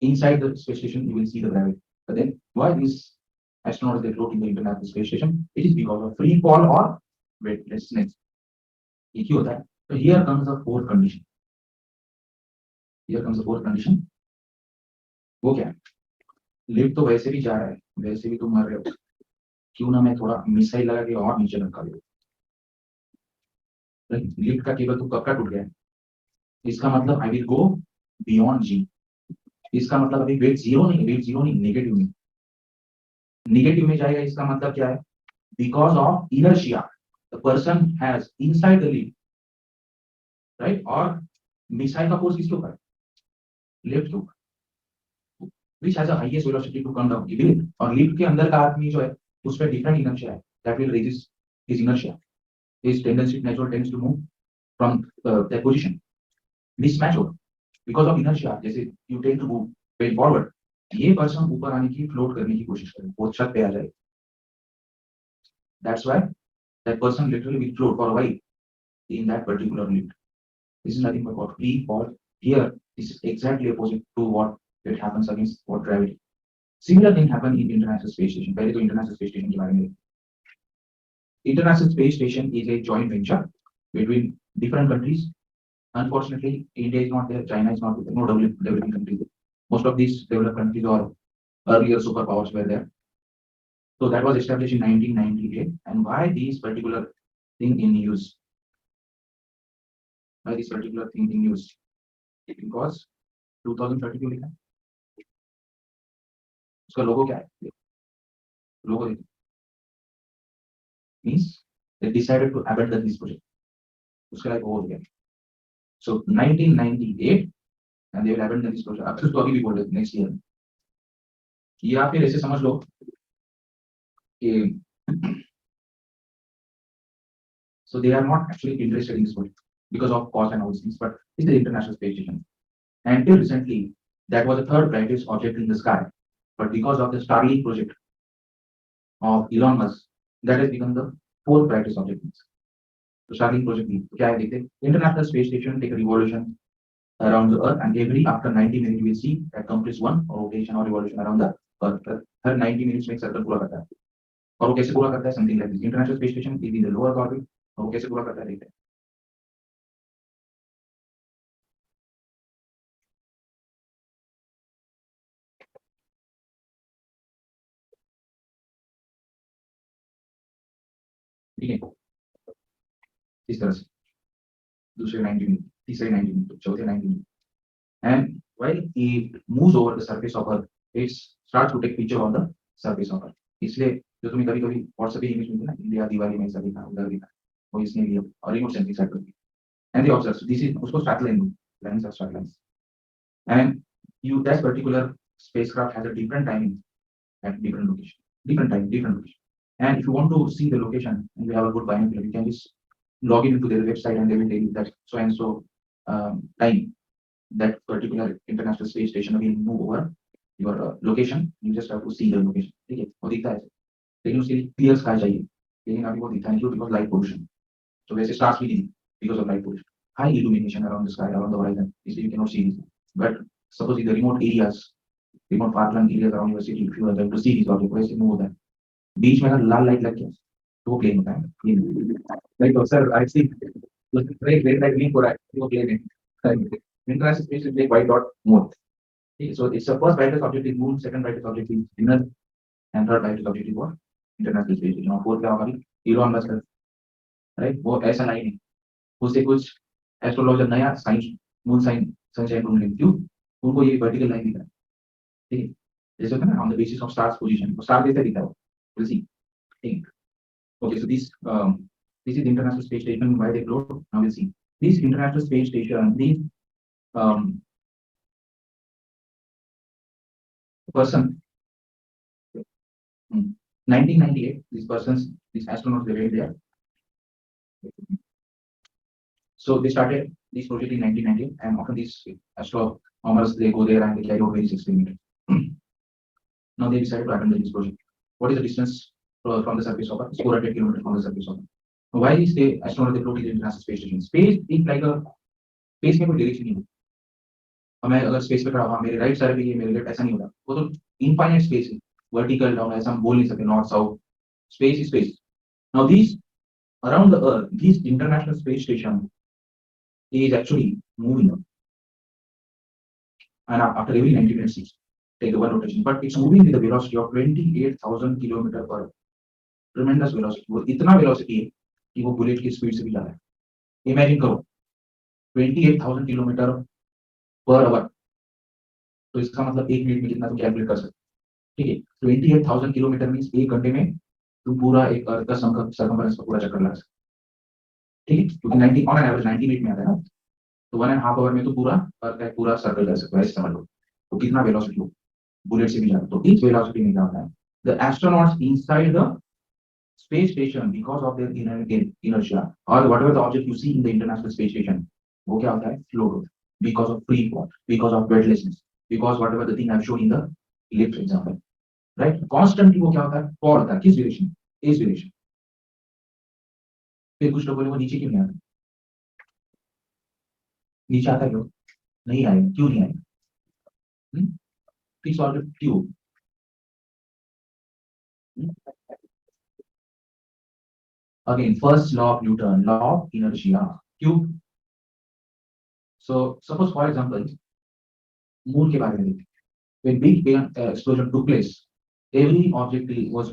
Inside the space station, you will see the gravity. But then why these astronauts they float in the International Space Station? It is because of free fall or weightlessness. ये क्यों होता है? So here comes the fourth condition. Here comes the fourth condition. वो क्या है? Lift तो वैसे भी जा रहा है, वैसे भी तुम मर रहे हो, क्यों ना मैं थोड़ा मिसाइल लगा के और नीचे लटका दूं. लिफ्ट का केबल तो कब का टूट गया है? इसका मतलब आई विल गो बियॉन्ड जी. इसका मतलब अभी वेट जीरो नहीं, नेगेटिव में. नेगेटिव में जाएगा, इसका मतलब क्या है? Because of inertia the person has inside the lift, right? और मिसाइल का फोर्स किसके ऊपर है? लिफ्ट के ऊपर, which has a highest velocity to come down. Lift और लिफ्ट के अंदर का आदमी जो है उसमें डिफरेंट इनर्शिया है, that will resist his inertia. His tendency natural tends to move from that position. Mismatch होगा because of inertia. जैसे you tend to move way forward. ये पर्सन ऊपर आने की फ्लोट करने की कोशिश करे, वो छत पे आ जाए. That's why that person literally will float for a while in that particular lift. This is nothing but what free fall. Here is exactly opposite to what it happens against what gravity. Similar thing happened in International Space Station. पहले तो International Space Station के बारे में. International Space Station is a joint venture between different countries. Unfortunately, India is not there, China is not there, no developing countries. Most of these developed countries or earlier superpowers were there. So that was established in 1998. And why these particular thing in use? Why this particular thing in use? Because 2032 लिखा है. उसका लोगो क्या है? लोगो means they decided to abandon this project. उसका like हो गया. So 1998 and they will abandon this project. अब तो अभी भी बोल रहे next year. या फिर ऐसे समझ लो कि so they are not actually interested in this project because of cost and all these things, but it's the International Space Station. And until recently, that was the third brightest object in the sky. But because of the Starlink project of Elon Musk, that has become the fourth brightest object in the sky. So Starlink project क्या है देखते? International Space Station take a revolution around the Earth, and every after 90 minutes you will see that completes one rotation or revolution around the और हर 90 minutes में एक circle पूरा करता है। और वो कैसे पूरा करता है? Something like this. International space station is in the lower orbit. और वो कैसे पूरा करता है देखते हैं। ठीक है, इस तरह से दूसरे 90 मिनट, तीसरे 90 मिनट, चौथे 90 minute. And while it moves over the surface of Earth, it starts to take picture on the surface of Earth. इसलिए जो तुम्हें कभी कभी व्हाट्सएप पे इमेज मिलती है ना, इंडिया दिवाली में ऐसा दिखा, उधर दिखा, वो इसने लिया और रिमोट सेंसिंग सेट कर दिया। And the observe this is उसको straight line, lines of straight lines. And you that particular spacecraft has a different timing at different location, different time, different location. And if you want to see the location and you have a good binocular, you can just log into their website and they will tell you that so and so time that particular international space station will move over your location. You just have to see the location. ठीक है, वो दिखता है, लेकिन उसके लिए clear sky चाहिए, लेकिन अभी वो दिखता नहीं क्यों? Because light pollution. तो वैसे स्टार्स भी नहीं because of light pollution, high illumination around the sky, around the horizon, इसलिए you can not see this. But suppose in the remote areas, remote farmland areas around your city, if you are able to see these objects, वैसे move होता है। बीच में अगर लाल light लग गया तो वो प्लेन होता है, plane. Like sir I see very very like green for वो प्लेन है। International space is like white dot more. Okay, so it's the first brightest object is moon, second brightest object is Venus, and third brightest object is what? International space station। और fourth क्या होगा? Elon Musk, right? वो ऐसा नहीं है, उससे कुछ astrologer नया साइंस मून साइन सनशाइन ढूंढ लेंगे, क्यों? उनको ये वर्टिकल लाइन दिख रहा है। ठीक है, जैसे होता है ना on the basis of stars position, वो स्टार कैसे दिखता है, विल सी। ठीक, okay, so this is the international space station why they float. Now we'll see this international space station, this um, person, 1998, these astronauts, they went there. So they started this project in 1998, and often these astronomers, they go there and they carry out various experiments. Now they decided to abandon this project. What is the distance from the surface of Earth? It's 400 kilometers from the surface of Earth. Now, why is the astronaut they float in the international space station? Space is like a space में कोई direction नहीं है। और मैं अगर space पे खड़ा हुआ, मेरे राइट साइड पे ये, मेरे लेफ्ट, ऐसा नहीं होता। वो तो इनफाइनाइट स्पेस है, वर्टिकल डाउन, ऐसा हम बोल नहीं सकते north south. Space is space. Now this around the Earth, this international space station is actually moving, and after every 90 minutes, it's take one rotation, but it's moving with a velocity of 28,000 kilometer per hour. Tremendous velocity. वो इतना velocity है कि वो bullet की speed से भी ज्यादा है। इमेजिन करो 28,000 किलोमीटर पर आवर, तो इसका मतलब एक मिनट में कितना तुम कैलकुलेट कर सकते हो। ठीक है, 28,000 किलोमीटर मीन्स एक घंटे में तुम पूरा एक अर्थ का सर्कमफरेंस का पूरा चक्कर लगा सकते। ठीक है, क्योंकि 90 ऑन एवरेज 90 मिनट में आता है ना, तो 1.5 आवर में तो पूरा अर्थ का पूरा सर्कल कर सकते हो, ऐसे समझ लो। तो कितना वेलोसिटी हो, बुलेट से भी ज्यादा। तो इस वेलोसिटी में क्या होता है, the astronauts inside the space station, because of their inertia or whatever the object you see in the international space station, वो क्या होता है, float होता है, because of free fall, because of weightlessness, because whatever the thing I've shown in the ellipse example, right? Constantly वो क्या होता है, fall होता है, किस direction? इस direction। फिर कुछ लोग बोले वो नीचे क्यों नहीं आता? नीचे आता क्यों नहीं आएगा? क्यों नहीं आएगा? प्लीज सॉल्व इट, क्यों? Again, first law of Newton, law of inertia. Q. So suppose for example, moon के बारे में देखते हैं। When big explosion took place, every object was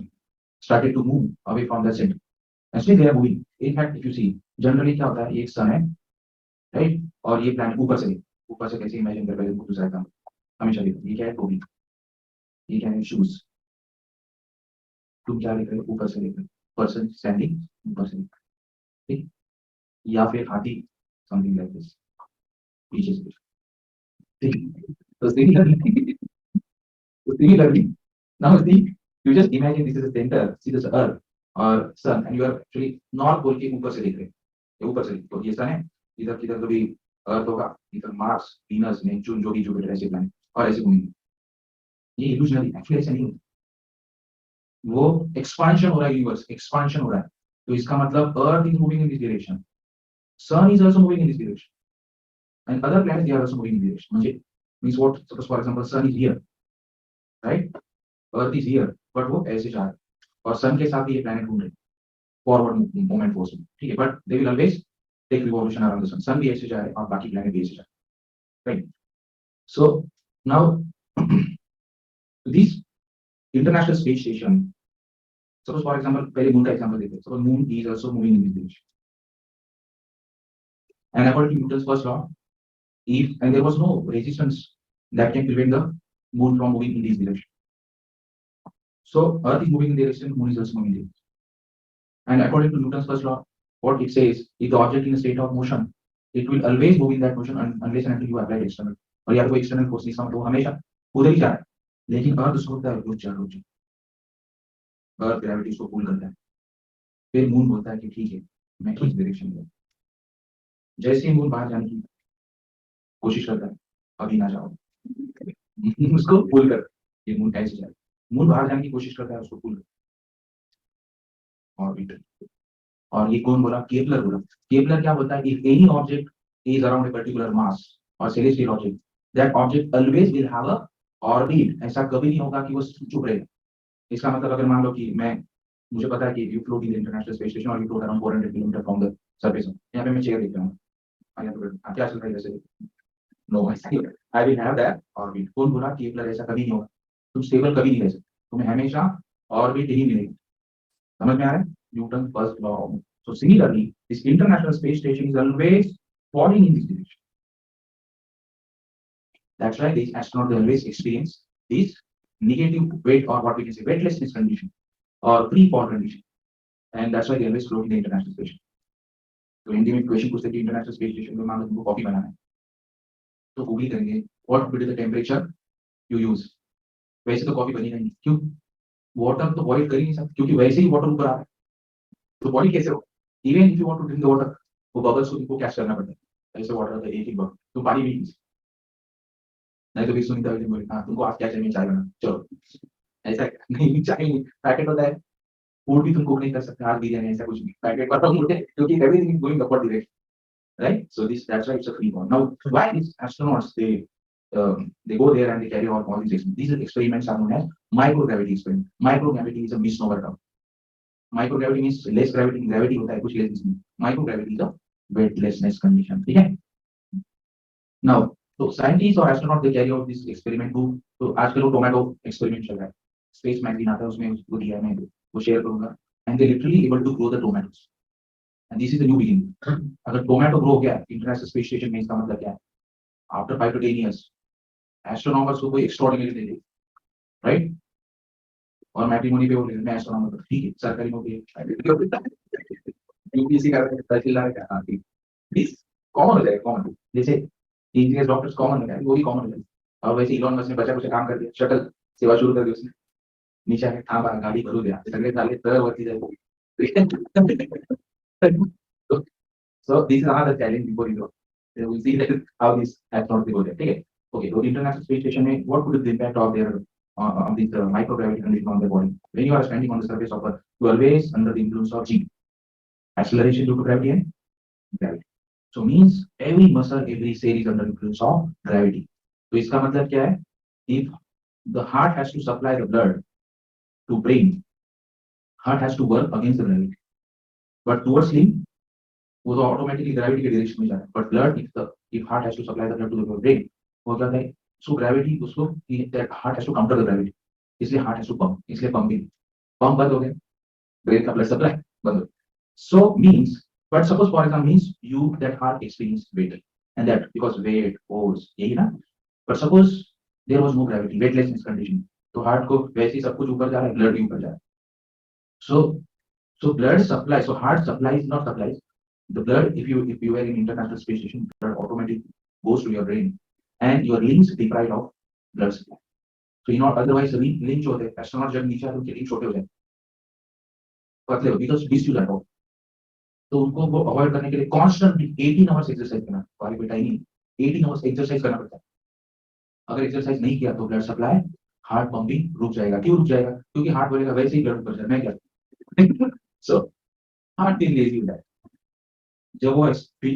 started to move away from the center. Actually, they are moving. In fact, if you see, generally क्या होता है, ये एक sun है, right? और ये planet ऊपर से कैसे imagine कर रहे हो दूसरा काम, हमेशा देखो, ये क्या है, टोपी, ये क्या है, shoes। तुम क्या देख रहे हो, ऊपर से देख रहे हो, पर्सन स्टैंडिंग ऊपर से, ठीक, या फिर हाथी, समथिंग लाइक दिस, पीछे से, ठीक। तो similarly, now see, you just imagine this is the center, see this earth or sun, and you are actually north pole के ऊपर से देख रहे हैं, ऊपर से, तो ये सन है, इधर किधर तो भी अर्थ होगा, इधर मार्स, वीनस, नेपच्यून, जो भी जुपिटर, ऐसे प्लैनेट और ऐसे घूमेंगे। ये इल्यूजनरी, एक्चुअली ऐसा नहीं होता, वो एक्सपांशन हो रहा है, यूनिवर्स एक्सपांशन हो रहा है। तो इसका मतलब earth is moving in this direction, sun is also moving in this direction, and other planets they are also moving in this direction. म्हणजे means what, suppose for example sun is here, right? Earth is here but वो ऐसे जा रहा है और सन के साथ भी ये प्लैनेट घूम रहे हैं फॉरवर्ड मूवमेंट फोर्स में, ठीक है, but they will always take revolution around the sun, sun भी ऐसे जा रहे हैं और बाकी प्लैनेट भी ऐसे जा रहे हैं, right? So now this International space Station, suppose for example पहले मून का एग्जांपल देते हैं, suppose moon is also moving in this direction and according to Newton's first law, if and there was no resistance that can prevent the moon from moving in this direction. So Earth is moving in the direction, Moon is also moving in the direction. And according to Newton's first law, what it says, if the object in a state of motion, it will always move in that motion unless and until you apply external. और या तो कोई external force नहीं, तो हमेशा उधर ही जा रहा है, लेकिन अर्थ उसको होता है रुक जा, अर्थ ग्रेविटी उसको पुल करता है, फिर मून बोलता है कि ठीक है मैं इस डायरेक्शन में, जैसे ही मून बाहर जाने की कोशिश करता है, अभी ना जाओ, उसको पुल कर, ये मून ऐसे जाए, मून बाहर जाने की कोशिश करता है, उसको पुल ऑर्बिट। और ये कौन बोला? केपलर बोला। केपलर क्या बोलता है? If any object is around a particular mass और celestial object, that object always will have a orbit. ऐसा कभी नहीं होगा कि वो चुप रहेगा। इसका मतलब अगर मान लो कि मुझे पता है कि you float in the international space station और you float around 400 kilometre from the surface, यहाँ पे मैं चेयर देख रहा हूँ, क्या चल रहा है जैसे, no I will have that orbit. कौन बोला? केपलर। ऐसा कभी नहीं होगा, तुम स्टेबल कभी नहीं रह सकते, तुम्हें हमेशा ऑर्बिट ही मिलेगी। समझ में आ रहा है? Newton first law. So similarly, this international space station is always falling in this direction. That's why these astronauts they always experience this negative weight, or what we can say weightlessness condition or free fall condition, and that's why they always float in the international space station. तो हिंदी में question पूछते हैं कि international space station में मान लो तुमको coffee बनाना है, तो गूगल करेंगे what will be the temperature you use. वैसे तो कॉफी बनी नहीं, क्यों? वाटर तो बॉइल कर ही नहीं सकते, क्योंकि वैसे ही वाटर ऊपर आ रहा है, तो बॉडी कैसे हो? Even if you want to drink the water, वो बबल्स को तुमको कैच करना पड़ता है, ऐसे वाटर का एक ही बबल, तो पानी भी नहीं तो भी सुनीता भी बोली हाँ तुमको आज क्या चाहिए, चाय बना, चलो ऐसा नहीं, चाय नहीं, पैकेट होता है, फूड भी तुम कुक नहीं कर सकते, हाथ भी जाने ऐसा कुछ नहीं, पैकेट पर मुझे, क्योंकि everything is going upward direction, right? So this that's why it's a free fall. Now why these astronauts they go there and they carry out all these experiments. These experiments are known as microgravity experiment. Microgravity is a misnomer term. Microgravity means less gravity, gravity होता है कुछ less इसमें, microgravity is a weightlessness condition, ठीक है? Now तो scientist और astronaut they carry out this experiment too. तो आजकल वो टोमेटो एक्सपेरिमेंट चल रहा है, स्पेस मैगजीन आता है उसमें उसको दिया है, मैं वो शेयर करूंगा, and they literally able to grow the tomatoes, and this is the new beginning. अगर टोमेटो ग्रो हो गया इंटरनेशनल स्पेस स्टेशन में, इसका मतलब क्या है? आफ्टर 5 to 10 years एस्ट्रोनॉमर्स को कोई एक्स्ट्राऑर्डिनरी दे दे, राइट? और मैट्रिमोनी पे वो ले, मैं एस्ट्रोनॉमर, ठीक है, सरकारी नौकरी यूपीएससी कर रहे हैं, तहसीलदार क्या, हाँ ठीक, प्लीज कॉमन हो जाएगा, कॉमन जैसे इंजीनियर डॉक्टर्स कॉमन हो जाएगा, वो भी कॉमन हो जाएगा। और वैसे इलॉन मस्क ने बचा कुछ काम कर दिया, शटल सेवा शुरू कर दी उसने, नीचे आके थांबा, गाड़ी भरू दिया, सगळे चालले तर वरती जायचं। So this is another challenge before you go. We'll see that how this astronaut go there. Okay. Okay. So international space station, what could be the impact of their on this microgravity condition on the body? When you are standing on the surface of Earth, you are always under the influence of G, acceleration due to gravity and gravity. So means every muscle, every cell is under influence of gravity. So इसका मतलब क्या है? If the heart has to supply the blood to brain, heart has to work against the gravity, but towards limb वो तो automatically gravity के direction में जा रहा है, but blood if heart has to supply the blood to the brain, वो क्या है, सो ग्रेविटी उसको that heart has to counter the gravity, इसलिए हार्ट हैज टू पंप, इसलिए पंपिंग, पंप बंद हो गया, ब्रेन का ब्लड सप्लाई बंद हो, so means, but suppose for example means you that heart experience weight, and that because weight force यही ना, but suppose there was no gravity, weightlessness condition, तो हार्ट को वैसे ही सब कुछ ऊपर जा रहा है, ब्लड भी ऊपर जा रहा है, so blood supply, so heart supplies not supplies the blood. If you were in international space station, blood automatically goes to your brain and your limbs deprived of blood supply. So you know otherwise limbs होते हैं, astronaut जब नीचे आते हैं उनके limbs छोटे हो जाते हैं, पतले हो, बिकॉज डिस यूज आउट, तो उनको वो अवॉइड करने के लिए कॉन्स्टेंटली 18 आवर्स एक्सरसाइज करना, वाली बेटा ही 18 आवर्स एक्सरसाइज करना पड़ता है। अगर एक्सरसाइज नहीं किया तो ब्लड सप्लाई, हार्ट पंपिंग रुक जाएगा। क्यों रुक जाएगा? क्योंकि हार्ट बोलेगा वैसे ही ब्लड ऊपर जाए, मैं क्या सो हार्ट भी लेजी हो जाए, जब वो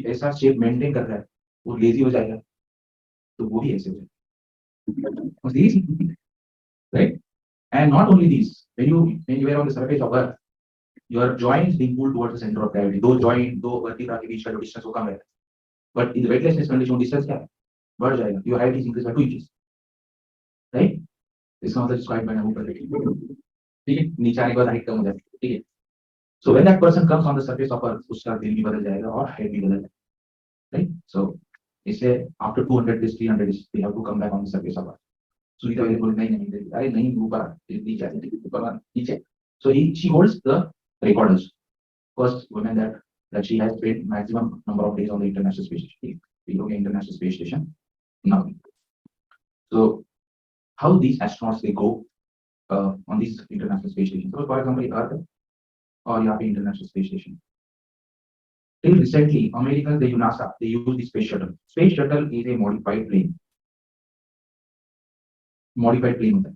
ऐसा शेप मेंटेन कर रहा है, वो लेजी हो जाएगा, तो वो भी ऐसे हो जाएगा, right? And not only these, when you were on the surface of Earth, your joints being pulled towards the center of gravity. दो vertebra के बीच का जो distance वो कम है, but in the weightlessness condition distance क्या है, बढ़ जाएगा. Your height is increased by 2 inches, right? इसका मतलब इसको height बढ़ाना ऊपर, ठीक है, नीचे आने के बाद height कम हो जाएगी, ठीक है. So when that person comes on the surface of Earth, उसका दिल भी बदल जाएगा और height भी बदल जाएगा, right? So इससे after 200 days, 300 days, they have to come back on the surface of Earth. Sunita वैसे बोली नहीं, अरे नहीं ऊपर नीचे. So she holds the record as first woman that she has spent maximum number of days on the International Space Station. International Space Station now. So how these astronauts they go on these International Space Station? So for example, Earth or यहाँ पे International Space Station. Till recently, Americans, the NASA, they use the space shuttle. Space shuttle is a modified plane. Modified plane होता है.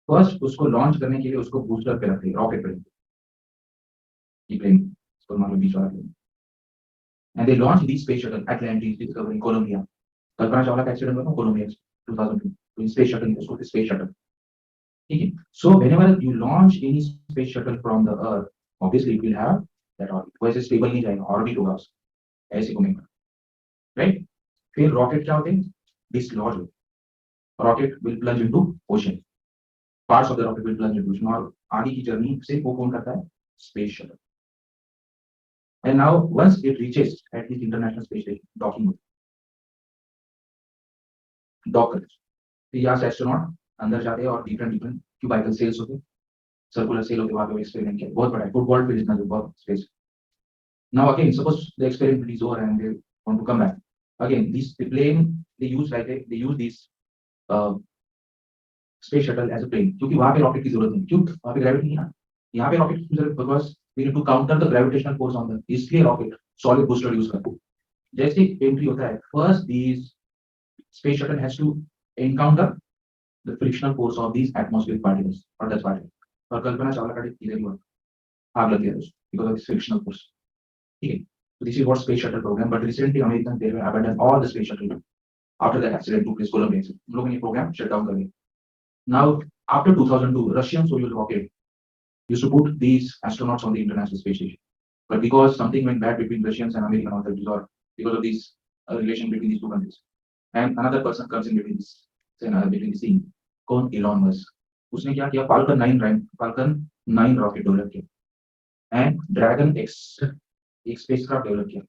First उसको launch करने के लिए उसको booster पे रखते हैं, रॉकेट पे. ये प्लेन इसको मान लो बीच वाला plane. And they launched the space shuttle Atlantis discovering Columbia. Kalpana Chawla का एक्सीडेंट हुआ था कोलंबिया 2002. तो स्पेस शटल उसको स्पेस शटल, ठीक है. So whenever you launch any space shuttle from the Earth, obviously it will have that orbit. वैसे stable नहीं जाएगा, ऑर्बिट होगा उसका, ऐसे घूमेगा, राइट. फिर रॉकेट क्या होते हैं, dislodge. Rocket will plunge into ocean. Parts of the rocket will plunge into ocean. और आगे की जर्नी से वो कौन करता है, space shuttle. And now once it reaches at this International Space Station, docking dock करते हैं. तो यहाँ से एस्ट्रोनॉट अंदर जाते हैं और डिफरेंट क्यूबाइकल सेल्स होते हैं, सर्कुलर सेल होते हैं, वहाँ पे एक्सपेरिमेंट किया, बहुत बड़ा है, फुटबॉल फील्ड इतना जो बहुत space. Now again, suppose the experiment is over and they want to come back. Again, this the plane they use this space shuttle as a plane. क्योंकि वहाँ पे रॉकेट की जरूरत नहीं, क्यों, वहाँ पे ग्रेविटी नहीं है ना. यहाँ पे रॉकेट की जरूरत, because we need to counter the gravitational force on the, इसलिए रॉकेट सॉलिड बूस्टर यूज करते हैं. जैसे एंट्री होता है, first these space shuttle has to encounter the frictional force of these atmospheric particles or dust particles. और कल्पना चावला का इधर हुआ, आग लग गया because of this frictional force, ठीक है. So this is what space shuttle program, but recently Americans they have abandoned all the space shuttle after that accident took place Columbia. उन लोगों ने ये program shut down कर दिया. Now after 2002, Russian Soyuz rocket used to put these astronauts on the International Space Station, but because something went bad between Russians and American authorities, or because of this relation between these two countries, and another person comes in between this, between the scene, कौन, Elon Musk. उसने क्या किया, Falcon 9 rocket develop किया and Dragon X एक spacecraft develop किया,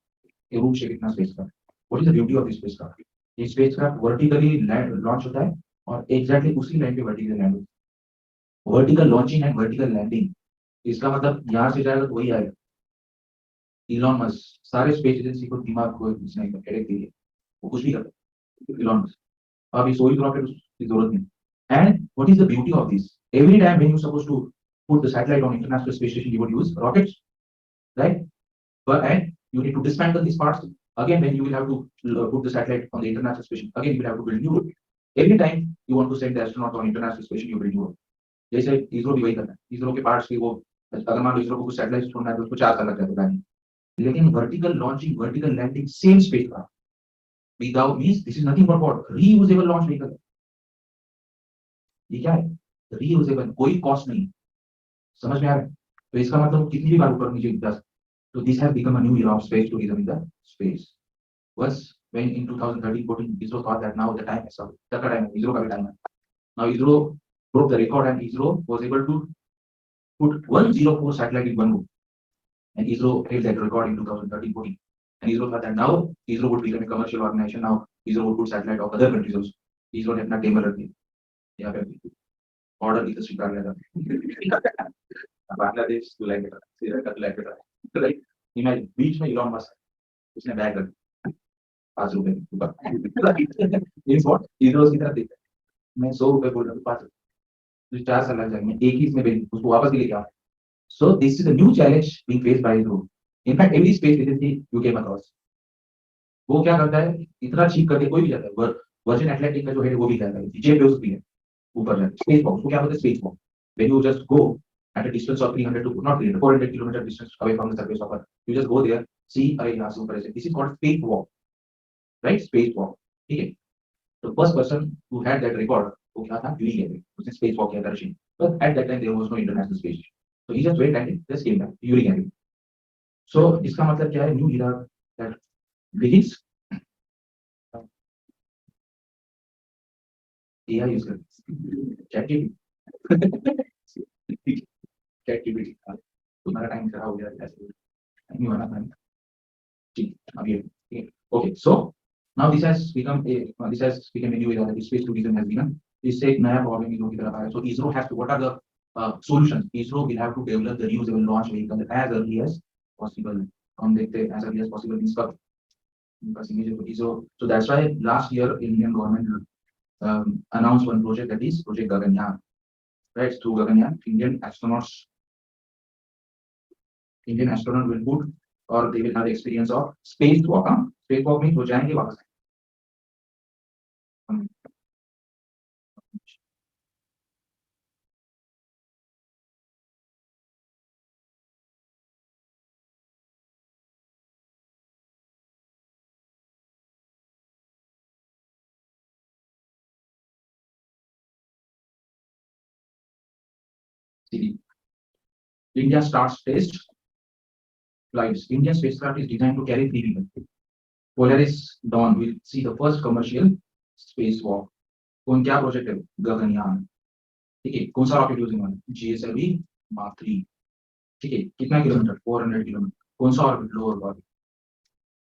ये रूप shape इतना spacecraft. What is the beauty of this spacecraft, ये स्पेसक्राफ्ट वर्टिकली लॉन्च होता है और एग्जैक्टली उसी लाइन पे वर्टिकल लैंड होता है. Vertical launching and vertical landing, इसका मतलब यहाँ से जाएगा तो वही आएगा. इलॉन मस्क सारे स्पेस एजेंसी को दिमाग को इसने हेडेक दी है, वो कुछ भी करता है इलॉन मस्क. अब ये सोयूज रॉकेट की जरूरत नहीं. And what is the beauty of this, every time when you suppose to put the satellite on International Space Station, you would use rockets, right? But and you need to dismantle these parts. Again, when you will have to put the satellite on the International Space Station, again you will have to build new rocket. Every time you want to send the astronauts on International Space Station, you build new rocket. जैसे इसरो भी वही करता है, इसरो के parts के वो, अगर मान लो इसरो को कुछ सैटेलाइट छोड़ना है तो उसको 4 साल लग जाता है. लेकिन vertical launching, vertical landing, same spacecraft without, means this is nothing but what, reusable launch vehicle. ये क्या है, रीयूजेबल, कोई कॉस्ट नहीं. समझ में आ रहा है? तो इसका मतलब कितनी भी बार ऊपर नीचे जा. So this has become a new era of space tourism in the space. Was when in 2013-14 ISRO thought that now the time is up. तब का टाइम है, ISRO का भी टाइम है. Now ISRO broke the record and ISRO was able to put 104 satellite in one go. And ISRO held that record in 2013-14. And ISRO thought that now ISRO would become a commercial organization. Now ISRO would put satellite of other countries also. ISRO ने अपना table रख दिया. यहाँ पे order की तो स्वीकार किया था. बांग्लादेश लाइक बेटा, श्रीलंका लाइक बेटा, राइट. इमेजिन बीच में इलॉन मस्क, उसने बैग रख दिया ₹5 ऊपर. मींस व्हाट, ISRO की तरफ देखता है, मैं ₹100 बोल रहा हूँ, 5 तो 4 साल लग जाएंगे, एक ही इसमें भेज उसको वापस भी लेके आओ. So this is a new challenge being faced by ISRO. In fact every space agency you came across, वो क्या करता है, इतना चीप करके कोई भी जाता है. वर्जिन एटलांटिक का जो है वो भी जाता है, जेफ बेजोस भी है ऊपर जाता है. स्पेस वॉक, वो क्या बोलते हैं, space walk. When you just go at a distance of 300 to not 300, 400 kilometer distance away from the surface of Earth, you just go there, see, अरे यहाँ से ऊपर ऐसे. This is called space walk, right? Space walk, ठीक है. The first person who had that record, वो क्या था, यूरी गैगरिन, उसने स्पेस वॉक किया था Russian. but at that time there was no international space station. So he just went and just came back, Yuri Gagarin. So इसका मतलब क्या है? New era that begins. AI use कर ChatGPT तुम्हारा time खराब हो गया ऐसे नहीं होना था ठीक अब ये ठीक है okay so now this has become a new era that space tourism has begun इससे एक नया प्रॉब्लम ISRO की तरफ आया so ISRO has to what are the solutions ISRO will have to develop the reusable launch vehicle as early as possible हम देखते हैं as early as possible means कब because immediately so that's why last year Indian government announced one project that is Project Gaganyaan right through Gaganyaan Indian astronaut will put or they will have the experience of spacewalk spacewalk means वो जाएंगे वापस आएंगे India starts test flights. Indian spacecraft is designed to carry 3 people. Polaris Dawn will see the first commercial spacewalk. कौन क्या project है? गगनयान. ठीक है. कौन सा रॉकेट यूजिंग होना है? GSLV Mark 3. ठीक है. कितना किलोमीटर? 400 किलोमीटर. कौन सा orbit? Lower orbit.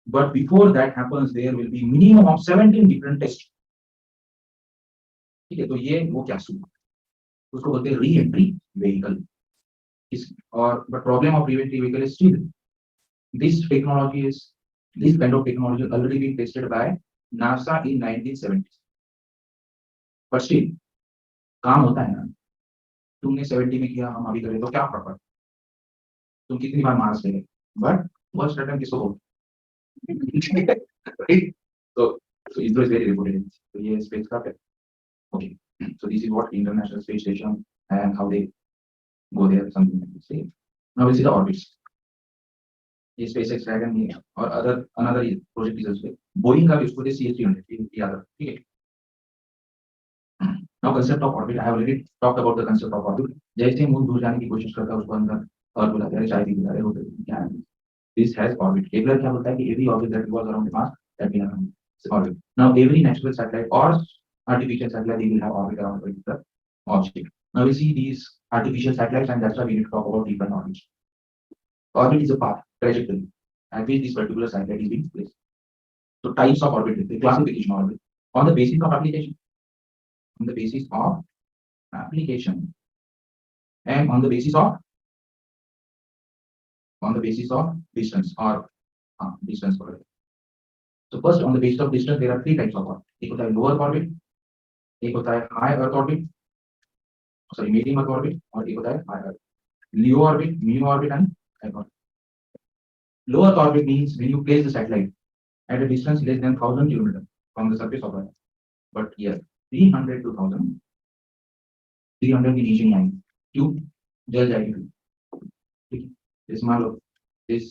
But before that happens, there will be minimum of 17 different tests. ठीक है. तो ये वो क्या सुन? उसको बोलते हैं re-entry vehicle. Or but problem of re-entry vehicle is still this kind of technology already been tested by NASA in 1970s. But still काम होता है ना तुमने 70 में किया हम अभी करें तो क्या फर्क पड़ता तुम कितनी बार मार्स गए बट फर्स्ट अटेम्प्ट किसको बोलते so ISRO is very reputed so ये spacecraft है okay so this is what International Space Station and how they go there something like this. Now we'll see the orbits. ये SpaceX Dragon है और another project is also Boeing का भी उसको दे CH-300 याद रखो ठीक है. Now concept of orbit I have already talked about the concept of orbit. जैसे मून दूर जाने की कोशिश करता है उसको अंदर और बुलाते हैं चाय पीने जा रहे होते हैं क्या है this has orbit. Kepler क्या बोलता है कि every orbit that revolves around the Mars that will have orbit. Now every natural satellite or artificial satellite they will have orbit around a particular object. Now we see these artificial satellites and that's why we need to talk about different orbits. Orbit is a path, trajectory at which this particular satellite is being placed. So types of orbit, the classification of orbit on the basis of application. On the basis of application and on the basis of distance or distance orbit. So first on the basis of distance there are 3 types of orbit. एक होता है lower orbit, एक होता है high earth orbit, sorry medium earth orbit और एक होता है high earth. LEO orbit, MEO orbit and high orbit. Low Earth orbit means when you place the satellite at a distance less than 1000 km from the surface of Earth. But here 300 to 1000, 300 की नीचे नहीं आएंगे. क्यों? जल जाएगी. ठीक है. इस मान लो this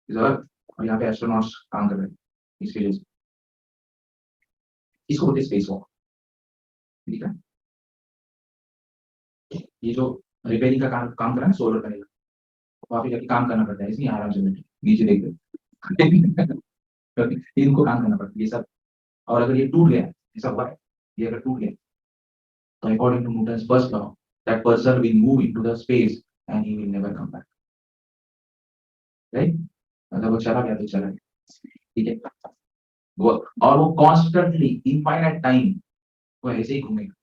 is Earth और यहाँ पे astronauts काम कर रहे हैं. इसके लिए इसको बोलते हैं स्पेस वॉक. ठीक है. ये जो रिपेयरिंग का काम कर रहा है ना सोलर पैनल वहाँ पे जाके काम करना पड़ता है इसलिए आराम से बैठे नीचे देखते इनको काम करना पड़ता है ये सब और अगर ये टूट गया ऐसा हुआ है ये अगर टूट गया तो according to Newton's first law that person will move into the space and he will never come back right अगर वो चला गया तो चला गया ठीक है वो और वो कॉन्स्टेंटली इनफाइनाइट टाइम वो ऐसे ही घूमेगा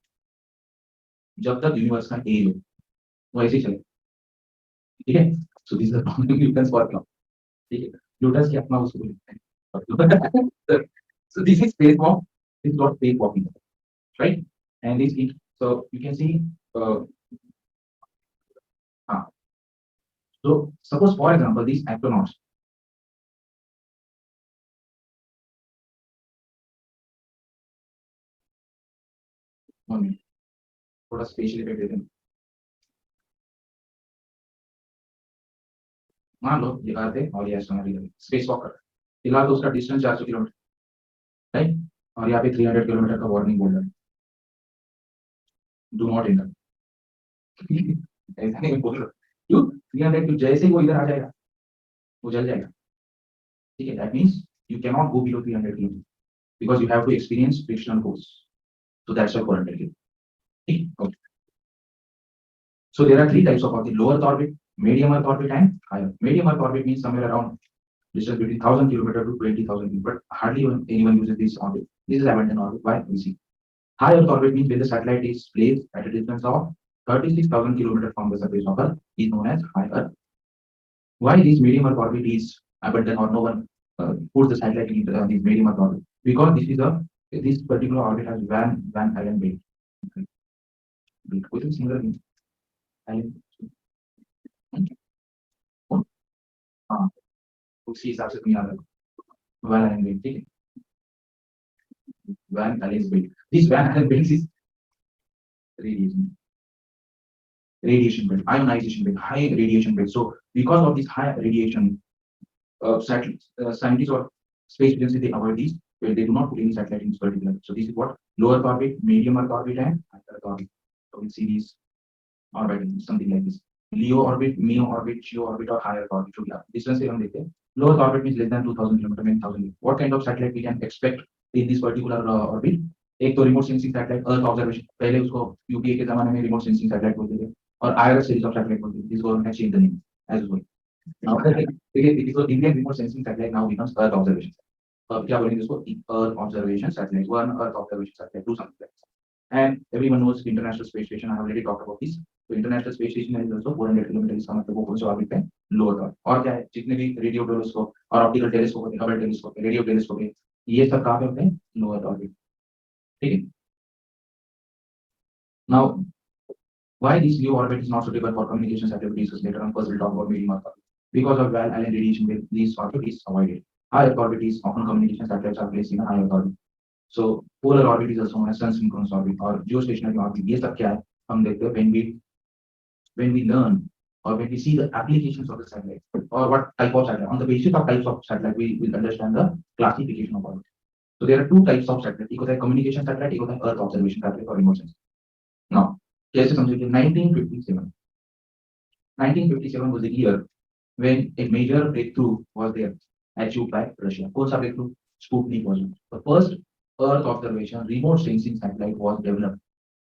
जब तक यूनिवर्स का एज हो वो ऐसे ही चलेगा ठीक है so this is the Newton's formula ठीक है न्यूटन्स की अपना उसको लिखते हैं so this is spacewalk this is not spacewalking right and this it so you can see so suppose for example these astronauts थोड़ा स्पेशल इफेक्ट देते हैं मान लो ये आते और ये एस्ट्रोनॉट स्पेस वॉक कर फिलहाल तो उसका डिस्टेंस 400 किलोमीटर राइट और यहाँ पे 300 किलोमीटर का वार्निंग बोल रहा है डू नॉट एंटर ऐसा नहीं बोल रहा क्यों 300 क्यों जैसे ही वो इधर आ जाएगा वो जल जाएगा ठीक है that means you can not go below 300 kilo because you have to experience frictional force so that's why 400 kilo ठीक okay so there are three types of orbit lower orbit medium earth orbit and higher medium earth orbit means somewhere around distance between 1000 kilometer to 20,000 km but hardly anyone uses this orbit this is abandoned orbit why we see high Earth orbit means where the satellite is placed at a distance of 36,000 km from the surface of Earth is known as high Earth. Why this medium Earth orbit is abandoned or no one puts the satellite in this medium Earth orbit? Because this particular orbit has Van Allen weight. Which is similar in Allen. हाँ उसी हिसाब से तुम्हें याद रखो Van Allen weight ठीक है Van Allen weight this Van Allen weight is radiation belt, ionization belt, high radiation belt. So because of this high radiation, scientists or space agencies they avoid these where they do not put any satellite in this particular. So this is what low Earth orbit, medium Earth orbit, and high Earth orbit. So we see these orbit something like this. Leo orbit, MEO orbit, GEO orbit, or higher orbit. So yeah, distance से हम देखते हैं. Low Earth orbit means less than 2,000 kilometer, means 1,000. What kind of satellite we can expect in this particular orbit? एक तो remote sensing satellite earth observation पहले उसको UPA के जमाने में रिमोट सेंसिंग सैटेलाइट बोलते थे और IRS series of satellite both this government has changed the name as well. Now, it is Indian remote sensing satellite now becomes Earth observation. क्या बोलेंगे इसको Earth observation satellite, one Earth observation satellite, do something like this. And everyone knows International Space Station. I have already talked about this. So International Space Station is also 400 kilometers इसका मतलब वो कौन सा orbit पे लो Earth और क्या है जितने भी रेडियो टेलीस्कोप और ऑप्टिकल टेलीस्कोप होते हैं हबल टेलीस्कोप रेडियो टेलीस्कोप है ये सब कहाँ पे होते हैं लो Earth ऑर्बिट ठीक है. Now why this new orbit is not suitable for communications activities is later on first we'll talk about medium Earth orbit. Because of Van Allen radiation wave, these orbit is avoided. High Earth orbit is often communication satellites are placed in a high Earth orbit. So polar orbit is also known as sun synchronous orbit or geostationary orbit. ये सब क्या है हम देखते हैं when we learn or when we see the applications of the satellite or what type of satellite on the basis of types of satellite we will understand the classification of orbit. So there are two types of satellite. एक होता है communication satellite, एक होता है Earth observation satellite or remote sensing. Now कैसे समझेंगे 1957 1957 was the year when a major breakthrough was there achieved by Russia. कौन सा breakthrough? Sputnik was it. The first Earth observation remote sensing satellite was developed,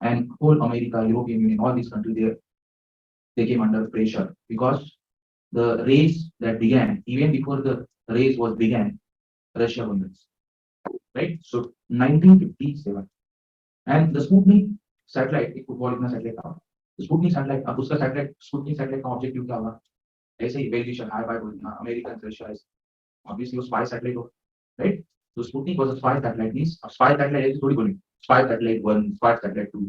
and whole America, European Union, all these countries they came under pressure because the race that began even before the race was began, Russia won this, right? So 1957, and the Sputnik satellite एक football इतना satellite था Sputnik satellite अब उसका satellite Sputnik satellite का objective क्या होगा ऐसे ही variation high bye बोलना अमेरिकन रशिया ऑब्वियसली वो स्पाई सैटेलाइट हो राइट तो Sputnik was a spy satellite means spy satellite ऐसे थोड़ी बोलेंगे स्पाई सैटेलाइट 1 स्पाई सैटेलाइट 2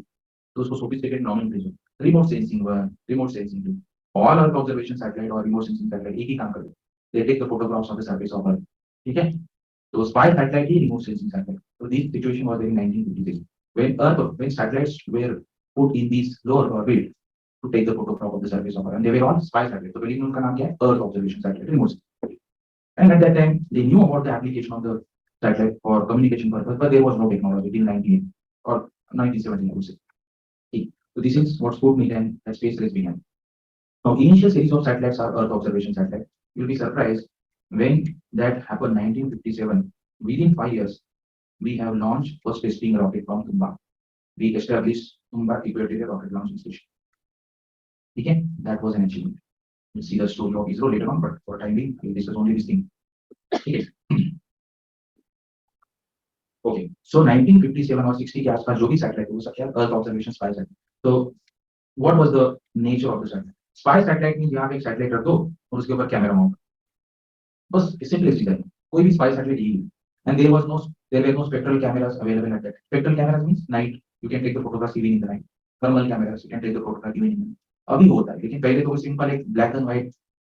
तो उसको sophisticated nomenclature remote sensing 1 remote sensing 2 all earth observation satellite और रिमोट सेंसिंग सैटेलाइट एक ही काम करते हैं they take the photographs of the surface of earth ठीक है तो स्पाई सैटेलाइट ही रिमोट सेंसिंग सैटेलाइट तो this situation was in 1956 when satellites were put in these lower orbit to take the photograph of the surface of Earth. And they were all spy satellites. So very उनका नाम क्या है? Earth observation satellite, remote satellite. And at that time, they knew about the application of the satellite for communication purpose, but there was no technology till 1980 or 1970, I would say. Okay. So this is what Sputnik and the space race began. Now, initial series of satellites are Earth observation satellites. You'll be surprised when that happened 1957. Within 5 years, we have launched first testing rocket from Tumba. We established Tumba Equatorial Rocket Launching Station. Okay, that was an achievement. We'll see the story of ISRO later on, but for time being, I will discuss only this thing. Okay. Okay. So 1957 or 60 के आसपास जो भी satellite वो सब क्या earth observation spy satellite. So what was the nature of the satellite? Spy satellite means यहाँ पे एक सैटेलाइट रख दो और उसके ऊपर कैमरा माउंट. बस सिंपलिस्टिक है. कोई भी स्पाई सैटेलाइट यही है. And there were no spectral cameras available at that. Spectral cameras means night. You can take the photographs even in the night. Thermal cameras, you can take the photograph even in the night. अभी होता है लेकिन पहले तो वो simple एक black and white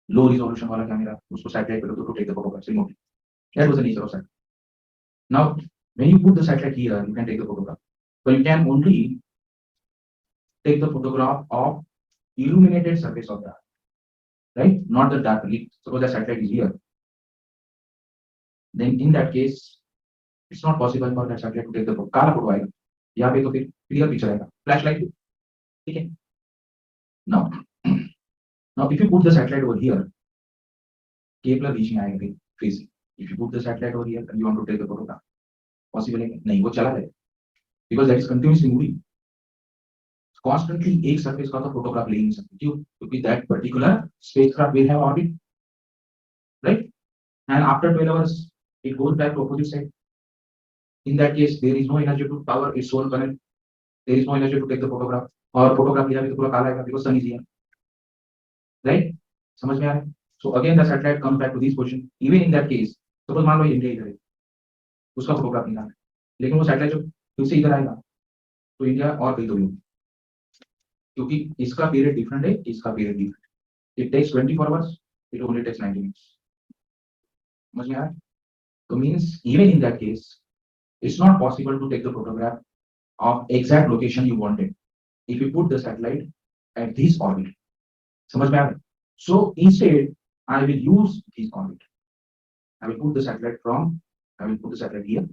low resolution वाला camera उसको सैटेलाइट पे रखो to take the photographs remotely. That was the nature of satellite. Now when you put the satellite here, you can take the photograph, but you can only take the photograph of illuminated surface of the earth, right? Not the dark. Suppose the satellite is here, then in that case it's not possible for that satellite to take the photo. काला photo आएगा यहाँ पे तो फिर clear picture आएगा flash light ठीक है Now, now if you put the satellite over here, Kepler reaching आएगा phase. If you put the satellite over here and you want to take the photograph, possible है? नहीं, वो चला जाएगा because that is continuously moving. Constantly एक surface का तो photograph ले ही नहीं सकते, क्यों? क्योंकि that particular spacecraft will have orbit, right? And after 12 hours, it goes back to opposite side. In that case, there is no energy to power its solar panel. There is no energy to take the photograph. और photograph लिया भी तो पूरा काला आएगा because sun is here, right? समझ में आ रहा है? So again, the satellite comes back to this position. Even in that case, suppose मान लो इंडिया इधर है, उसका photograph निकालना है, लेकिन वो satellite जो फिर से इधर आएगा, तो इंडिया और कहीं तो भी होगी, क्योंकि इसका पीरियड डिफरेंट है, इसका period different. It takes 24 hours. It only takes 90 minutes. समझ में आ रहा है? So means even in that case, it's not possible to take the photograph of exact location you wanted if you put the satellite at this orbit. समझ में आ रहा है? So instead, I will use this orbit. I will put the satellite here.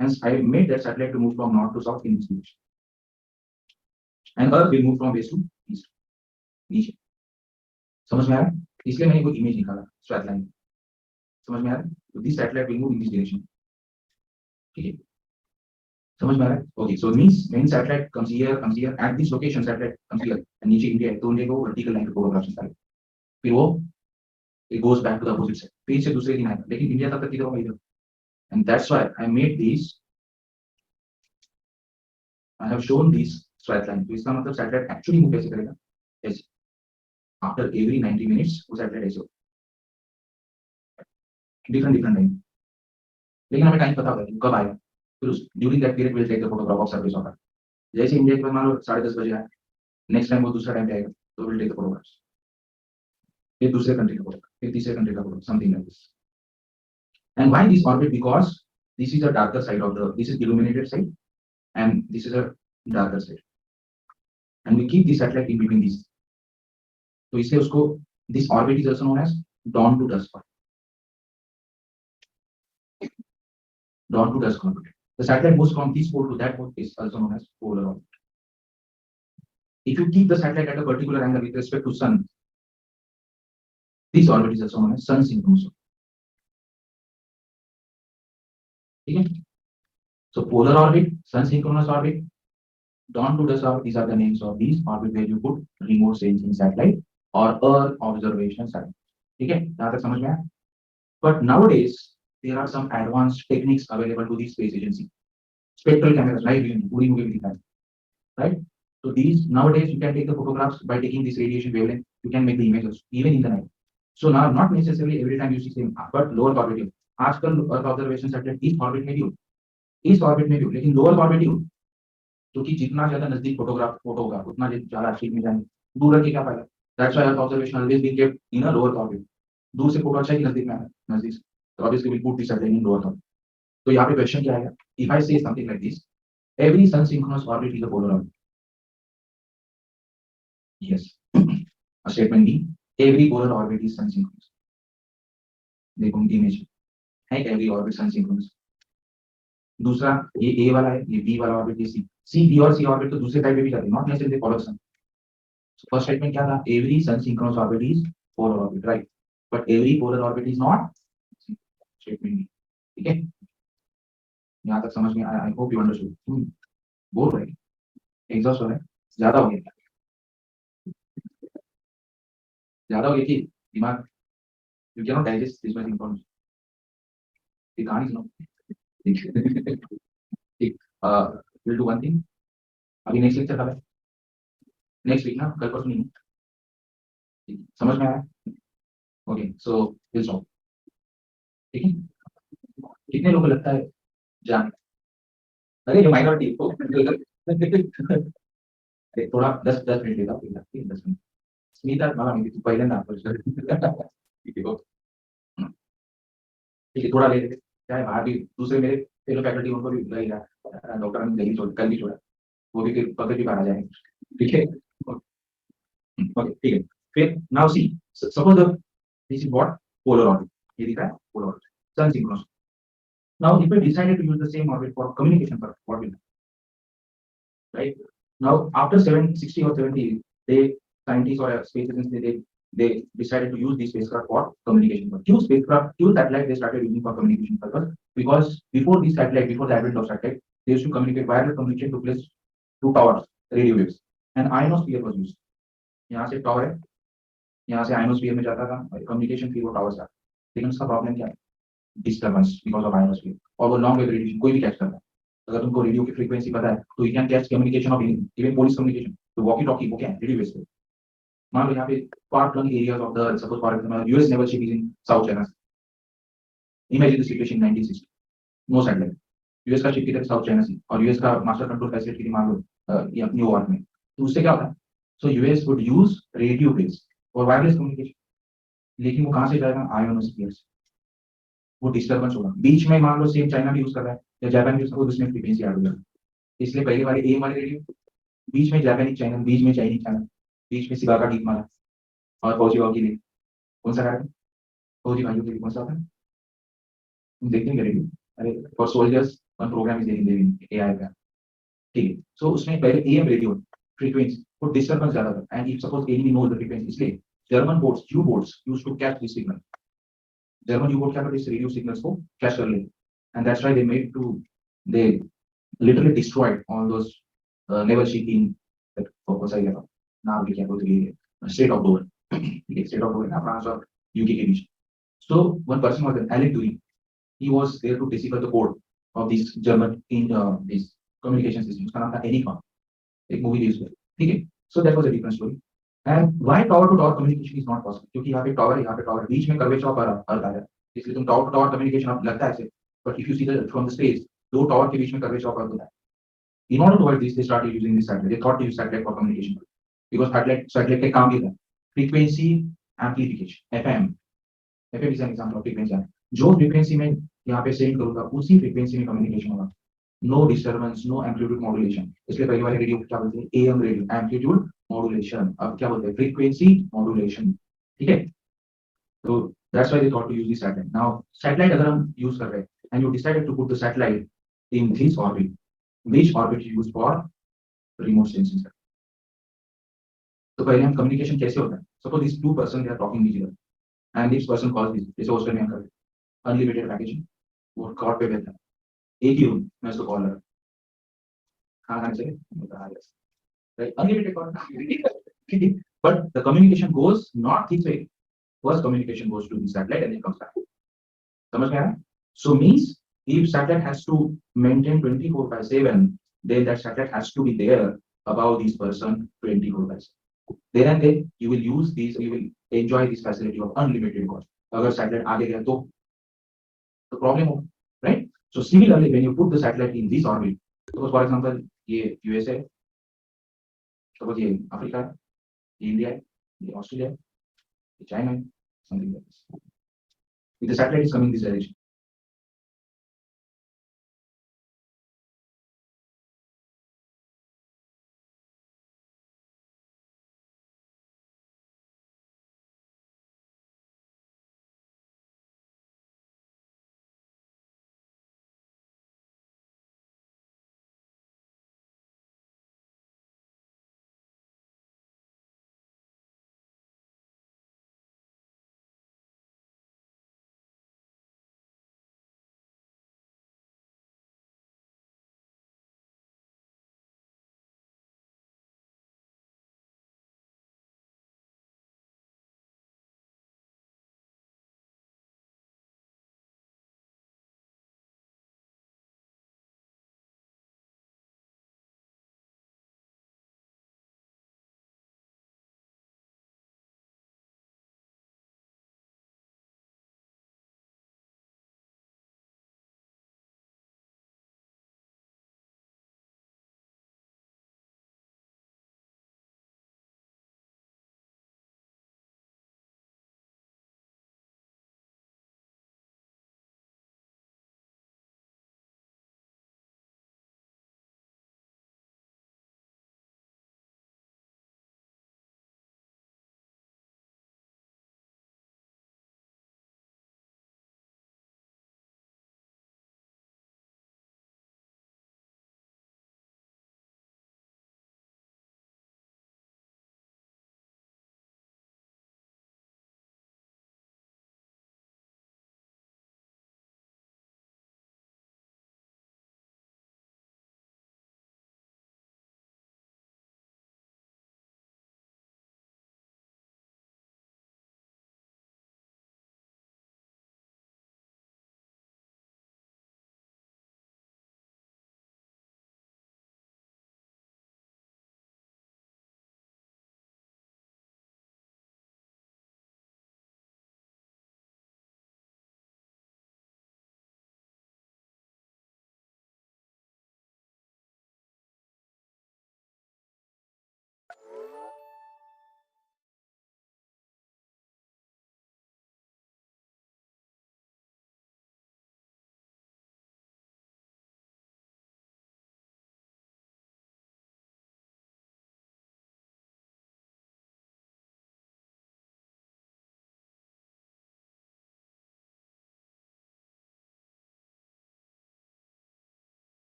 Hence, I made that satellite to move from north to south in this direction. And Earth will move from west to east. नीचे. समझ में आ रहा है? इसलिए मैंने कोई image निकाला स्ट्रेट लाइन. समझ में आ रहा है? So this satellite will move in this direction. ठीक है? समझ में आ रहा है? Okay, so means when satellite comes here, at this location satellite comes here, and नीचे इंडिया है, तो इंडिया को vertical line पे photograph निकाले. फिर वो it goes back to the opposite side. फिर से दूसरे दिन आएगा, लेकिन इंडिया तब तक किधर होगा इधर. And that's why I made these. I have shown these straight line. तो इसका मतलब satellite actually move कैसे करेगा? ऐसे. After every 90 minutes, वो satellite ऐसे होगा. Different time. लेकिन हमें टाइम पता होगा कि कब आएगा. फिर during that period we'll take the photograph of surface of Earth. जैसे इंडिया के पास मान लो 10:30 बजे आया, नेक्स्ट टाइम वो दूसरा टाइम पे आएगा, तो we'll take the photographs. फिर दूसरे कंट्री का photograph, फिर तीसरे कंट्री का photograph, something like this. And why this orbit? Because this is a darker side of the, this is illuminated side, and this is a darker side. And we keep the satellite in between these. तो इसलिए उसको, this orbit is also known as dawn to dusk orbit. Dawn to dusk orbit. The satellite moves from this pole to that pole is also known as polar orbit. If you keep the satellite at a particular angle with respect to sun, this orbit is also known as sun synchronous orbit. Okay? So polar orbit, sun synchronous orbit, dawn to dusk orbit, these are the names of these orbit where you put remote sensing satellite or Earth observation satellite. Okay? यहाँ तक समझ में आया? But nowadays there are some advanced techniques available to the space agency. Spectral cameras, night vision, पूरी movie में दिखाया, right? So these nowadays you can take the photographs by taking this radiation wavelength. You can make the images even in the night. So now not necessarily every time you see same, but lower orbit. आजकल Earth observation satellite इस orbit में भी हो, लेकिन lower orbit ही हो, क्योंकि जितना ज्यादा नजदीक फोटोग्राफ फोटो होगा उतना ज्यादा शीट में जाएंगे. दूर रख के क्या फायदा? That's why Earth observation always been kept in a lower orbit. दूर से फोटो अच्छा है कि नजदीक में आया? नजदीक से. So obviously we'll put this satellite in lower orbit. तो यहाँ पे क्वेश्चन क्या आएगा? If I say something like this, every sun synchronous orbit is a polar orbit. Yes. A statement B, every polar orbit is sun synchronous. देखो image है, every orbit sun synchronous. दूसरा ये A वाला है, ये B वाला orbit, ये C B और C ऑर्बिट तो दूसरे टाइप पे भी जाते हैं, not necessarily follow sun. First statement क्या था? Every sun synchronous orbit is polar orbit, right? But every polar orbit is not. Statement B. ठीक है, यहाँ तक समझ में आया? I hope you understood. बोल रहे एग्जॉस्ट हो रहा है, ज्यादा हो गया कि दिमाग, you can not digest this much information. ये कहानी सुनो. ठीक, विल डू वन थिंग. अभी नेक्स्ट लेक्चर कब है? नेक्स्ट वीक ना, कल परसों नहीं. ठीक, समझ में आया? Okay, so will stop. ठीक है, कितने लोगों को लगता है जान? अरे जो माइनॉरिटी थोड़ा 10 मिनट लेगा, 10 मिनट. स्मिता मला माहिती तू पहिल्यांदा ठीक है. ठीक है, थोड़ा ले लेते. चाहे बाहर भी दूसरे मेरे फेलो फैकल्टी उनको भी बुलाइएगा. डॉक्टर ने जल्दी छोड़, कल भी छोड़ा, वो भी फिर पकड़ के बाहर आ जाएंगे. ठीक है, ओके ठीक है. फिर now see, suppose this is what polar orbit. ये दिख रहा है polar orbit, sun synchronous. Now if we decided to use the same orbit for communication purpose, what will, right? Now after 760 or 70 they scientists or space agencies, they decided to use these spacecraft for communication. But few spacecraft, few satellite they started using for communication purpose, because before these satellite, before the advent of satellite, they used to communicate wireless communication to place through towers, radio waves, and ionosphere was used. यहाँ से tower है, यहाँ से ionosphere में जाता था communication फिर वो टावर से आता। लेकिन उसका प्रॉब्लम क्या है? डिस्टर्बेंस बिकॉज ऑफ ionosphere, और वो लॉन्ग वेव रेडिएशन कोई भी कैच करता है। अगर तुमको रेडियो की फ्रीक्वेंसी पता है तो you can catch communication of even police communication, तो वॉकी टॉकी वो क्या है? रेडियो वेव्स पे। मान लो यहाँ पे far flung areas of the suppose for example US naval ship is in south China. Imagine the situation in 1960, no satellite, US का शिप की तरफ साउथ चाइना सी, और यूएस का मास्टर कंट्रोल फैसिलिटी थी मान लो ये अपनी वॉर में, तो उससे क्या होता है? So US would use radio waves और वायरलेस कम्युनिकेशन, लेकिन वो कहाँ से जाएगा? आयोनोस्फीयर से। वो डिस्टर्बेंस होगा बीच में, मान लो सेम चाइना भी यूज कर रहा है या जापान भी यूज कर रहा है, उसमें फ्रीक्वेंसी ऐड हो जाएगी। इसलिए पहले वाले एम वाले रेडियो, बीच में जापानी चैनल, बीच में चाइनीज चैनल, बीच में सिगा का गीत मारा, और फौजी वॉकी ने कौन सा गाया? फौजी भाइयों के लिए कौन सा होता है? तुम देखते हैं रेडियो, अरे for soldiers one programme is there AI का, ठीक है। सो उसमें पहले एएम रेडियो फ्रीक्वेंसी वो डिस्टर्बेंस ज्यादा था, and if suppose enemy knows the frequency, इसलिए German boats, U boats used to catch this signal. German U boat क्या करते इस रेडियो सिग्नल्स को कैच कर लेते, and that's why they made to, they literally destroyed all those naval ship in that focus area of now we can go to the state of Dover, the state of Dover, France और UK के बीच। So one person was Alan Turing. He was there to decipher the code of these German in these communication systems. उसका नाम था Enigma, एक movie थी उसमें, ठीक है। So that was a different story. And why tower to tower communication is not possible? क्योंकि यहाँ पे टॉवर है, यहाँ पे टॉवर, बीच में कर्वेचर ऑफ अर्थ आ रहा है, इसलिए तुम टॉवर टू टॉवर कम्युनिकेशन अब लगता है ऐसे, but if you see the from the space, दो टॉवर के बीच में कर्वेचर ऑफ अर्थ होता है। In order to avoid this, they started using this satellite. They thought to use satellite for communication because satellite का काम ये था, frequency amplification, FM. FM is an example of frequency. जो frequency में यहाँ पे send करूँगा, उसी frequency में communication होगा। No disturbance, no amplitude modulation. इसलिए पहले वाले रेडियो क्या बोलते हैं? AM radio, amplitude modulation. अब क्या बोलते हैं? Frequency modulation. ठीक है? तो that's why they thought to use this satellite. Now satellite अगर हम use कर रहे हैं, and you decided to put the satellite in this orbit, which orbit you use for remote sensing? तो पहले हम कम्युनिकेशन कैसे होता है? Suppose this two person they are talking with each and this person calls this, जैसे hostel में कर unlimited packaging, वो कॉल पे बैठा है, एक ही रूम, मैं उसको कॉल लगा, हाँ खाने चले, राइट, अनलिमिटेड कॉल, ठीक है। But the communication goes not this way, first communication goes to this satellite and then comes back. समझ में आया? So means if satellite has to maintain 24/7, then that satellite has to be there above this person 24/7. Then and then you will use these, you will enjoy this facility of unlimited call. अगर satellite आगे गया तो problem हो, right? So similarly, when you put the satellite in this orbit, suppose for example ये USA है, suppose ये Africa है, ये इंडिया है, ये ऑस्ट्रेलिया है, ये चाइना है, something like this. If the satellite is coming this direction,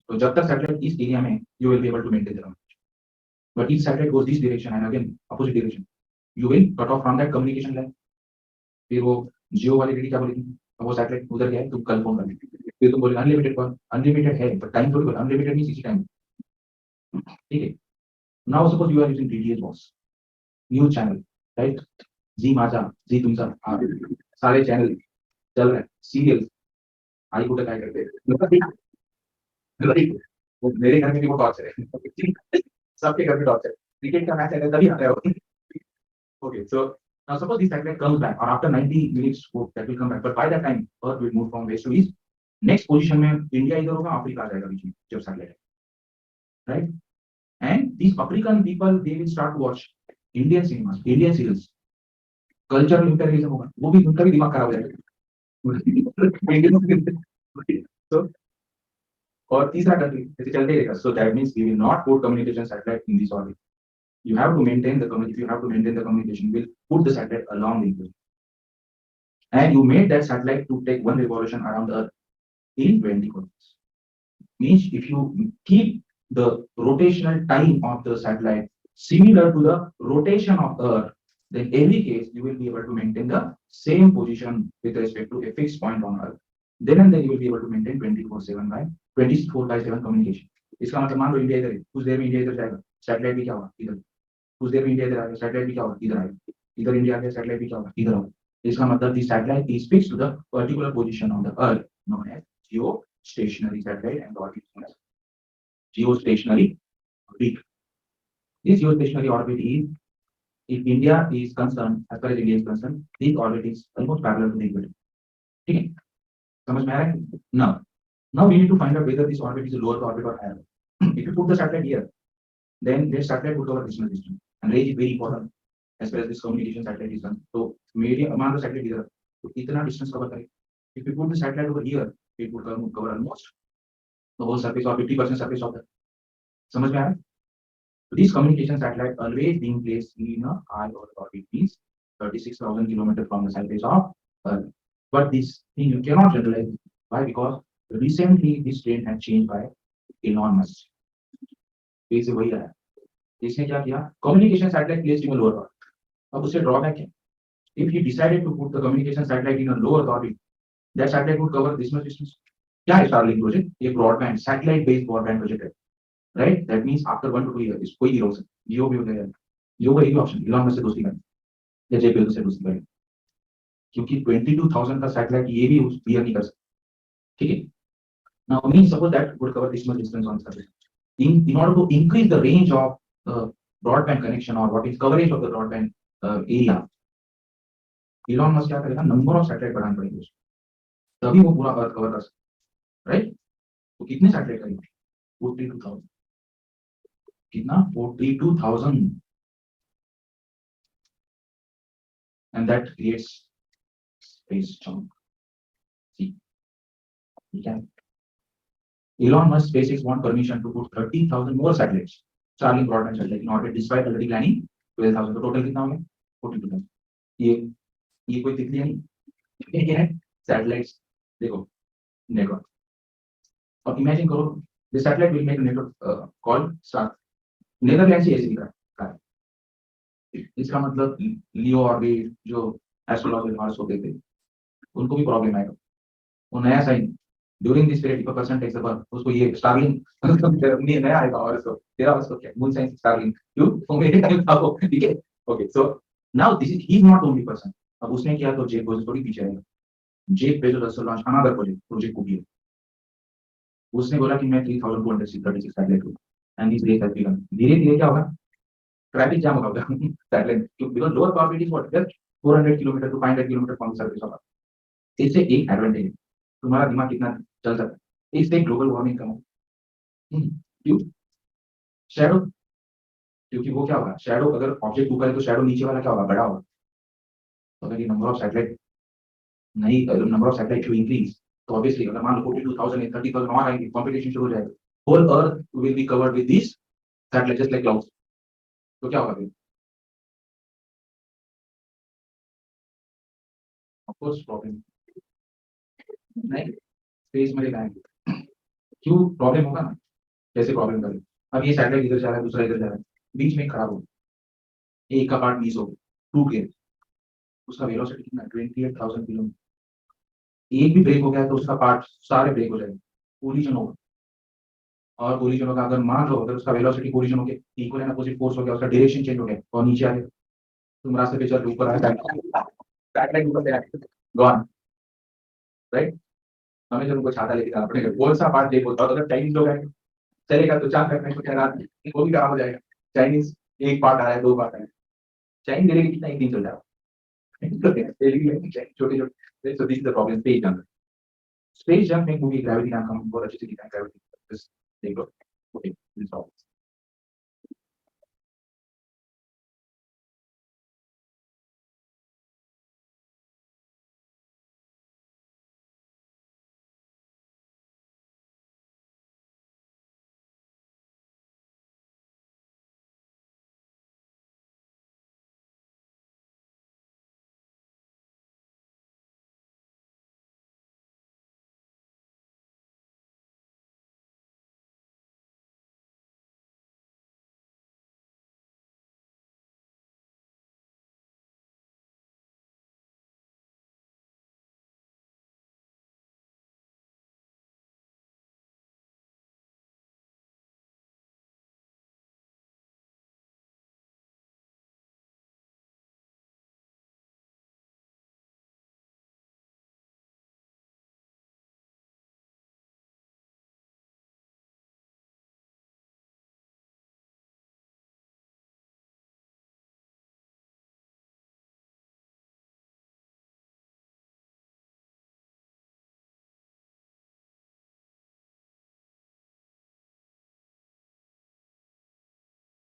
तो जब तक सैटेलाइट इस एरिया में you will be able to maintain the communication, but if satellite goes this direction and again opposite direction, you will cut off from that communication line. फिर वो जियो वाली lady क्या बोलेगी, अब वो सैटेलाइट उधर गया है, तुम कल फोन कर लेना। फिर तुम बोले अनलिमिटेड कॉल, अनलिमिटेड है बट टाइम थोड़ी बोला, अनलिमिटेड मींस इसी टाइम, ठीक है। Now suppose you are using DTH box, news channel, right, Zee Majha, Zee तुमचा, हाँ, सारे चैनल चल रहे हैं, सीरियल, आई कुठे काय करते राइट, वो मेरे घर में भी वो टॉर्चर है, सबके घर में टॉर्चर है, क्रिकेट का मैच है तभी आता है वो। Okay, so now suppose this satellite comes back, or after 90 minutes that will come back, but by that time Earth will move from west to east. Next position में India इधर होगा, Africa आ जाएगा बीच में जब satellite, right? And these African people they will start to watch Indian cinemas, Indian serials, cultural imperialism होगा, वो भी उनका भी दिमाग खराब हो जाएगा। So और तीसरा कंट्री ऐसे चलते रहेगा, so that means we will not put communication satellite in this orbit. You have to maintain the communication. If you have to maintain the communication, we'll put the satellite along with you. And you made that satellite to take one revolution around the Earth in 24 hours. Means if you keep the rotational time of the satellite similar to the rotation of Earth, then every case you will be able to maintain the same position with respect to a fixed point on Earth. Then and then you will be able to maintain 24/7 by 24/7 communication. इसका मतलब मान लो India इधर है, कुछ देर में India इधर जाएगा, satellite भी क्या होगा इधर, कुछ देर में इंडिया इधर आएगा, सैटेलाइट भी क्या होगा इधर आएगा, इधर इंडिया आ गया, सैटेलाइट भी क्या होगा इधर होगा। इसका मतलब the satellite is fixed to the particular position on the Earth known as geostationary satellite and orbit known as geostationary orbit. This geostationary orbit is, if India is concerned, as far as India is concerned, this orbit is almost parallel to the equator. ठीक है, समझ में आ रहा है? Now we need to find out whether this orbit is a lower orbit or higher. If you put the satellite here, then this satellite would cover this much distance, and range is very important as far as this communication satellite is concerned. So maybe मान लो satellite इधर, तो इतना distance cover करे. If you put the satellite over here, it would cover almost the whole surface or 50% surface of the. समझ में आ रहा है? So these communication satellite always being placed in a high orbit, means 36,000 kilometers from the surface of Earth. But this thing you cannot generalize. Why? Because recently this trend has changed by Elon Musk. फिर से वही आया, इसने क्या किया, communication satellite placed in a lower orbit. अब उससे drawback है, if he decided to put the communication satellite in a lower orbit, that satellite would cover this much distance. क्या है Starlink project? ये broadband satellite based broadband project है, right? That means after 1 to 2 years कोई नहीं रोक सकता, जियो भी हो गया, जियो का एक ही ऑप्शन, इलॉन मस्क से दोस्ती करें या जेफ बेजोस से दोस्ती करें, क्योंकि 22,000 का सैटेलाइट ये भी क्लियर नहीं कर सकता, ठीक है। Now means suppose that would cover this much distance on surface. In order to increase the range of broadband connection or what is coverage of the broadband area, Elon Musk क्या करेगा, number of satellite बढ़ाने पड़ेंगे उसको, तभी वो पूरा अर्थ cover कर सकता, राइट। तो कितने सैटेलाइट करेंगे, 42,000, कितना 42,000, and that creates space junk. See, you can. Elon Musk SpaceX want permission to put 30,000 more satellites, Starlink broadband satellite in orbit, despite already planning 12,000. तो टोटल कितना हो गया, 42,000। ये कोई दिख नहीं, ये है सैटेलाइट्स, देखो नेटवर्क। अब इमेजिन करो, the satellite will make a network called Star. Netherland से ऐसे दिख रहा है, इसका मतलब लियो ऑर्बिट जो एस्ट्रोलॉजर मार्स होते थे उनको भी प्रॉब्लम आएगा, वो नया sign during this period, if a person takes a birth, उसको ये स्टारलिंक नया आएगा, और इसको तेरा उसको क्या मून साइन स्टारलिंक, क्यों वो मेरे टाइम था वो, ठीक है। Okay, so now this is he is not only person, अब उसने किया तो जेफ बेजोस थोड़ी पीछे आएगा, Jeff Bezos also launch another project Kuiper, उसने बोला कि मैं 3,236 सैटेलाइट लूंगा, and this race has began. धीरे धीरे क्या होगा, ट्रैफिक जाम होगा satellite, because lower orbit is what, just 400 kilometre to 500 kilometre from the surface of earth. इससे एक एडवांटेज है, तुम्हारा दिमाग कितना चल सकता है, इससे ग्लोबल वार्मिंग कम होगा। क्यों, शैडो, क्योंकि वो क्या होगा, शैडो अगर ऑब्जेक्ट ऊपर है तो शैडो नीचे वाला क्या होगा, बड़ा होगा। तो अगर ये नंबर ऑफ सैटेलाइट नहीं, number of satellite to increase, तो ऑब्वियसली अगर मान लो 42,000 या 30,000 और आएंगे, कंपटीशन शुरू हो जाएगा, whole earth will be covered with this satellite just like clouds. तो क्या होगा फिर, ऑफ कोर्स प्रॉब्लम नहीं, स्पेस में जाएंगे, क्यों प्रॉब्लम होगा ना, कैसे प्रॉब्लम करें। अब ये सैटेलाइट इधर जा रहा है, दूसरा इधर जा रहा है, बीच में खराब हो गया, एक का पार्ट मिस हो गया, टूट गया, उसका वेलोसिटी कितना 28,000 किलोमीटर। एक भी ब्रेक हो गया तो उसका पार्ट सारे ब्रेक हो जाएंगे, कोलिजन होगा। और कोलिजन होगा, अगर मान लो अगर उसका वेलोसिटी कोलिजन हो गया, इक्वल एंड अपोजिट फोर्स हो गया, उसका डायरेक्शन चेंज हो गया और नीचे आ गया, तुम रास्ते पे चल रहे हो, ऊपर आया सैटेलाइट ऊपर से आया, गॉन, राइट। हमें जब उनको छाता लेके जाना पड़ेगा, कौन सा पार्ट ब्रेक होता है। तो अगर चाइनीज लोग आए चलेगा तो चार करने को क्या रात में, वो भी खराब हो जाएगा। चाइनीज एक पार्ट आ रहा है, दो पार्ट आ रहा है, चाइनीज देने के कितना एक दिन चल जाएगा। छोटे छोटे, so this is the problem, space jump. Space jump में मूवी ग्रेविटी नाम का बहुत अच्छे से दिखा है, ग्रेविटी, देख लो, ओके,